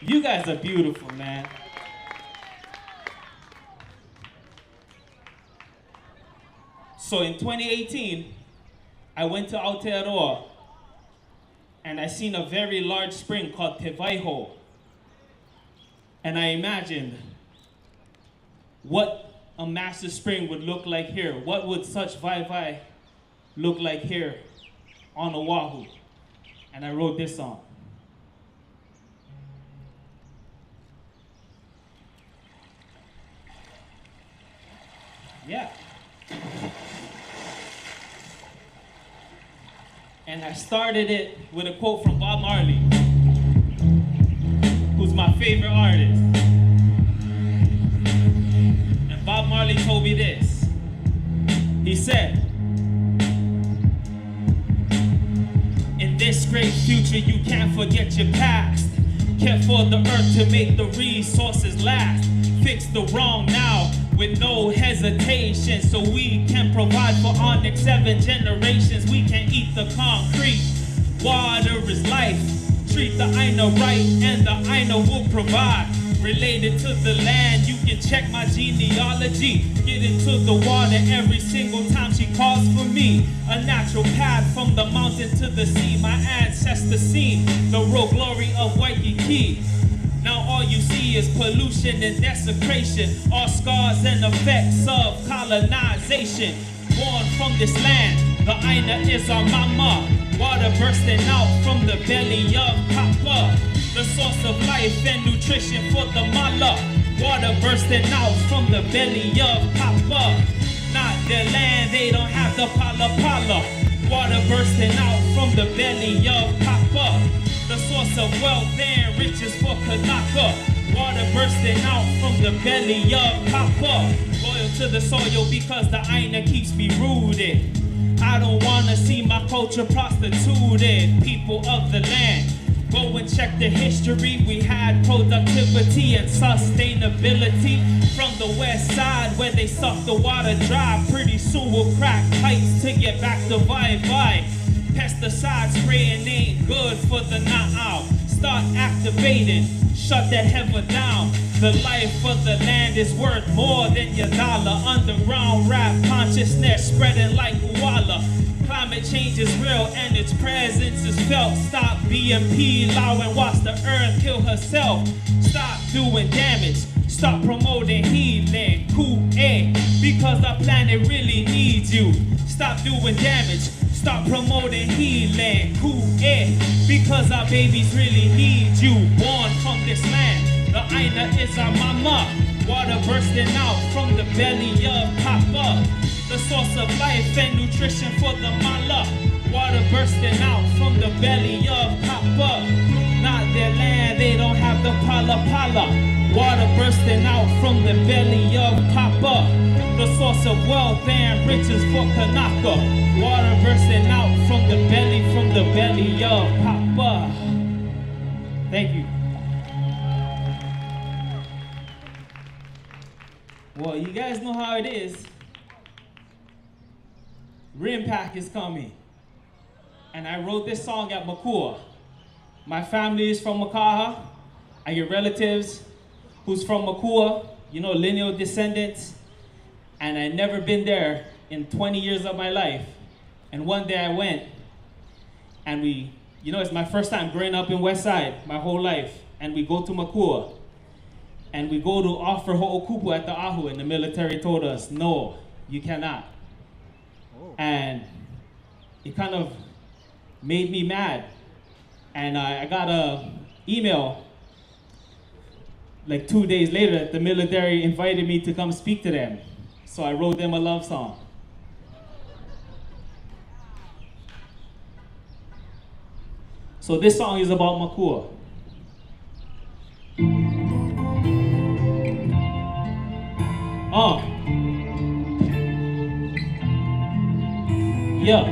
You guys are beautiful, man. So in 2018, I went to Aotearoa and I seen a very large spring called Te Waiho. And I imagined what a massive spring would look like here. What would such vai look like here on Oahu? And I wrote this song. Yeah. And I started it with a quote from Bob Marley, who's my favorite artist. And Bob Marley told me this. He said, in this great future, you can't forget your past. Care for the earth to make the resources last. Fix the wrong now with no hesitation, so we can provide for our next 7 generations. We can eat the concrete. Water is life. Treat the Aina right, and the Aina will provide. Related to the land, you can check my genealogy. Get into the water every single time she calls for me. A natural path from the mountain to the sea. My ancestors seen the real glory of Waikīkī. Now all you see is pollution and desecration, all scars and effects of colonization. Born from this land, the Aina is our mama. Water bursting out from the belly of Papa. The source of life and nutrition for the mala. Water bursting out from the belly of Papa. Not their land, they don't have the pala pala. Water bursting out from the belly of Papa. The source of wealth and riches for Kanaka. Water bursting out from the belly of Papa. Loyal to the soil because the Aina keeps me rooted. I don't wanna see my culture prostituted. People of the land, go and check the history. We had productivity and sustainability. From the west side where they suck the water dry. Pretty soon we'll crack pipes to get back to Vai. Pesticide spraying ain't good for the na'au. Start activating, shut that heifer down. The life of the land is worth more than your dollar. Underground rap consciousness spreading like koala. Climate change is real and its presence is felt. Stop being Pilau and watch the earth kill herself. Stop doing damage, stop promoting healing. Ku'e, because our planet really needs you. Stop doing damage, stop promoting healing. Ku'e, because our babies really need you. Born from this land, the Aina is our mama. Water bursting out from the belly of Papa. The source of life and nutrition for the mala. Water bursting out from the belly of Papa. Not their land, they don't have the pala pala. Water bursting out from the belly of Papa. The source of wealth and riches for Kanaka. Water bursting out from the belly of Papa. Thank you. Well, you guys know how it is. Rim Pack is coming. And I wrote this song at Makua. My family is from Makaha. I get relatives who's from Makua, lineal descendants. And I never been there in 20 years of my life. And one day I went and we you know, it's my first time growing up in West Side my whole life. And we go to Makua. And we go to offer ho'okupu at the ahu, and the military told us, no, you cannot. Oh. And it kind of made me mad. And I got an email like 2 days later that the military invited me to come speak to them. So I wrote them a love song. So this song is about Makua. Yeah.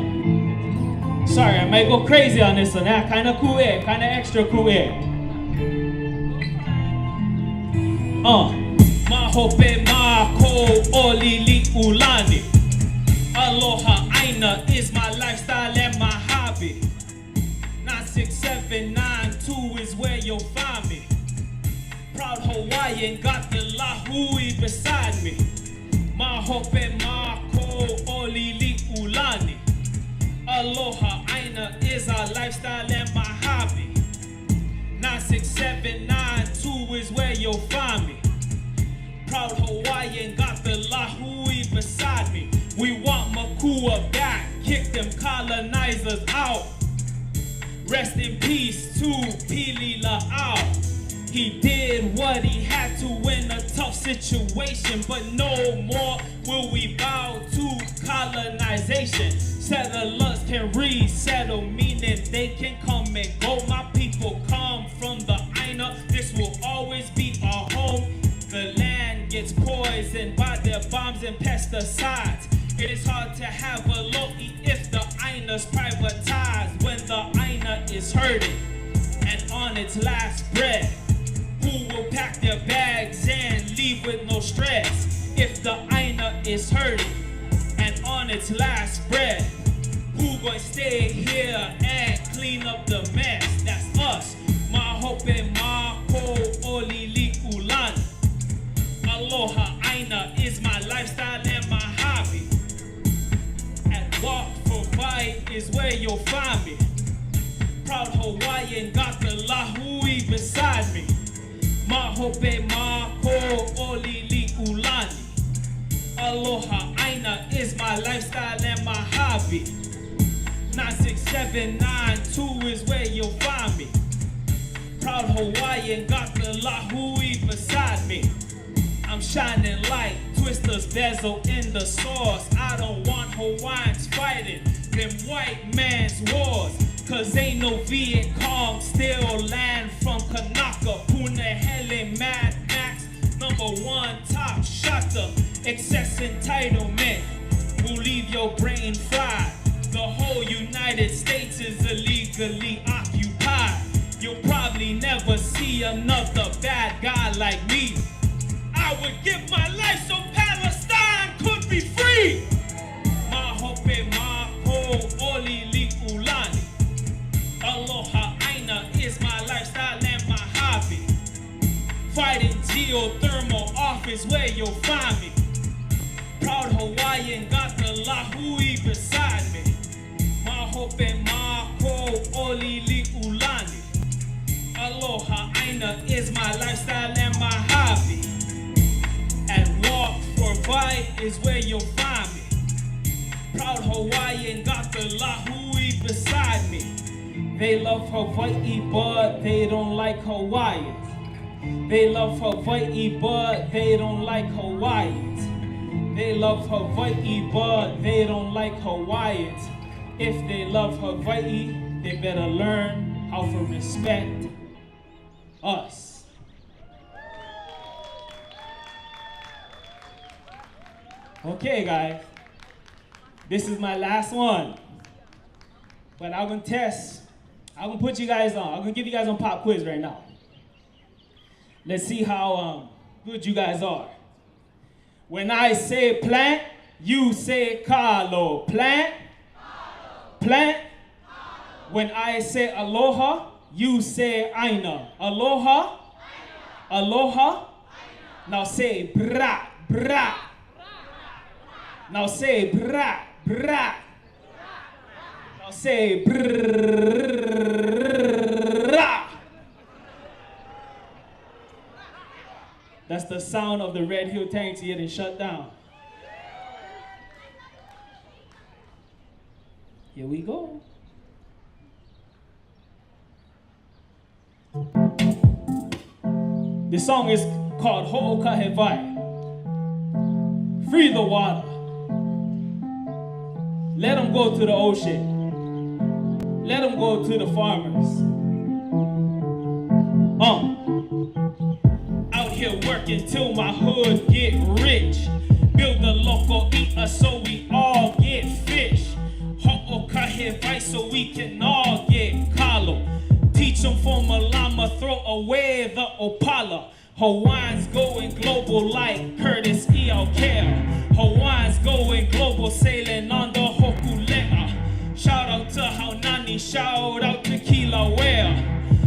Sorry, I might go crazy on this one. Kind of cool, kind of extra cool. Mahope mako olili ulani. Aloha aina is my lifestyle and my hobby. 96792 is where you'll find me. Proud Hawaiian, got the lahui beside me. Mahope mako olili ulani. Aloha aina is our lifestyle and my hobby. 96792 is where you'll find me. Proud Hawaiian, got the lahui beside me. We want Makua back, kick them colonizers out. Rest in peace to Pili La'au. He did what he had to in a tough situation, but no more will we bow to colonization. Settlers can resettle, meaning they can come and go. My people come from the Aina, this will always be our home. The land gets poisoned by their bombs and pesticides. It is hard to have a lo'i if the Aina's privatized. When the Aina is hurting and on its last breath, who will pack their bags and leave with no stress? If the Aina is hurting and on its last breath, who gonna stay here and clean up the mess? That's us. Mahope mako olili ulani. Aloha aina is my lifestyle and my hobby. At Walk for Fight is where you'll find me. Proud Hawaiian, got the lahui beside me. Mahope mako olili ulani. Aloha aina is my lifestyle and my hobby. 96792 is where you'll find me. Proud Hawaiian, got the lahui beside me. I'm shining light, twisters bezel in the sauce. I don't want Hawaiians fighting them white man's wars. Cause ain't no Viet Cong still land from Kanaka. Punahele Mad Max, #1 top shotter. Excess entitlement will leave your brain fried. The whole United States is illegally occupied. You'll probably never see another bad guy like me. I would give my life so Palestine could be free. Mahope mako olili ulani. Aloha aina is my lifestyle and my hobby. Fighting geothermal office where you'll find me. Proud Hawaiian, got the lahui beside me. Mahope mako olili ulani. Aloha aina is my lifestyle and my hobby. At Walk for Fight is where you'll find me. Proud Hawaiian, got the lahui beside me. They love Hawaii, but they don't like Hawaiians. They love Hawaii, but they don't like Hawaiians. They love Hawaii, but they don't like Hawaiians. If they love Hawaii, they better learn how to respect us. Okay, guys, this is my last one, but I'm gonna test. I'm gonna put you guys on. I'm gonna give you guys a pop quiz right now. Let's see how good you guys are. When I say plant, you say kalo. Plant, plant. When I say aloha, you say aina. Aloha, aloha. Now say bra, bra. Now say bra, bra. Now say brrrr. That's the sound of the Red Hill tanks getting shut down. Here we go. This song is called Ho'okahewai. Free the water. Let them go to the ocean. Let them go to the farmers. Out here working till my hood get rich. Build a local eater so we all get fish. Ho'okahewai so we can all get kalo. Teach them from a llama, throw away the opala. Hawaiians going global like Curtis E.L.K. Hawaiians going global sailing on the Hokulea. Shout out to Haunani, shout out to Kilauea.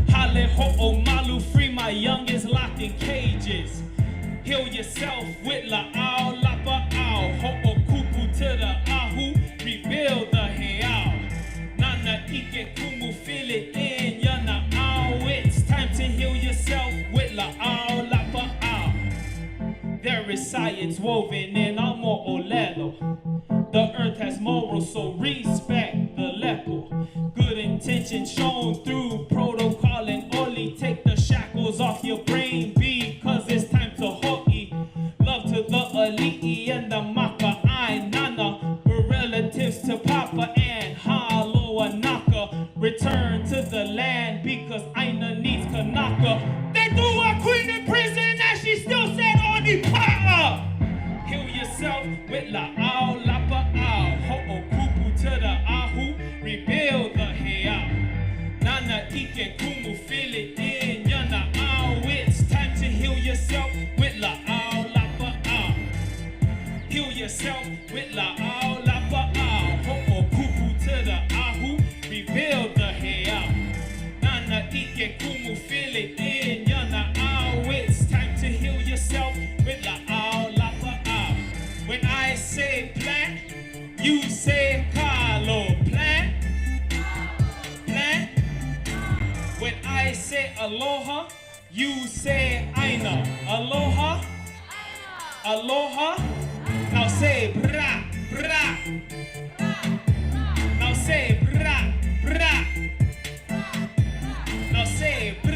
Hale ho'omalu, free my youngest locked in cages. Heal yourself with la'au, lapa'au. Ho'okupu to the ahu, rebuild the heao. Nana ike kumu, feel it in your na'au. It's time to heal yourself with la'au, lapa'au. There is science woven in our mo'olelo. The earth has morals, so respect the lepo. Good intention shown through protocol and oli. Take the shackles off your brain, because it's time to ho'i. Love to the ali'i and the maka'ai nana. We're relatives to Papa and Haloa Naka. Return to the land because Aina needs Kanaka. They threw our queen in prison and she still said Onipa'a. Heal yourself with la'au, lapa'au. Ho'okupu to the ahu, rebuild the heao. Nana ike kumu, feel it in your na'au. It's time to heal yourself with la'au, lapa'au. Heal yourself with la'au, lapa'au. Ho'okupu to the ahu, rebuild the heao. Nana ike kumu, feel it in your na'au. It's time to heal yourself with la'au, lapa'au. When I say plant, you say kalo. Plant, plant. When I say aloha, you say aina. Aloha, aloha. Now say bra, bra. Now say bra, bra. Now say bra.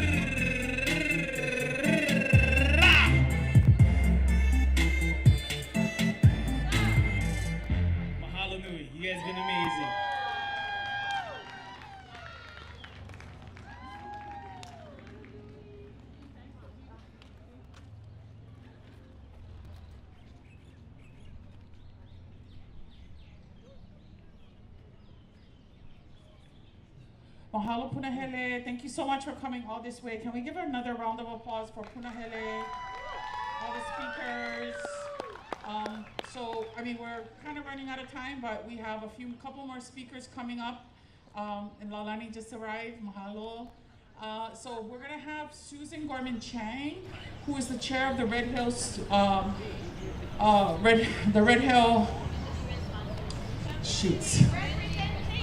Mahalo nui. You guys been amazing. Mahalo Punahele, thank you so much for coming all this way. Can we give another round of applause for Punahele, all the speakers. We're kind of running out of time, but we have couple more speakers coming up. And Lalani just arrived, mahalo. So we're gonna have Susan Gorman Chang, who is the chair of the Red Hills, Red Hill,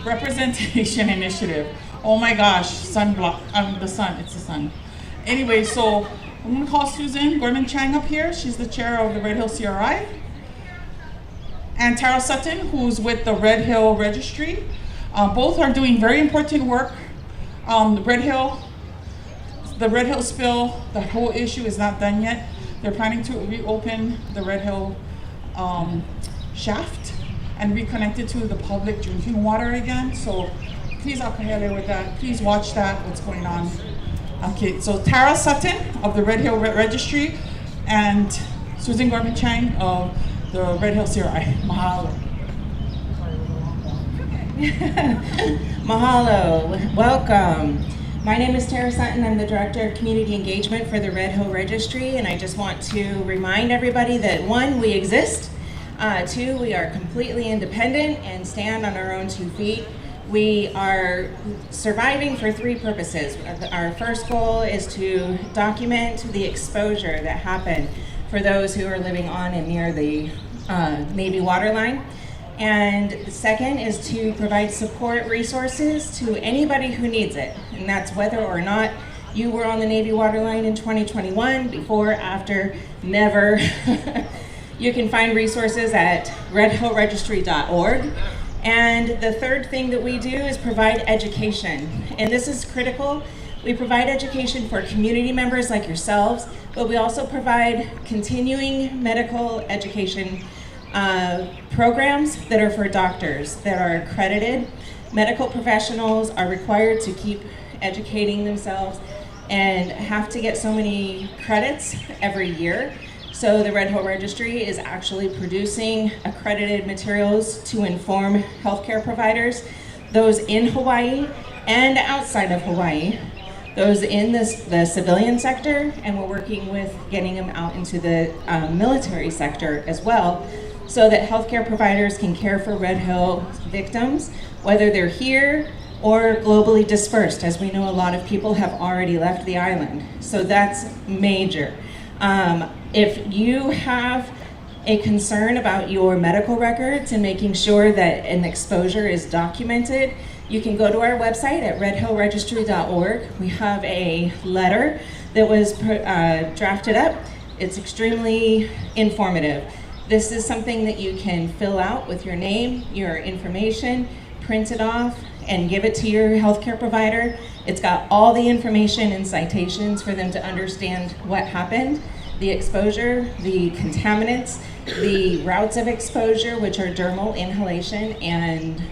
Representation Initiative. Oh my gosh, the sun, it's the sun. Anyway, so I'm gonna call Susan Gorman Chang up here. She's the chair of the Red Hill CRI. And Tara Sutton, who's with the Red Hill Registry. Both are doing very important work. The Red Hill spill, the whole issue is not done yet. They're planning to reopen the Red Hill shaft and reconnect it to the public drinking water again. So please akahele with that. Please watch that, what's going on. Okay, so Tara Sutton of the Red Hill Registry and Susan Gorman Chang of the Red Hill CRI. Mahalo. Mahalo, welcome. My name is Tara Sutton. I'm the Director of Community Engagement for the Red Hill Registry, and I just want to remind everybody that 1, we exist, 2, we are completely independent and stand on our own 2 feet. We are surviving for 3 purposes. Our first goal is to document the exposure that happened for those who are living on and near the Navy waterline. And the second is to provide support resources to anybody who needs it. And that's whether or not you were on the Navy waterline in 2021, before, after, never. You can find resources at redhillregistry.org. And the third thing that we do is provide education. And this is critical. We provide education for community members like yourselves, but we also provide continuing medical education programs that are for doctors that are accredited. Medical professionals are required to keep educating themselves and have to get so many credits every year. So the Red Hill Registry is actually producing accredited materials to inform healthcare providers, those in Hawaii and outside of Hawaii, those in the civilian sector, and we're working with getting them out into the military sector as well, so that healthcare providers can care for Red Hill victims, whether they're here or globally dispersed, as we know a lot of people have already left the island. So that's major. If you have a concern about your medical records and making sure that an exposure is documented, you can go to our website at redhillregistry.org. We have a letter that was drafted up. It's extremely informative. This is something that you can fill out with your name, your information, print it off, and give it to your healthcare provider. It's got all the information and citations for them to understand what happened, the exposure, the contaminants, the routes of exposure, which are dermal inhalation and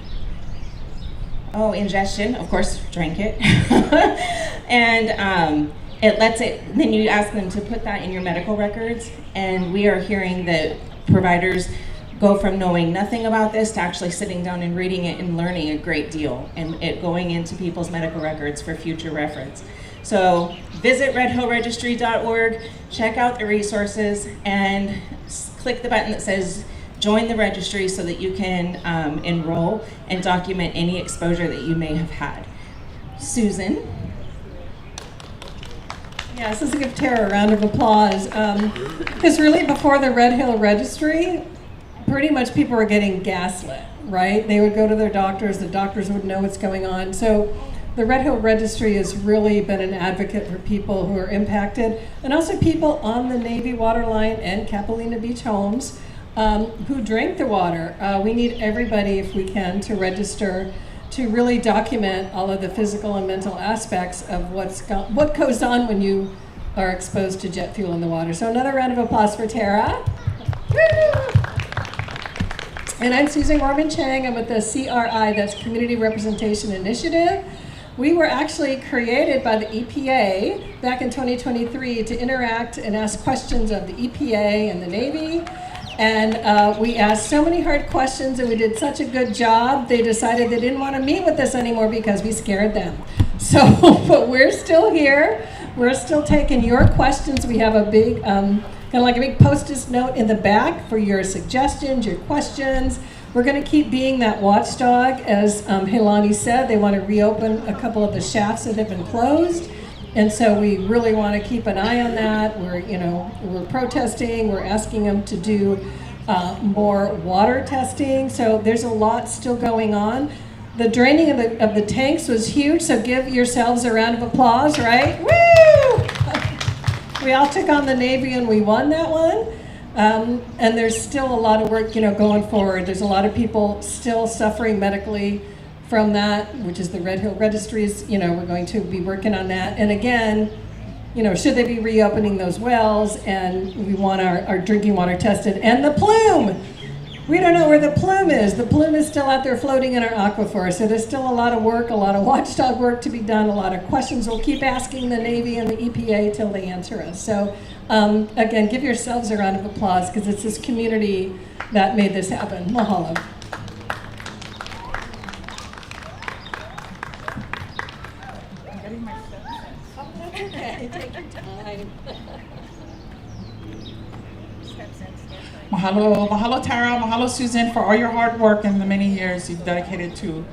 ingestion, of course, drink it. And it lets it, then you ask them to put that in your medical records, and we are hearing that providers go from knowing nothing about this to actually sitting down and reading it and learning a great deal, and it going into people's medical records for future reference. So visit redhillregistry.org, check out the resources, and click the button that says join the registry so that you can enroll and document any exposure that you may have had. Susan? Yes, let's give Tara a round of applause. Because really before the Red Hill Registry, pretty much people were getting gaslit, right? They would go to their doctors, the doctors would know what's going on. So the Red Hill Registry has really been an advocate for people who are impacted, and also people on the Navy waterline and Kapiolani Beach homes who drink the water. We need everybody, if we can, to register to really document all of the physical and mental aspects of what goes on when you are exposed to jet fuel in the water. So another round of applause for Tara. Woo! And I'm Susan Morgan Chang. I'm with the CRI, that's Community Representation Initiative. We were actually created by the EPA back in 2023 to interact and ask questions of the EPA and the Navy. And we asked so many hard questions, and we did such a good job, they decided they didn't want to meet with us anymore because we scared them. So, but we're still here. We're still taking your questions. We have a big, kind of like a big Post-it note in the back for your suggestions, your questions. We're going to keep being that watchdog. As Helani said, they want to reopen a couple of the shafts that have been closed. And so we really want to keep an eye on that. We're protesting. We're asking them to do more water testing. So there's a lot still going on. The draining of the tanks was huge. So give yourselves a round of applause, right? Woo! We all took on the Navy and we won that one. And there's still a lot of work, going forward. There's a lot of people still suffering medically from that, which is the Red Hill Registries. We're going to be working on that. And again, should they be reopening those wells? And we want our drinking water tested. And the plume! We don't know where the plume is. The plume is still out there floating in our aquifer. So there's still a lot of work, a lot of watchdog work to be done, a lot of questions. We'll keep asking the Navy and the EPA till they answer us. So again, give yourselves a round of applause, because it's this community that made this happen. Mahalo. Mahalo Tara, mahalo Susan for all your hard work and the many years you've dedicated to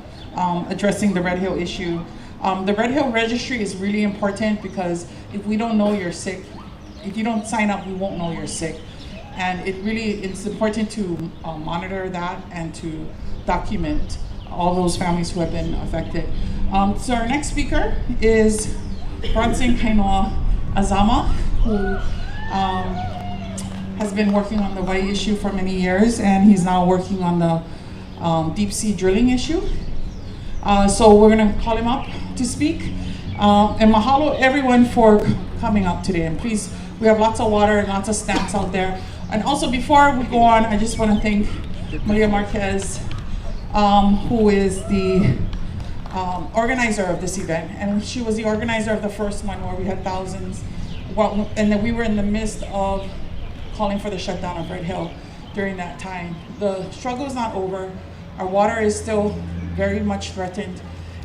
addressing the Red Hill issue. The Red Hill Registry is really important, because if we don't know you're sick, if you don't sign up, we won't know you're sick. And it's important to monitor that and to document all those families who have been affected. So our next speaker is Bronson Kainoa Azama, who has been working on the Hawaii issue for many years, and he's now working on the deep sea drilling issue. So we're gonna call him up to speak. And mahalo everyone for coming up today. And please, we have lots of water and lots of snacks out there. And also before we go on, I just want to thank Maria Marquez, who is the organizer of this event. And she was the organizer of the first one where we had thousands. And then we were in the midst of calling for the shutdown of Red Hill during that time. The struggle is not over. Our water is still very much threatened.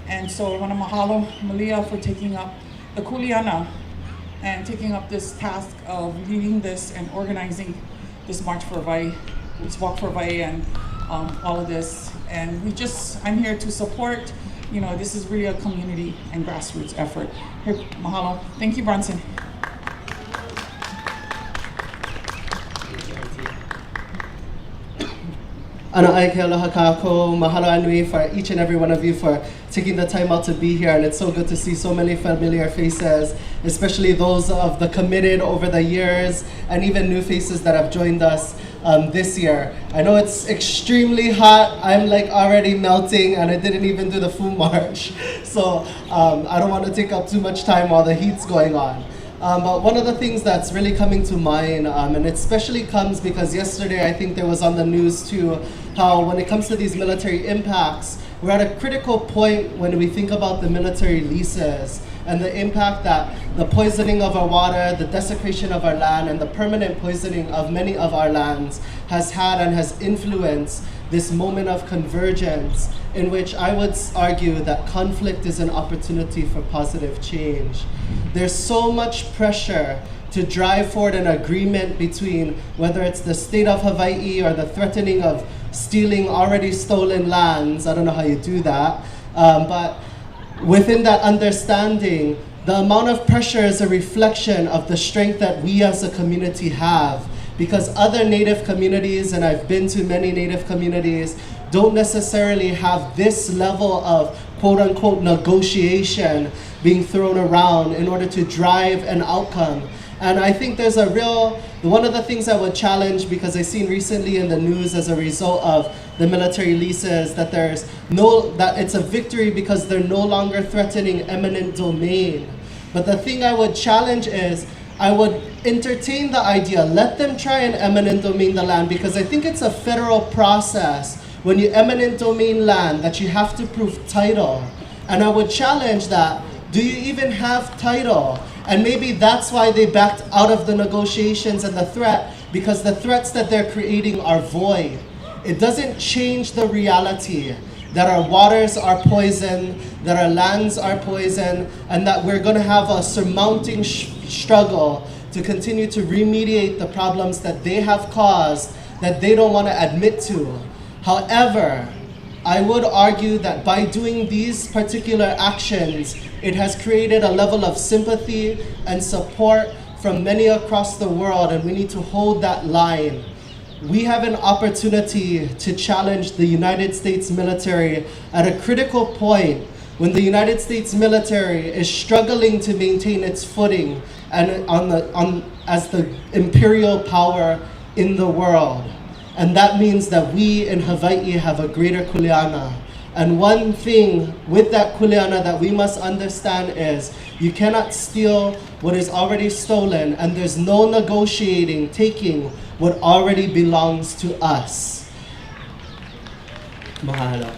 And so I want to mahalo Malia for taking up the kuleana and taking up this task of leading this and organizing this March for Hawaii, this Walk for Hawaii, and all of this. And I'm here to support, this is really a community and grassroots effort. Here, mahalo. Thank you, Bronson. Ana ai ke aloha kākou, mahalo anui for each and every one of you for taking the time out to be here, and it's so good to see so many familiar faces, especially those of the committed over the years, and even new faces that have joined us this year. I know it's extremely hot. I'm like already melting, and I didn't even do the food march, so I don't want to take up too much time while the heat's going on. But one of the things that's really coming to mind, and it especially comes because yesterday I think there was on the news too, how when it comes to these military impacts, we're at a critical point when we think about the military leases and the impact that the poisoning of our water, the desecration of our land, and the permanent poisoning of many of our lands has had and has influenced this moment of convergence in which I would argue that conflict is an opportunity for positive change. There's so much pressure to drive forward an agreement between whether it's the state of Hawaii or the threatening of stealing already stolen lands. I don't know how you do that, but within that understanding, the amount of pressure is a reflection of the strength that we as a community have, because other Native communities, and I've been to many Native communities, don't necessarily have this level of quote-unquote negotiation being thrown around in order to drive an outcome. And I think there's one of the things I would challenge, because I've seen recently in the news as a result of the military leases, that that it's a victory because they're no longer threatening eminent domain. But the thing I would challenge is, I would entertain the idea, let them try and eminent domain the land, because I think it's a federal process when you eminent domain land that you have to prove title. And I would challenge that, do you even have title? And maybe that's why they backed out of the negotiations and the threat, because the threats that they're creating are void. It doesn't change the reality that our waters are poisoned, that our lands are poisoned, and that we're going to have a surmounting struggle to continue to remediate the problems that they have caused that they don't want to admit to. However, I would argue that by doing these particular actions, it has created a level of sympathy and support from many across the world, and we need to hold that line. We have an opportunity to challenge the United States military at a critical point when the United States military is struggling to maintain its footing and as the imperial power in the world. And that means that we in Hawaii have a greater kuleana. And one thing with that kuleana that we must understand is you cannot steal what is already stolen, and there's no negotiating, taking what already belongs to us. Mahalo.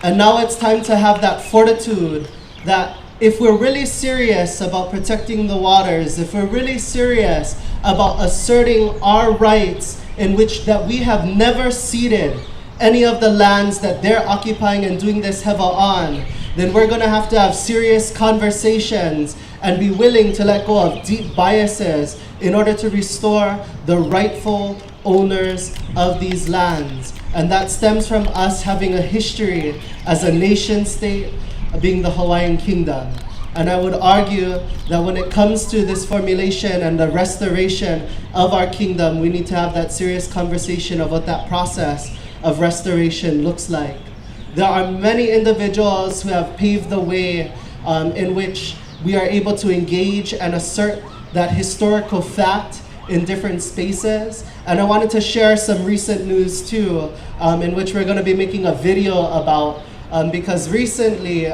And now it's time to have that fortitude that if we're really serious about protecting the waters, if we're really serious about asserting our rights in which that we have never ceded any of the lands that they're occupying and doing this heva on, then we're going to have serious conversations and be willing to let go of deep biases in order to restore the rightful owners of these lands. And that stems from us having a history as a nation state, being the Hawaiian Kingdom. And I would argue that when it comes to this formulation and the restoration of our kingdom, we need to have that serious conversation of what that process of restoration looks like. There are many individuals who have paved the way in which we are able to engage and assert that historical fact in different spaces. And I wanted to share some recent news too, in which we're going to be making a video about, because recently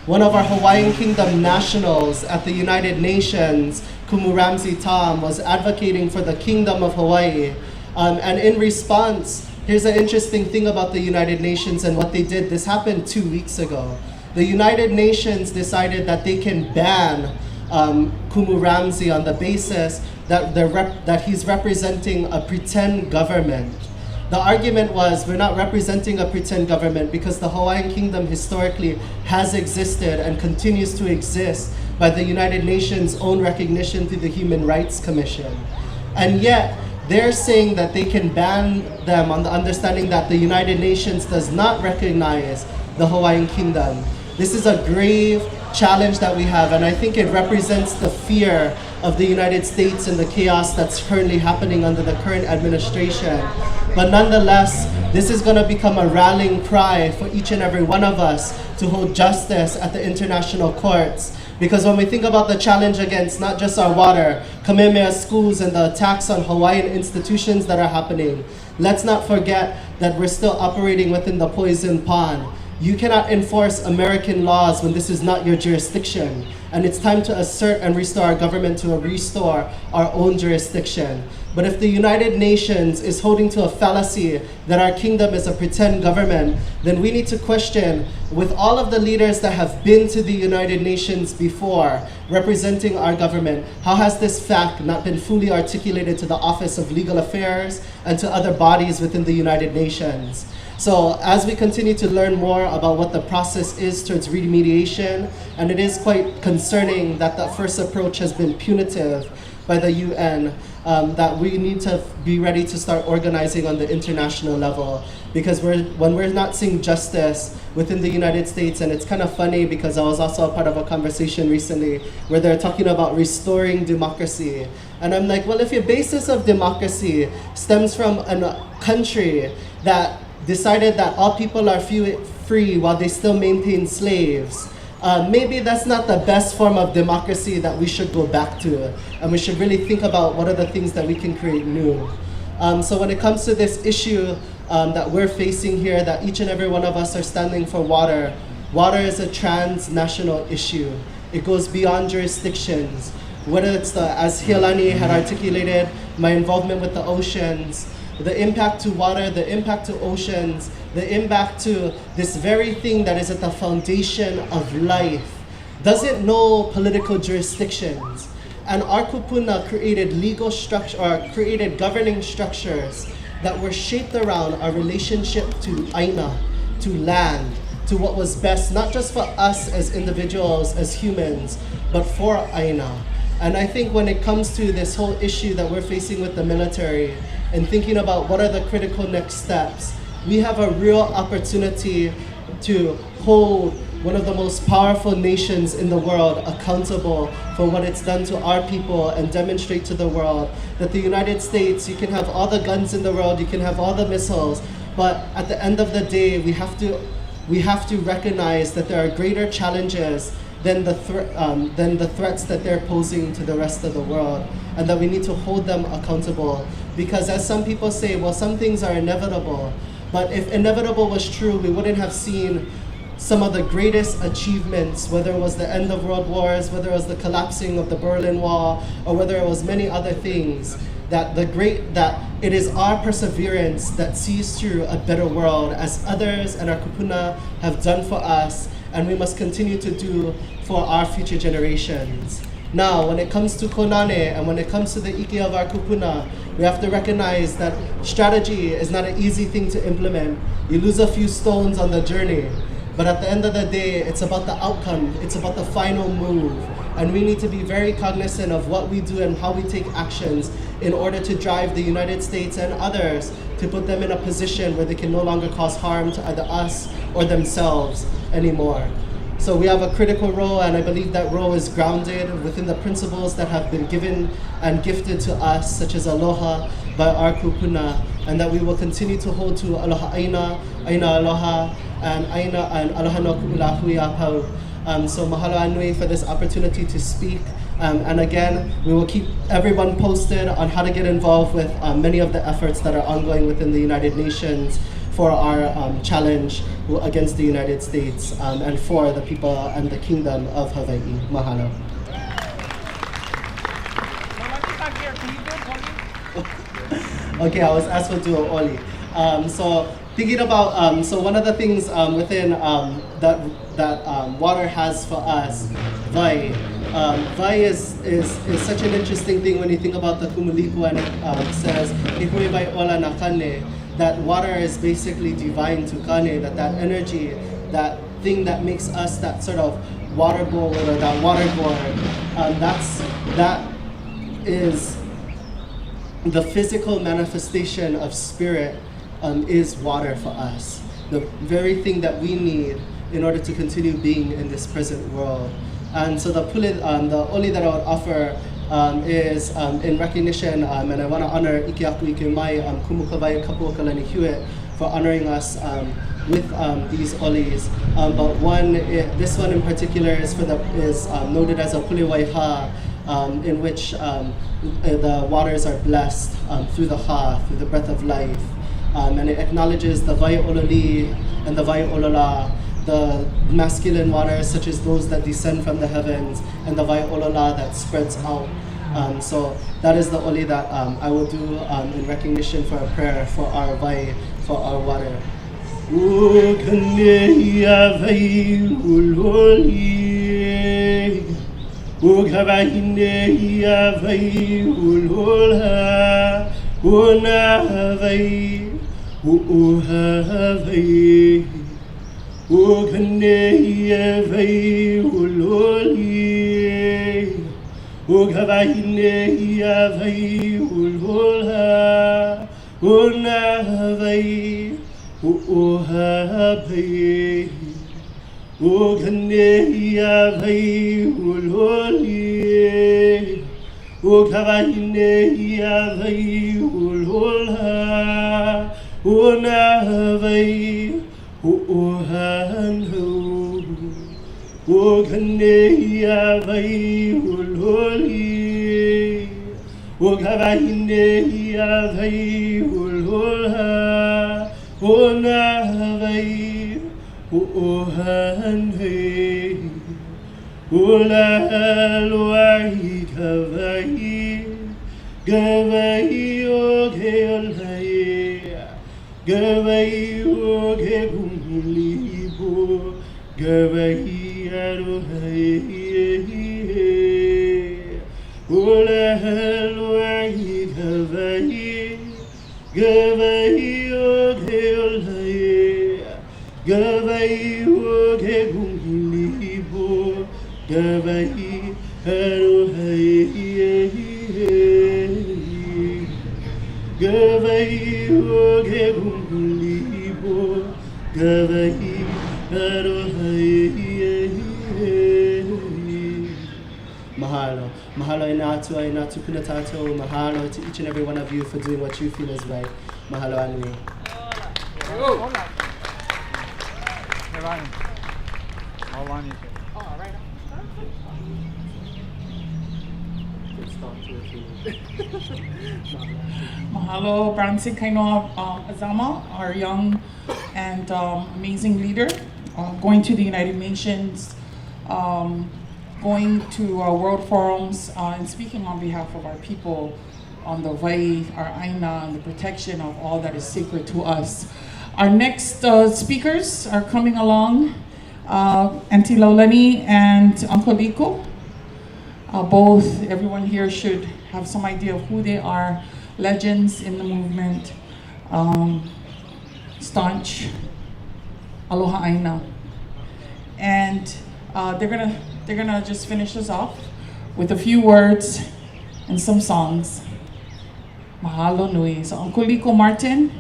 one of our Hawaiian Kingdom nationals at the United Nations, Kumu Ramsey Tom, was advocating for the Kingdom of Hawaii. And in response, here's an interesting thing about the United Nations and what they did. This happened 2 weeks ago. The United Nations decided that they can ban Kumu Ramsey on the basis that he's representing a pretend government. The argument was, we're not representing a pretend government because the Hawaiian Kingdom historically has existed and continues to exist by the United Nations' own recognition through the Human Rights Commission. And yet, they're saying that they can ban them on the understanding that the United Nations does not recognize the Hawaiian Kingdom. This is a grave challenge that we have, and I think it represents the fear of the United States and the chaos that's currently happening under the current administration. But nonetheless, this is going to become a rallying cry for each and every one of us to hold justice at the international courts. Because when we think about the challenge against not just our water, Kamehameha schools and the attacks on Hawaiian institutions that are happening, let's not forget that we're still operating within the poison pond. You cannot enforce American laws when this is not your jurisdiction. And it's time to assert and restore our government to restore our own jurisdiction. But if the United Nations is holding to a fallacy that our kingdom is a pretend government, then we need to question, with all of the leaders that have been to the United Nations before representing our government, how has this fact not been fully articulated to the Office of Legal Affairs and to other bodies within the United Nations? So as we continue to learn more about what the process is towards remediation, and it is quite concerning that the first approach has been punitive by the UN, that we need to be ready to start organizing on the international level. Because when we're not seeing justice within the United States, and it's kind of funny because I was also a part of a conversation recently where they're talking about restoring democracy. And I'm like, well, if your basis of democracy stems from a country that decided that all people are free while they still maintain slaves, maybe that's not the best form of democracy that we should go back to. And we should really think about what are the things that we can create new. So when it comes to this issue that we're facing here, that each and every one of us are standing for water, water is a transnational issue. It goes beyond jurisdictions. Whether it's as Kapiolani had articulated, my involvement with the oceans, the impact to water, the impact to oceans, the impact to this very thing that is at the foundation of life, doesn't know political jurisdictions. And our kupuna created legal structure, or created governing structures that were shaped around our relationship to aina, to land, to what was best, not just for us as individuals, as humans, but for aina. And I think when it comes to this whole issue that we're facing with the military, and thinking about what are the critical next steps, we have a real opportunity to hold one of the most powerful nations in the world accountable for what it's done to our people, and demonstrate to the world that the United States, you can have all the guns in the world, you can have all the missiles, but at the end of the day, we have to recognize that there are greater challenges than the threats that they're posing to the rest of the world, and that we need to hold them accountable. Because as some people say, well, some things are inevitable, but if inevitable was true, we wouldn't have seen some of the greatest achievements, whether it was the end of world wars, whether it was the collapsing of the Berlin Wall, or whether it was many other things, that it is our perseverance that sees through a better world, as others and our kupuna have done for us, and we must continue to do for our future generations. Now, when it comes to Konane, and when it comes to the ike of our kupuna, we have to recognize that strategy is not an easy thing to implement. You lose a few stones on the journey, but at the end of the day, it's about the outcome, it's about the final move. And we need to be very cognizant of what we do and how we take actions in order to drive the United States and others to put them in a position where they can no longer cause harm to either us or themselves anymore. So we have a critical role, and I believe that role is grounded within the principles that have been given and gifted to us, such as aloha by our kupuna, and that we will continue to hold to aloha aina, aina aloha, and aina and aloha no ku'ula hui a pau. So mahalo anui for this opportunity to speak. And again, we will keep everyone posted on how to get involved with many of the efforts that are ongoing within the United Nations for our challenge against the United States and for the people and the kingdom of Hawaii. Mahalo. Okay, I was asked to do oli. So thinking about, so one of the things within that water has for us, vai. Vai is such an interesting thing when you think about the kumulipu, and it says, "Ihui vai ola na kane," that water is basically divine to kane, that energy, that thing that makes us that sort of water bowl or that water gourd, that is the physical manifestation of spirit, is water for us. The very thing that we need in order to continue being in this present world. And so the oli that I would offer is in recognition, and I want to honor Ikiaku Ikemai Kumukawai Kapuakalani Hewitt for honoring us with these olis. But this one in particular is noted as a puliwaiha, in which the waters are blessed through the ha, through the breath of life. And it acknowledges the vai ololi and the vai olola, the masculine waters such as those that descend from the heavens, and the vai olola that spreads out. So that is the oli that I will do in recognition for a prayer for our vai, for our water. Uganeya vai uloli, Ugavahineya vai ulolha, Una vai uhabai, Uganeya vai uloli, Ugavahineya vai ulolha, Una vai uhanhu, Uganeya vai uloli, Ugavahineya vai ulolha, Una vai uhanhu, Ulalwai kavai, Gavai ogeolhai, Gavai ogegumlibo, Gavai arohai, Ulalwai kavai, Gavai ogeolhai, Gavai ogegumlibo, Gavai arohai, Gavai ogegumlibo, Gavai arohai. Mahalo. Mahalo inatu inatu kunatato. Mahalo to each and every one of you for doing what you feel is right. Mahalo anui. Mahalo, Branson Kainoa Azama, our young and amazing leader, going to the United Nations, going to world forums, and speaking on behalf of our people on the vai, our aina, and the protection of all that is sacred to us. Our next speakers are coming along, Auntie Laulani and Uncle Liko. Both, everyone here should have some idea of who they are, legends in the movement, staunch, aloha aina. And they're gonna just finish us off with a few words and some songs. Mahalo nui. So Uncle Liko Martin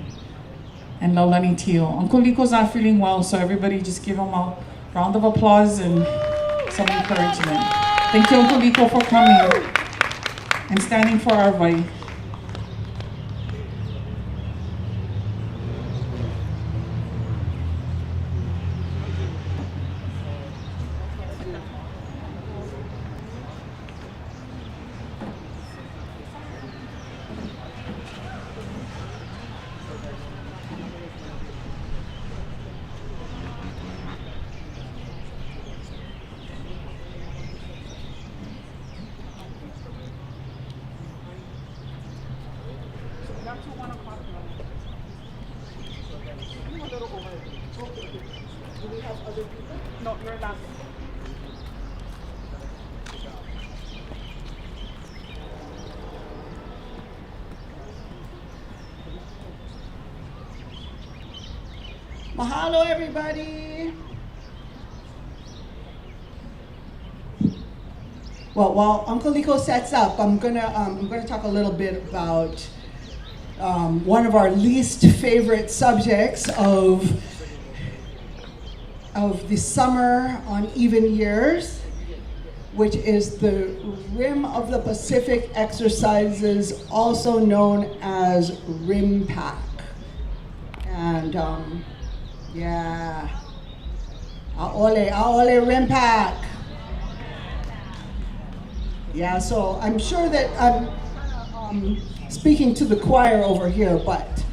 and Laulani Tio. Uncle Liko's not feeling well, so everybody just give him a round of applause and some encouragement. Thank you, Uncle Liko, for coming and standing for our vai. have other people. No, you're last. Mahalo, everybody. Well, while Uncle Liko sets up, I'm gonna talk a little bit about one of our least favorite subjects of the summer on even years, which is the Rim of the Pacific exercises, also known as RIMPAC. And yeah, aole RIMPAC. Yeah, so I'm sure that I'm speaking to the choir over here, but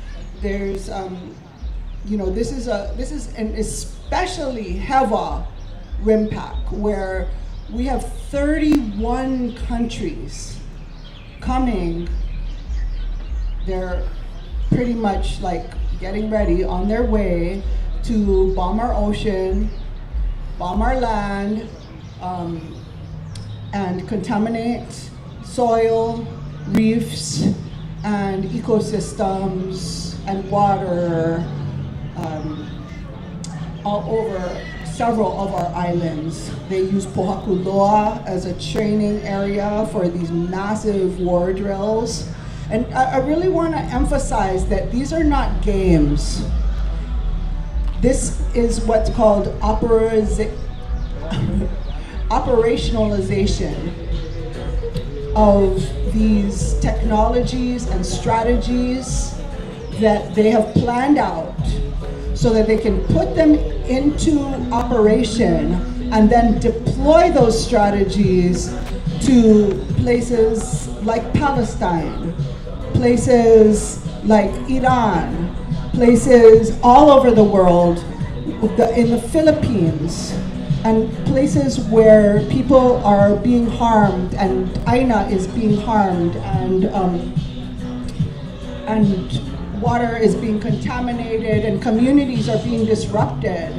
there's, you know, this is an especially Heva RIMPAC, where we have 31 countries coming. They're pretty much like getting ready on their way to bomb our ocean, bomb our land, and contaminate soil, reefs, and ecosystems and water all over several of our islands. They use Pohakuloa as a training area for these massive war drills. And I really want to emphasize that these are not games. This is what's called operationalization of these technologies and strategies that they have planned out so that they can put them into operation and then deploy those strategies to places like Palestine, places like Iran, places all over the world, in the Philippines, and places where people are being harmed, and Aina is being harmed, and water is being contaminated, and communities are being disrupted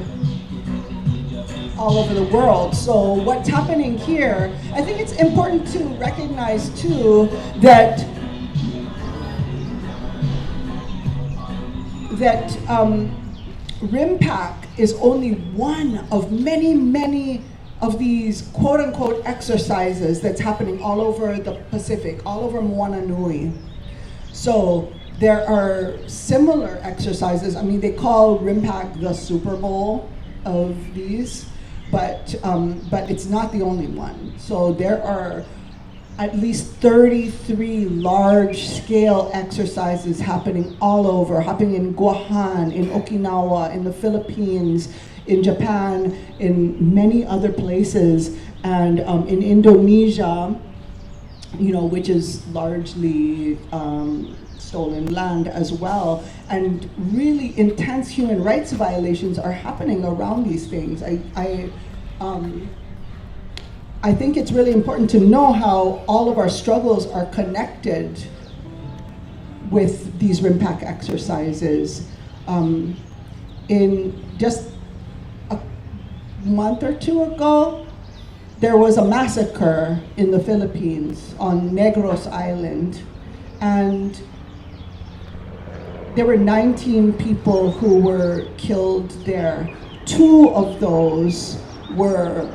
all over the world. So what's happening here, I think it's important to recognize too that RIMPAC is only one of many, many of these quote-unquote exercises that's happening all over the Pacific, all over Moana Nui. So there are similar exercises. I mean, they call RIMPAC the Super Bowl of these, but it's not the only one. So there are at least 33 large-scale exercises happening all over, happening in Guahan, in Okinawa, in the Philippines, in Japan, in many other places, and in Indonesia, you know, which is largely stolen land as well. And really intense human rights violations are happening around these things. I think it's really important to know how all of our struggles are connected with these RIMPAC exercises. In just a month or two ago, there was a massacre in the Philippines on Negros Island, and there were 19 people who were killed there. 2 of those were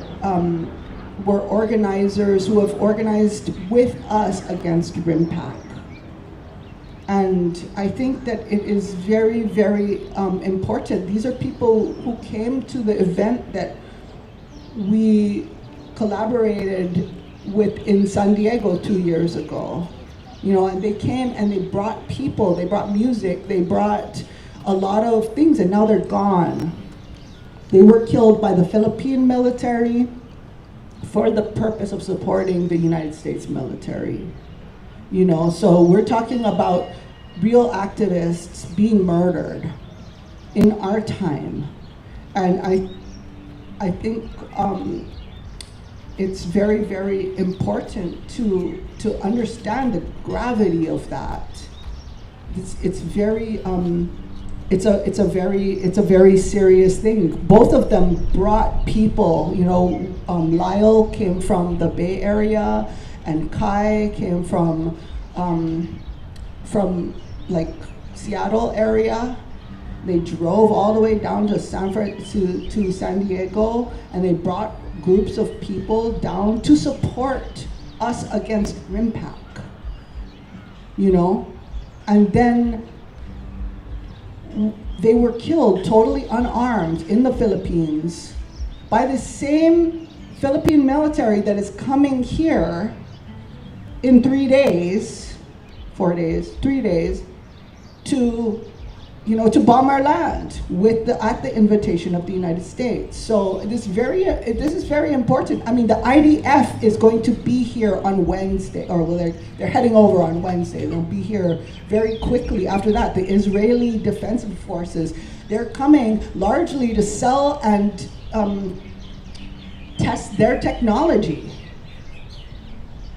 organizers who have organized with us against RIMPAC. And I think that it is very, very important. These are people who came to the event that we collaborated with in San Diego 2 years ago. You know, and they came and they brought people, they brought music, they brought a lot of things, and now they're gone. They were killed by the Philippine military for the purpose of supporting the United States military. You know, so we're talking about real activists being murdered in our time. And I think it's very, very important to understand the gravity of that. It's very it's a very serious thing. Both of them brought people. You know, Lyle came from the Bay Area, and Kai came from like Seattle area. They drove all the way down to to San Diego, and they brought groups of people down to support us against RIMPAC. You know, and then they were killed totally unarmed in the Philippines by the same Philippine military that is coming here in 3 days, 4 days, 3 days, to, you know, to bomb our land at the invitation of the United States. So this is very important. I mean, the IDF is going to be here on Wednesday, or well, they're heading over on Wednesday. They'll be here very quickly after that. The Israeli Defensive Forces, they're coming largely to sell and test their technology.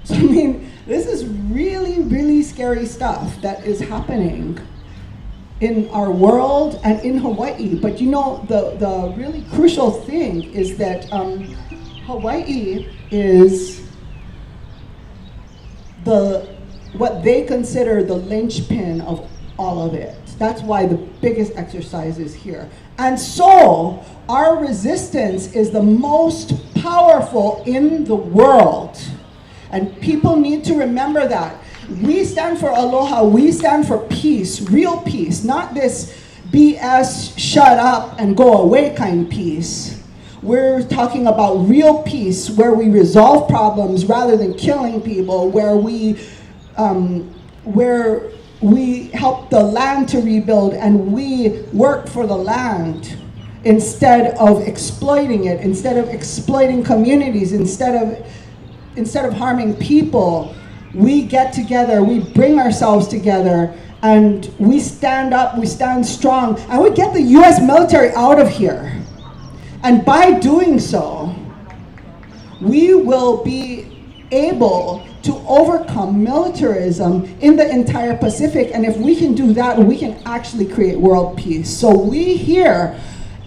So I mean, this is really, really scary stuff that is happening in our world and in Hawaii. But you know, the really crucial thing is that Hawaii is what they consider the linchpin of all of it. That's why the biggest exercise is here. And so our resistance is the most powerful in the world. And people need to remember that. We stand for aloha, we stand for peace, real peace, not this BS shut up and go away kind peace. We're talking about real peace where we resolve problems rather than killing people, where we help the land to rebuild and we work for the land instead of exploiting it, instead of exploiting communities, instead of harming people. We get together, we bring ourselves together, and we stand up, we stand strong, and we get the US military out of here. And by doing so, we will be able to overcome militarism in the entire Pacific. And if we can do that, we can actually create world peace. So we here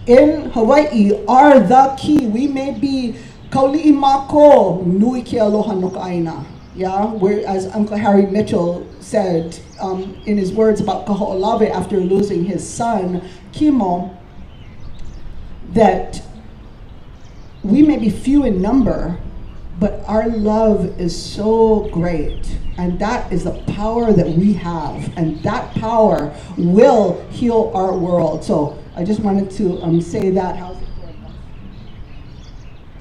in Hawaii are the key. We may be kauli'i mako nui ke aloha no ka aina. Yeah, where, as Uncle Harry Mitchell said in his words about Kaho'olawe after losing his son, Kimo, that we may be few in number, but our love is so great. And that is the power that we have. And that power will heal our world. So I just wanted to say that. How's it going?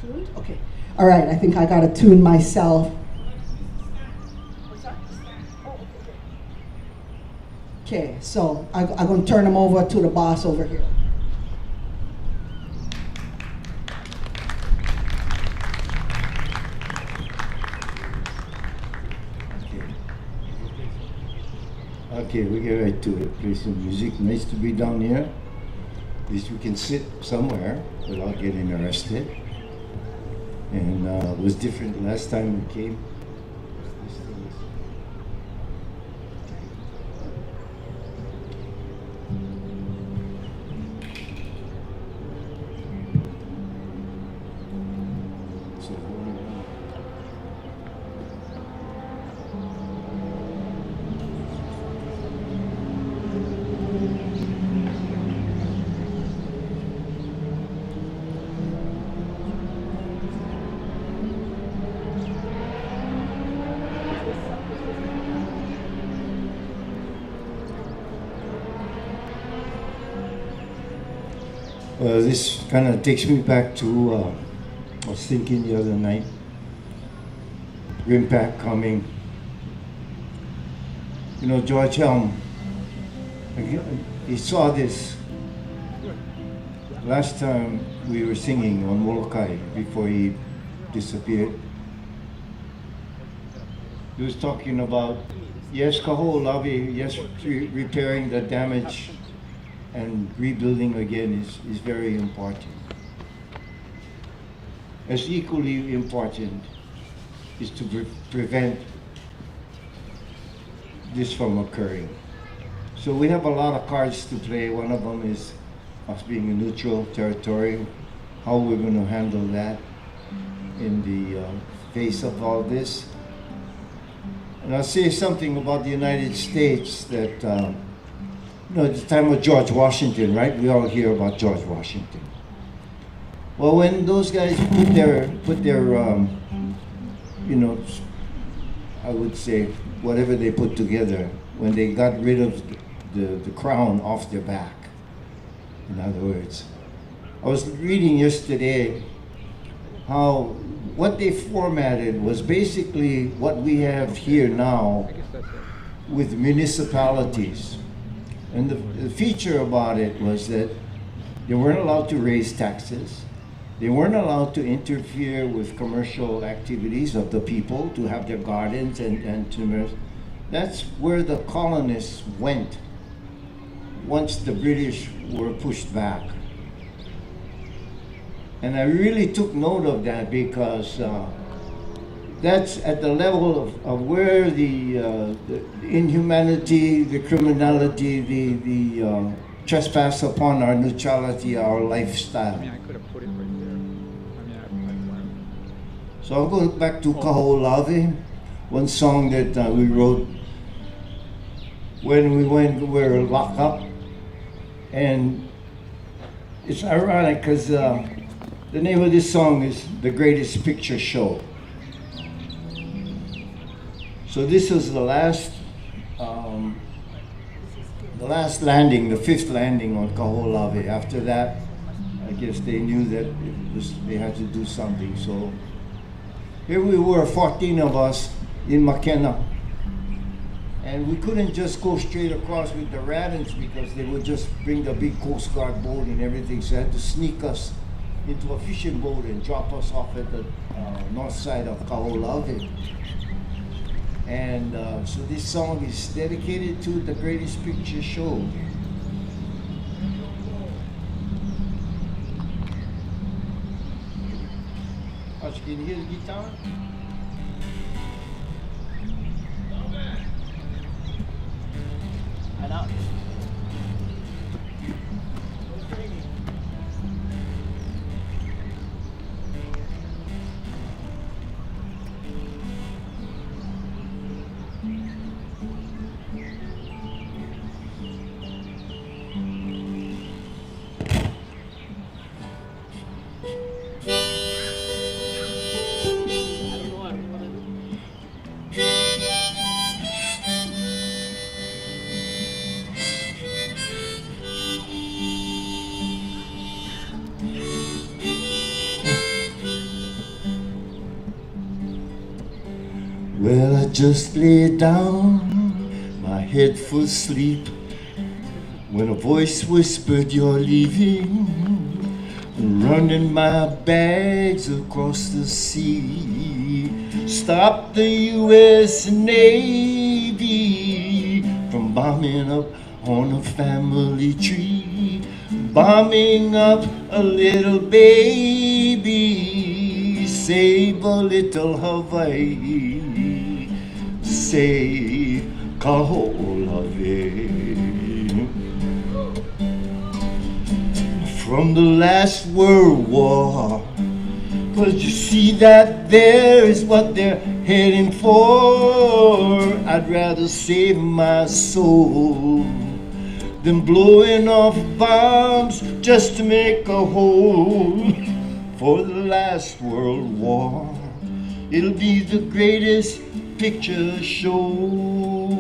Tuned? Okay. All right, I think I got to tune myself. Okay, so I'm going to turn them over to the boss over here. Okay, we get right to it. Play some music. Nice to be down here. At least we can sit somewhere without getting arrested. And it was different last time we came. This kind of takes me back to, I was thinking the other night, RIMPAC coming. You know, George Helm, he saw this last time we were singing on Molokai before he disappeared. He was talking about, yes, Kaho'olawe, yes, repairing the damage and rebuilding again is very important. As equally important is to prevent this from occurring. So we have a lot of cards to play. One of them is us being a neutral territory, how we're going to handle that in the face of all this. And I'll say something about the United States that, you know, at the time of George Washington, right? We all hear about George Washington. Well, when those guys put their you know, I would say whatever they put together, when they got rid of the crown off their back, in other words. I was reading yesterday how what they formatted was basically what we have here now with municipalities. And the feature about it was that they weren't allowed to raise taxes. They weren't allowed to interfere with commercial activities of the people, to have their gardens and to. That's where the colonists went once the British were pushed back. And I really took note of that because that's at the level of where the inhumanity, the criminality, the trespass upon our neutrality, our lifestyle. I mean, I could have put it right there. I mean, So I'll go back to Kaho'olawe, one song that we wrote when we were locked up. And it's ironic because the name of this song is The Greatest Picture Show. So this was the last landing, the fifth landing on Kaho'olawe. After that, I guess they knew that they had to do something. So here we were, 14 of us in Makena. And we couldn't just go straight across with the Radins because they would just bring the big Coast Guard boat and everything. So they had to sneak us into a fishing boat and drop us off at the north side of Kaho'olawe. And so this song is dedicated to The Greatest Picture Show. Can you hear the guitar? And out. Well, I just lay down, my head for sleep, when a voice whispered, "You're leaving," running my bags across the sea. Stop the U.S. Navy from bombing up on a family tree, bombing up a little baby. Save a little Hawaii, save Kaho'olawe. From the last World War, 'cause you see that there is what they're heading for. I'd rather save my soul than blowing off bombs just to make a hole for the last World War. It'll be the greatest picture show,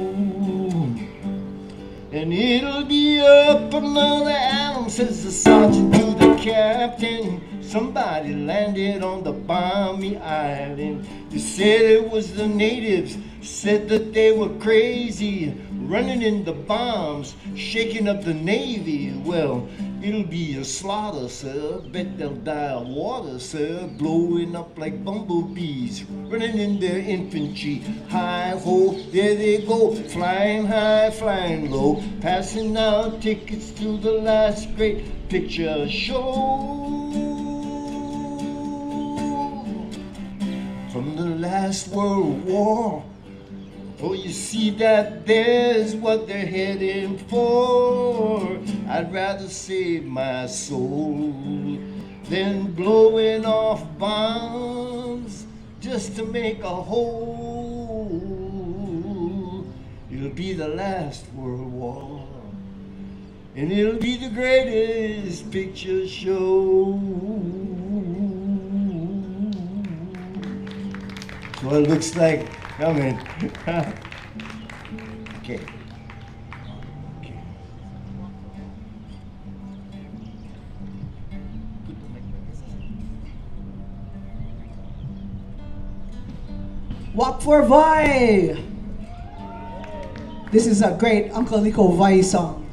and it'll be up another album, says the sergeant to the captain. Somebody landed on the balmy island. They said it was the natives, said that they were crazy, running in the bombs, shaking up the Navy. Well, it'll be a slaughter, sir. Bet they'll die of water, sir. Blowing up like bumblebees, running in their infantry. Hi ho, there they go, flying high, flying low, passing out tickets to the last great picture show. From the last World War, Oh, you see that there's what they're heading for. I'd rather save my soul than blowing off bombs just to make a hole. It'll be the last World War, and it'll be the greatest picture show. So it looks like coming. Okay. Walk for Vai. This is a great Uncle Nico Vai song.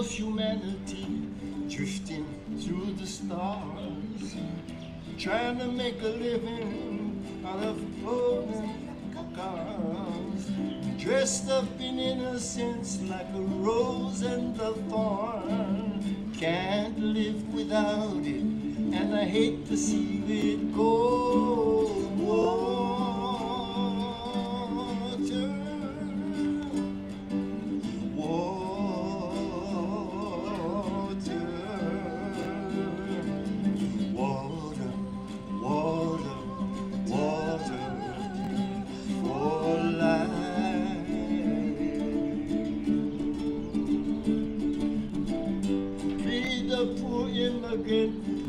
Humanity drifting through the stars, trying to make a living out of floating cars, dressed up in innocence like a rose and a thorn. Can't live without it, and I hate to see it go.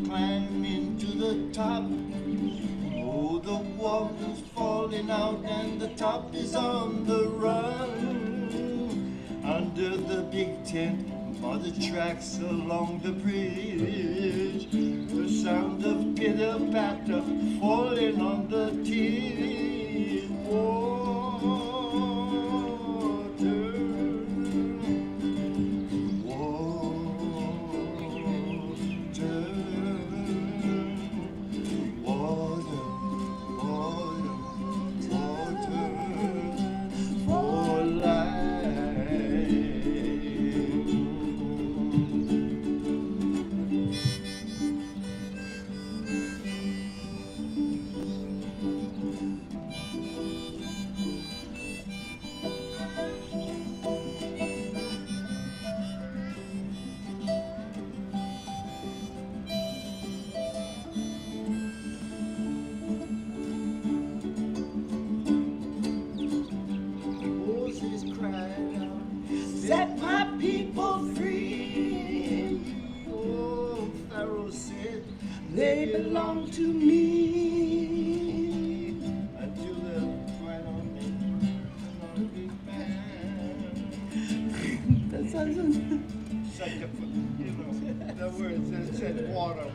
Climbing to the top. Oh, the water's falling out and the top is on the run. Under the big tent are the tracks along the bridge. The sound of pitter-patter falling on the tin water. Set my people free. Oh, Pharaoh said they belong to me. Until they're right on me, on a big band. That sounds such a, you know, the words that said water.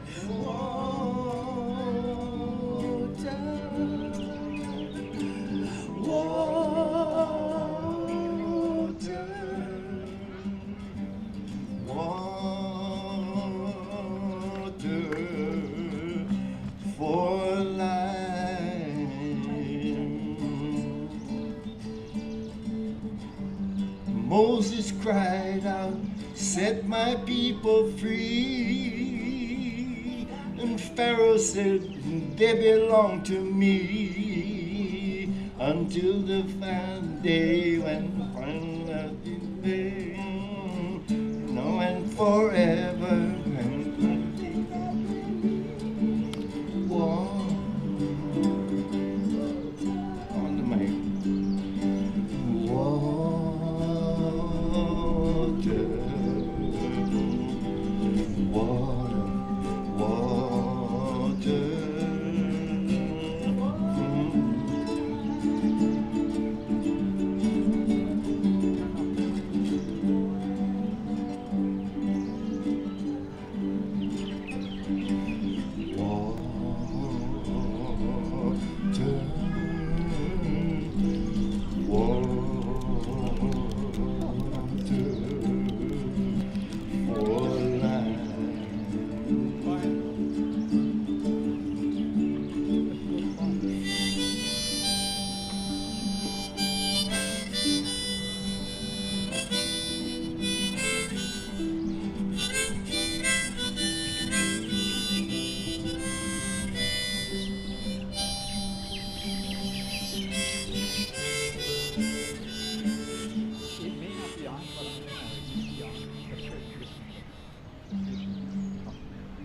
Moses cried out, set my people free. And Pharaoh said, they belong to me. Until the final day when no, and forever.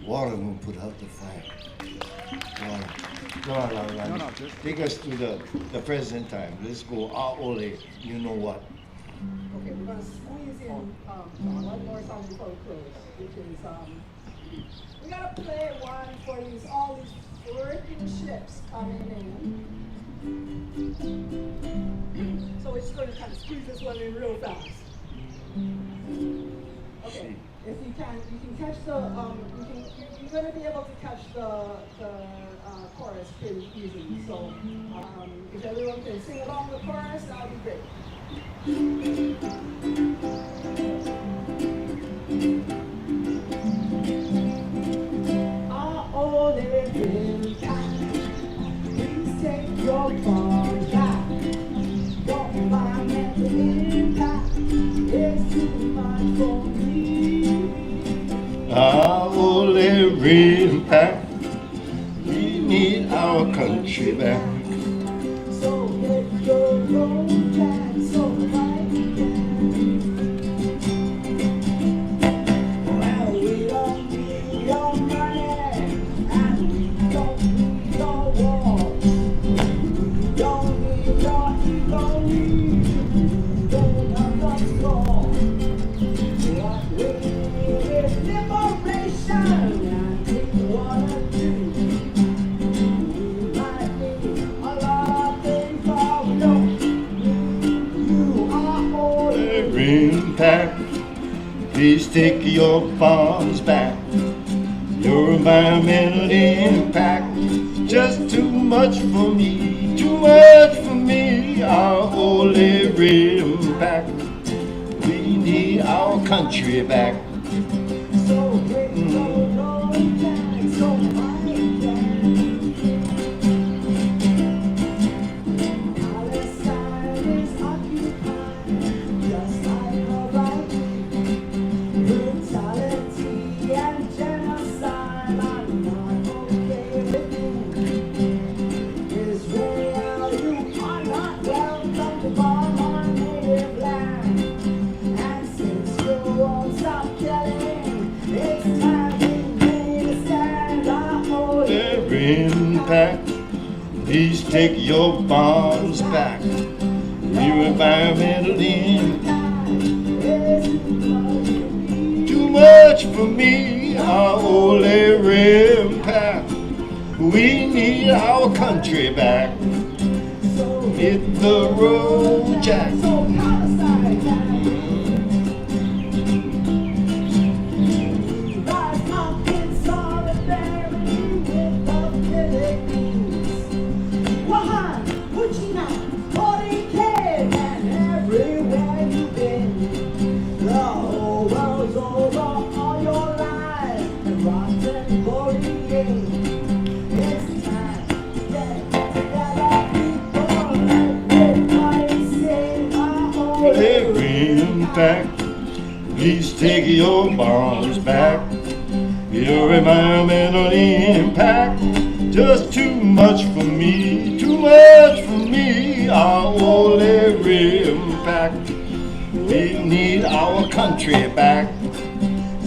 Water will put out the fire. Water. Come on, Ala. No, just take us to the present time. Let's go. Ole, you know what? Okay, we're going to squeeze in one more song before we close, which is we got to play one for all these freaking ships coming in. So we're just going to kind of squeeze this one in real fast. Okay, if you can catch the you're going to be able to catch the chorus pretty easily. So if everyone can sing along the chorus, that would be great. All they really got, please take your phone back. Don't mind the impact, it's too much for me. Our impact, we need our country back. So get your road back, so right well, we don't need your money, and we don't need your wars. We don't need your ego, we don't have the score. What we need is liberation, and we wanna do. We might need a lot of things, but we don't need you. Are all Impact, please take your bombs back. Your environmental impact, just too much for me, too much for me. Our holy impact, we need our country back. so great, so long, and so mighty. Palestine is occupied, just like Hawaii. Brutality and genocide, I'm not okay with it. Israel, you are not welcome to bomb our native land. And since you won't stop killing, it's time we made a stand. Our holy Impact, please take your bombs back. Your environmental impact, too much for me. Our holy impact, we need our country back. Hit the road, Jack. Rise up in solidarity with the Philippines. Wuhan, Uchina, Hurricane, and everywhere you've been. The whole world's over all your lies and rotten bullying. It's time to get together, people, and everybody sing our holy Impact, please take your bombs back. Your environmental impact, just too much for me, too much for me. Our holy impact, we need our country back.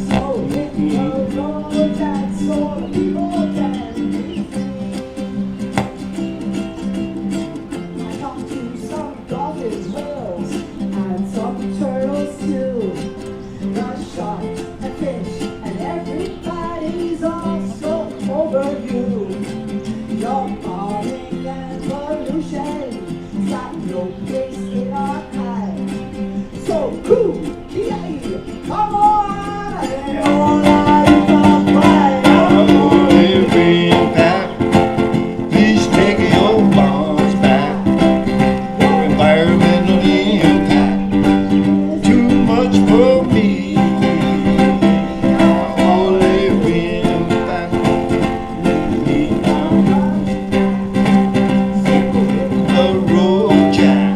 So hit the road, that's all the people can be free. I talked to some dolphins, whales, and some turtles too. The sharks and fish and everybody's also over you. Your farming and pollution got no place in our time. So cool, yay, come on, and all I can find. Our holy impact, please take your bombs back. Your environmental impact, too much for me. Our holy impact, we need the road, Jack.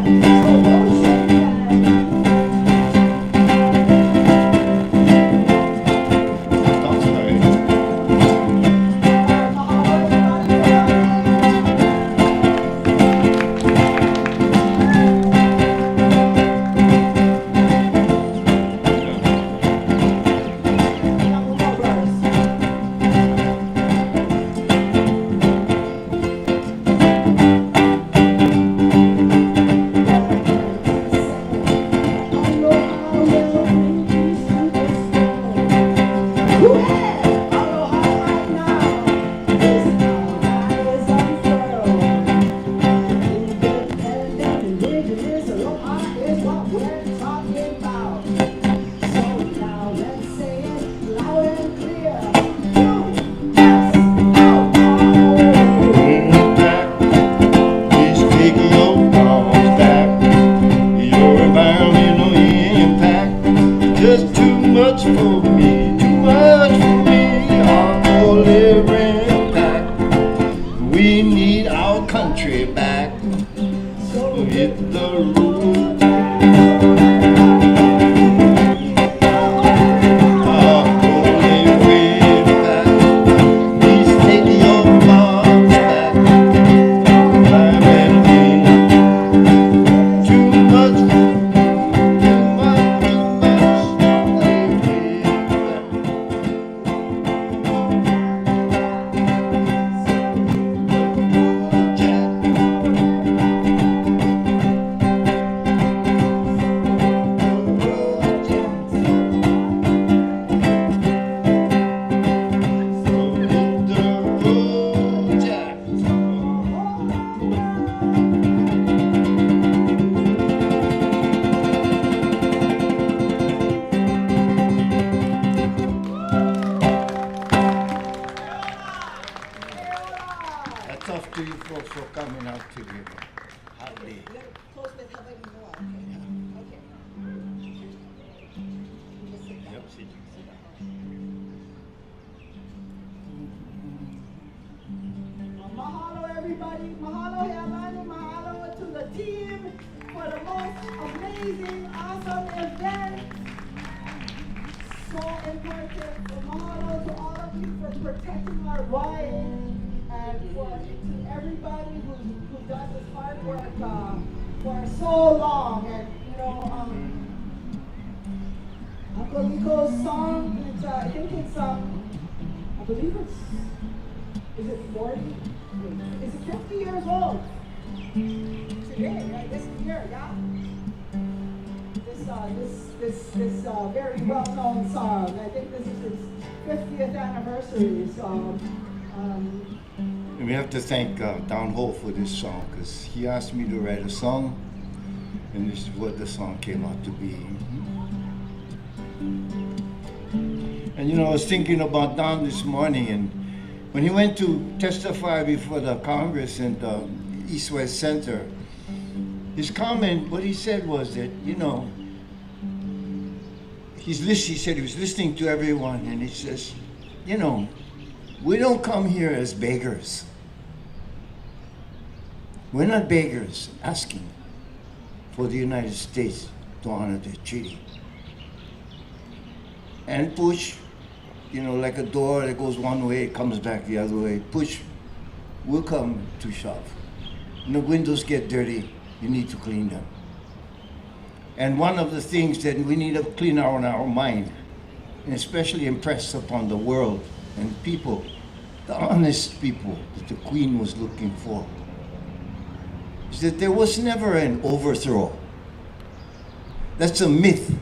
important. Mahalo to all of you for protecting our rights and to everybody who does this hard work for so long. And you know, Uncle Nico's song, I think it's I believe is it 40? Is it 50 years old? Today, right? This year, yeah? This very well-known song. I think this is its 50th anniversary. So, and we have to thank Don Ho for this song, because he asked me to write a song, and this is what the song came out to be. And you know, I was thinking about Don this morning, and when he went to testify before the Congress and the East-West Center, his comment, what he said was that, you know, he said he was listening to everyone, and he says, you know, we don't come here as beggars. We're not beggars asking for the United States to honor the treaty. And push, you know, like a door that goes one way, it comes back the other way. Push will come to shove. When the windows get dirty, you need to clean them. And one of the things that we need to clean out in our mind, and especially impress upon the world and people, the honest people that the Queen was looking for, is that there was never an overthrow. That's a myth.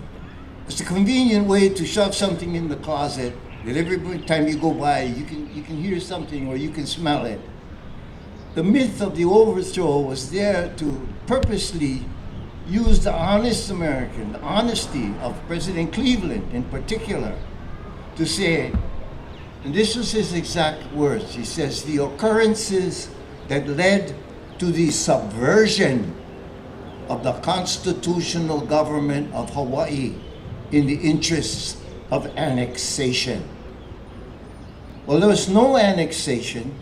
It's a convenient way to shove something in the closet that every time you go by, you can hear something or you can smell it. The myth of the overthrow was there to purposely use the honest American, the honesty of President Cleveland in particular, to say, and this was his exact words, he says, the occurrences that led to the subversion of the constitutional government of Hawaii in the interests of annexation. Well, there was no annexation,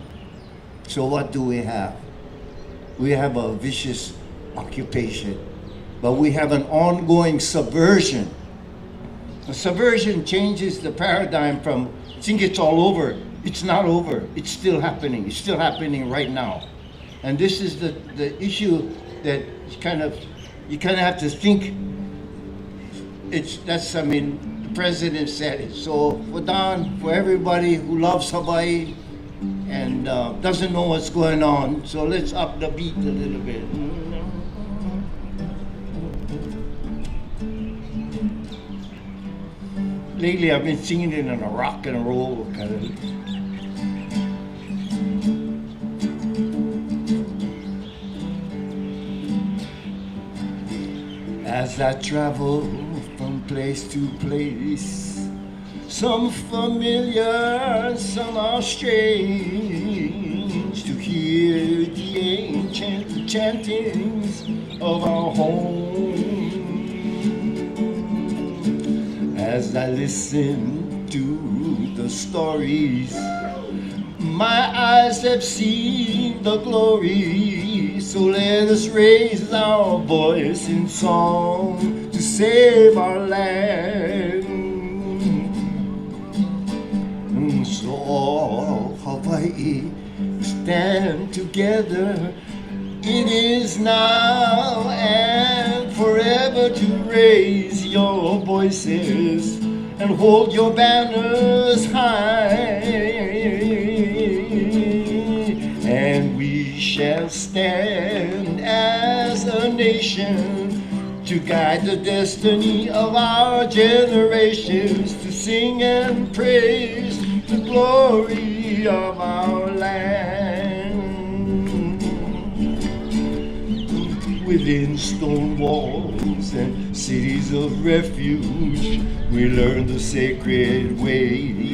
so what do we have? We have a vicious occupation, but we have an ongoing subversion. A subversion changes the paradigm from, I think it's all over. It's not over. It's still happening. It's still happening right now. And this is the issue that you kind of have to think. I mean, the president said it. So for Don, for everybody who loves Hawaii and doesn't know what's going on, so let's up the beat a little bit. Lately, I've been singing it in a rock and roll kind of. As I travel from place to place, some familiar, some are strange, to hear the ancient chantings of our home. As I listen to the stories, my eyes have seen the glory. So let us raise our voice in song to save our land. And so all Hawaii stand together. It is now and forever to raise your voices and hold your banners high. And we shall stand as a nation to guide the destiny of our generations, to sing and praise the glory of our land. Within stone walls and cities of refuge, we learn the sacred ways.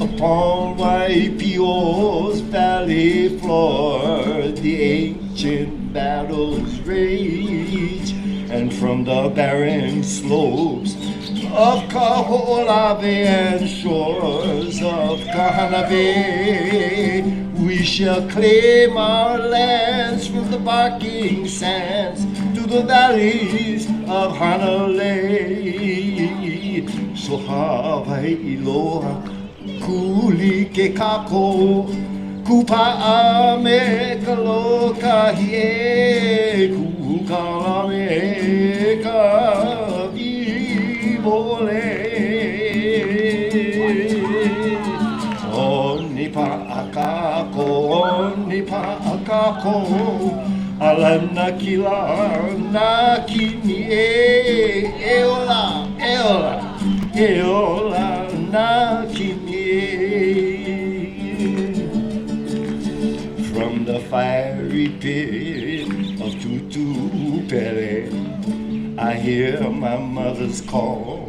Upon Waipio's valley floor, the ancient battles rage, and from the barren slopes of Kaho'olawe and shores of Kahanabe, we shall claim our lands from the barking sands to the valleys of Hanalei. So Hawaii loa kuli ke kako kupa'a me ka loka hie kukala me ka vivole Oni pa'akako alana kila na kini eola na kini From the fiery pit of Tutupele I hear my mother's call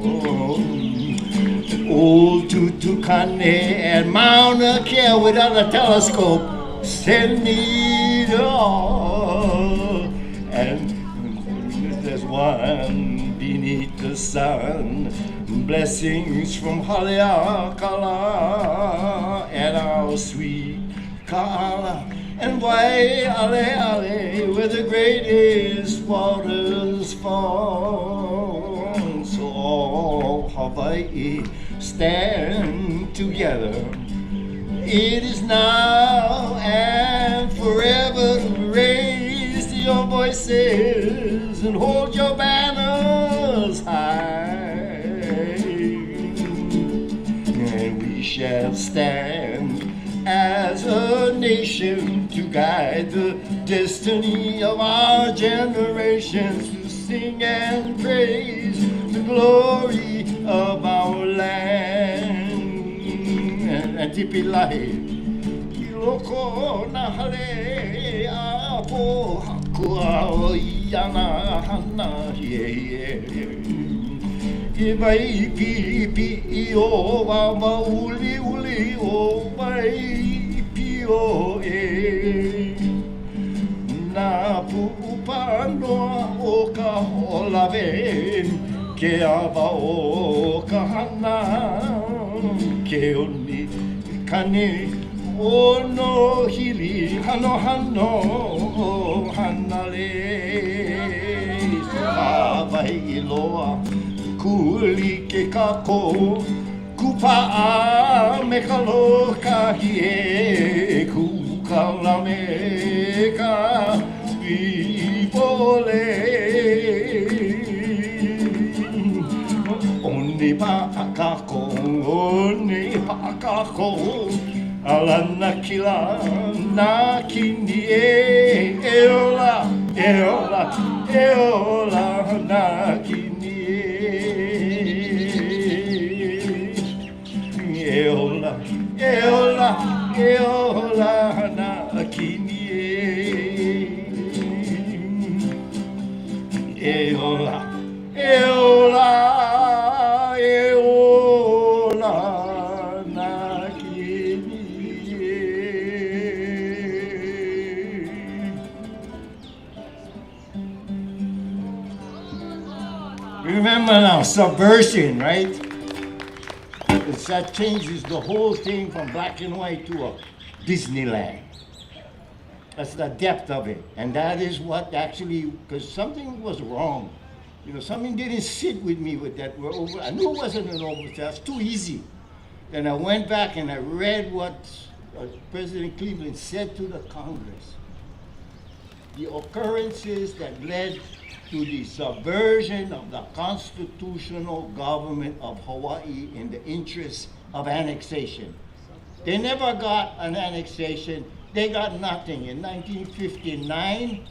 Old Tutukane and Mauna Kea without a telescope send me the all. And there's one beneath the sun, blessings from Haleakala and our sweet Ka'ala and Waiale where the greatest waters fall. So all Hawaii stand together. It is now and forever. Raise your voices and hold your banners high. And we shall stand as a nation to guide the destiny of our generations, to sing and praise the glory of our land. And tipilahi iloko na hale apo hakua iana hana ye Ibai pipi o wa uli o mai pio na pupanoa o ka olave ke ava o ka hana ke oni kane o no hili hano hanale Hawaii iloa kuli ke kako kupa'a me ka loka hie kukala me ka vivole Oni pa'akako alana kila na kini eola na kini eola na kini eola na kini Remember now, subversion, right? That changes the whole thing from black and white to a Disneyland. That's the depth of it. And that is what actually, because something was wrong. You know, something didn't sit with me with that. I knew it wasn't an overthrow. It's too easy. Then I went back and I read what President Cleveland said to the Congress. The occurrences that led to the subversion of the constitutional government of Hawaii in the interest of annexation. They never got an annexation. They got nothing. In 1959,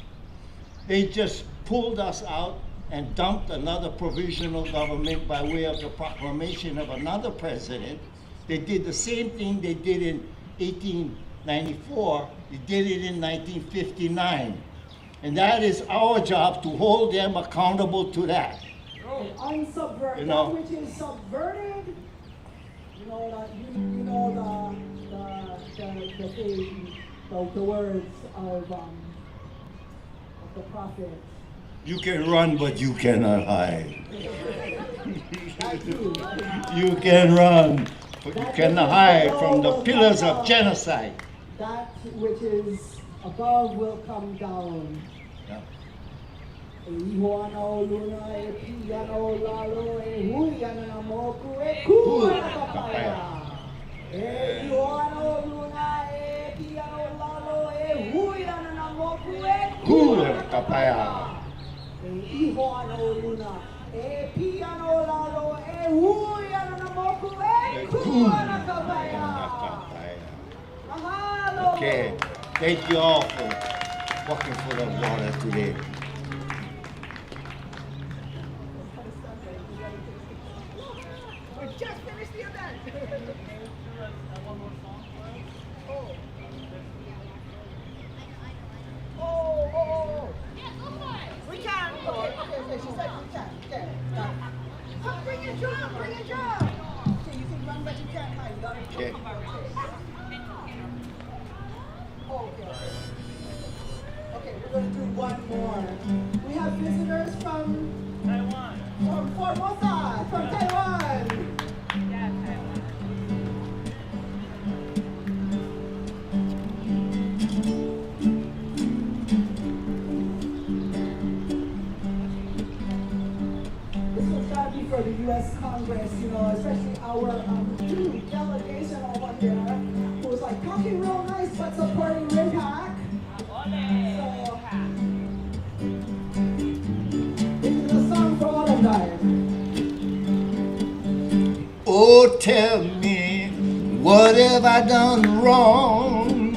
they just pulled us out and dumped another provisional government by way of the proclamation of another president. They did the same thing they did in 1894. They did it in 1959. And that is our job, to hold them accountable to that. Unsubvert, you know, that which is subverted, the words of the prophet. You can run, but you cannot hide. You can run, but you cannot hide from the pillars of genocide. That which is above will come down. Yeah. Iwana o luna e piana o lalo e huiana na moku e kuana kapaya. E iwana o luna e piana o lalo e huiana na moku e kuana kapaya. E iwana o luna e piana o lalo e huiana na moku e kuana kapaya. Mahalo. Okay, thank you all for walking for the water today. We just finished the event. Oh. We can. Okay, she said we can. Okay. Come bring your drum, Okay, you can run, but you can't hide. You gotta Okay. Okay, we're going to do one more. We have visitors from Taiwan. From Formosa, from Taiwan. Yeah, Taiwan. This was gotta be for the U.S. Congress, you know, especially our delegation over here, who was like talking real nice but supporting RIMPAC. So, this is a song for all of guys. Oh, tell me, what have I done wrong?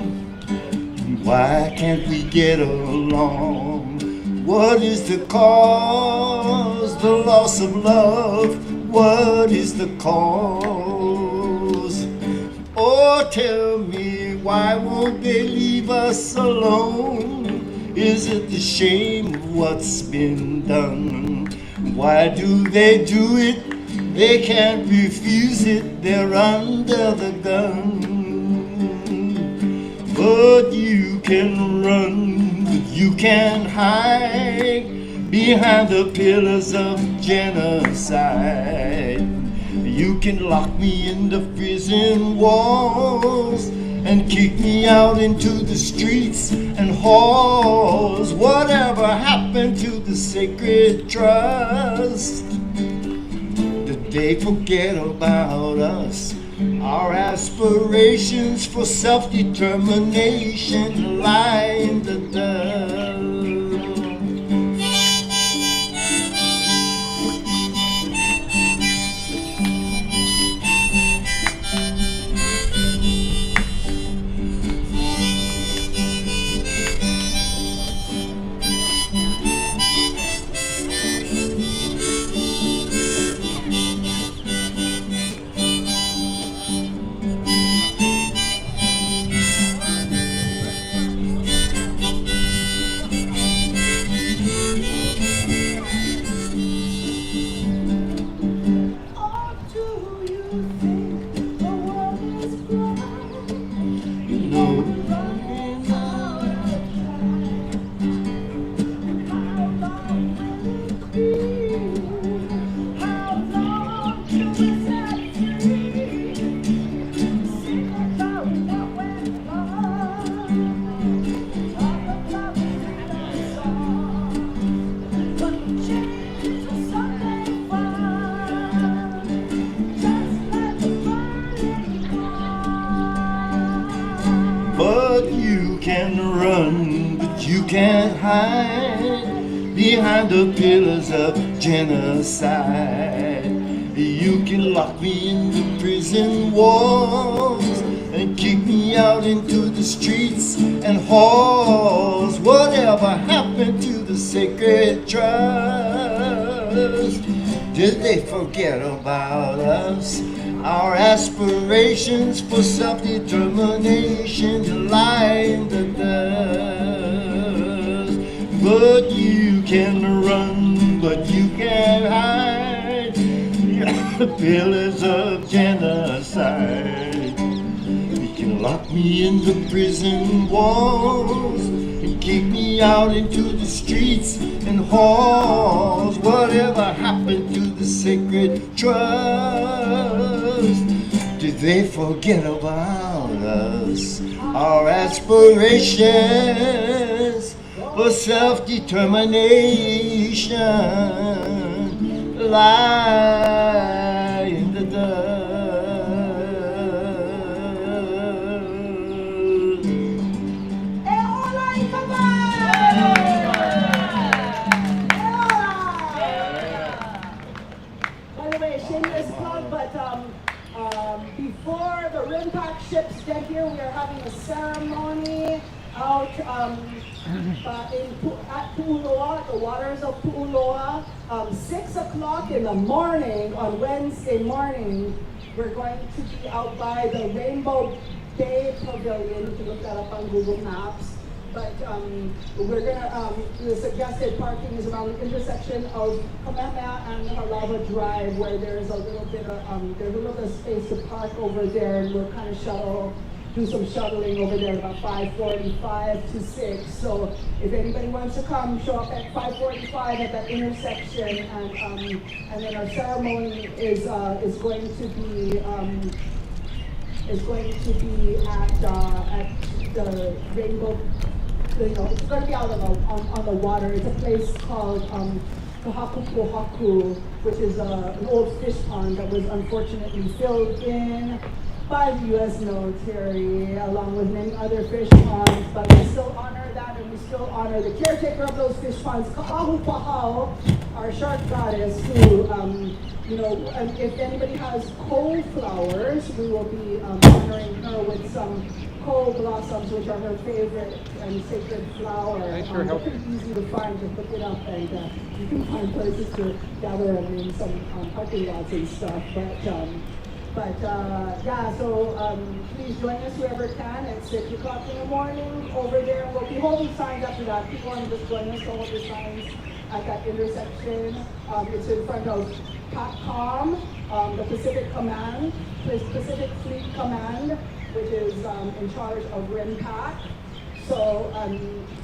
Why can't we get along? What is the cause? The loss of love. What is the cause? Oh, tell me, why won't they leave us alone? Is it the shame of what's been done? Why do they do it? They can't refuse it, they're under the gun. But you can run, but you can't hide behind the pillars of genocide. You can lock me in the prison walls and kick me out into the streets and halls. Whatever happened to the sacred trust? Did they forget about us? Our aspirations for self-determination lie in the dust. But you can run, but you can't hide behind the pillars of genocide. You can lock me in the prison walls and kick me out into the streets and halls. Whatever happened to the sacred trust? Did they forget about us? Our aspirations for self-determination lie in the dust. But you can run, but you can't hide the pillars of genocide. You can lock me in the prison walls and kick me out into the streets and halls. Whatever happened to the sacred trust? Did they forget about us? Our aspirations for self-determination ocean lie in the dust. By the way, shameless plug, but before the rim pack ships get here, we are having a ceremony out at Pu'uloa, the waters of Pu'uloa. 6 o'clock in the morning on Wednesday morning, we're going to be out by the Rainbow Bay Pavilion. You can look that up on Google Maps. But we're gonna, the suggested parking is around the intersection of Kamehameha and Halava Drive, where there's a little bit of, there's a little bit of space to park over there, and we'll kind of do some shuttling over there about 5:45 to 6. So if anybody wants to come, show up at 5:45 at that intersection, and then our ceremony is going to be at the Rainbow. It's going to be out on the water. It's a place called Kahakupohaku, which is an old fish pond that was unfortunately filled in by the U.S. military, along with many other fish ponds. But we still honor that, and we still honor the caretaker of those fish ponds, Ahupua, our shark goddess, who, if anybody has coal flowers, we will be honoring her with some coal blossoms, which are her favorite and sacred flower. Thanks for helping. Pretty easy to find. Just look it up, and you can find places to gather them in some parking lots and stuff. So please join us whoever can at 6 o'clock in the morning over there. We'll be holding signs after that. People want to just join us to hold the signs at that intersection. It's in front of PACCOM, the Pacific Fleet Command, which is in charge of RIMPAC. So,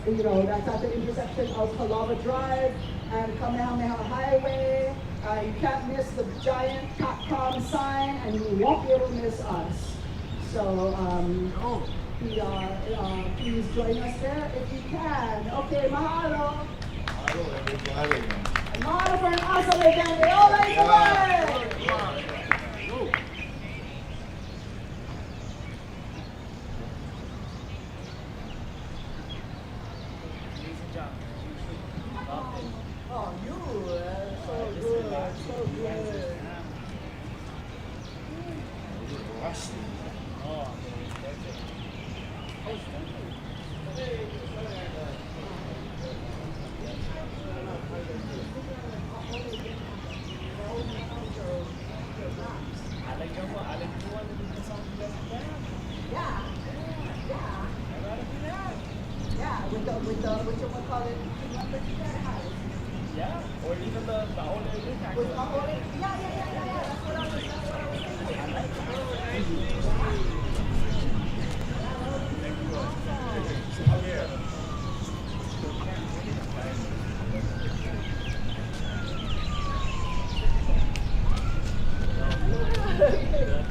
that's at the intersection of Halava Drive and Kamehameha Highway. You can't miss the giant PACCOM sign, and you won't be able to miss us. So, please join us there if you can. Okay, mahalo. Mahalo for an awesome event. Olani! Oh, you so good, so good. Yeah, with the what you call it, house. Yeah, or even the only yeah.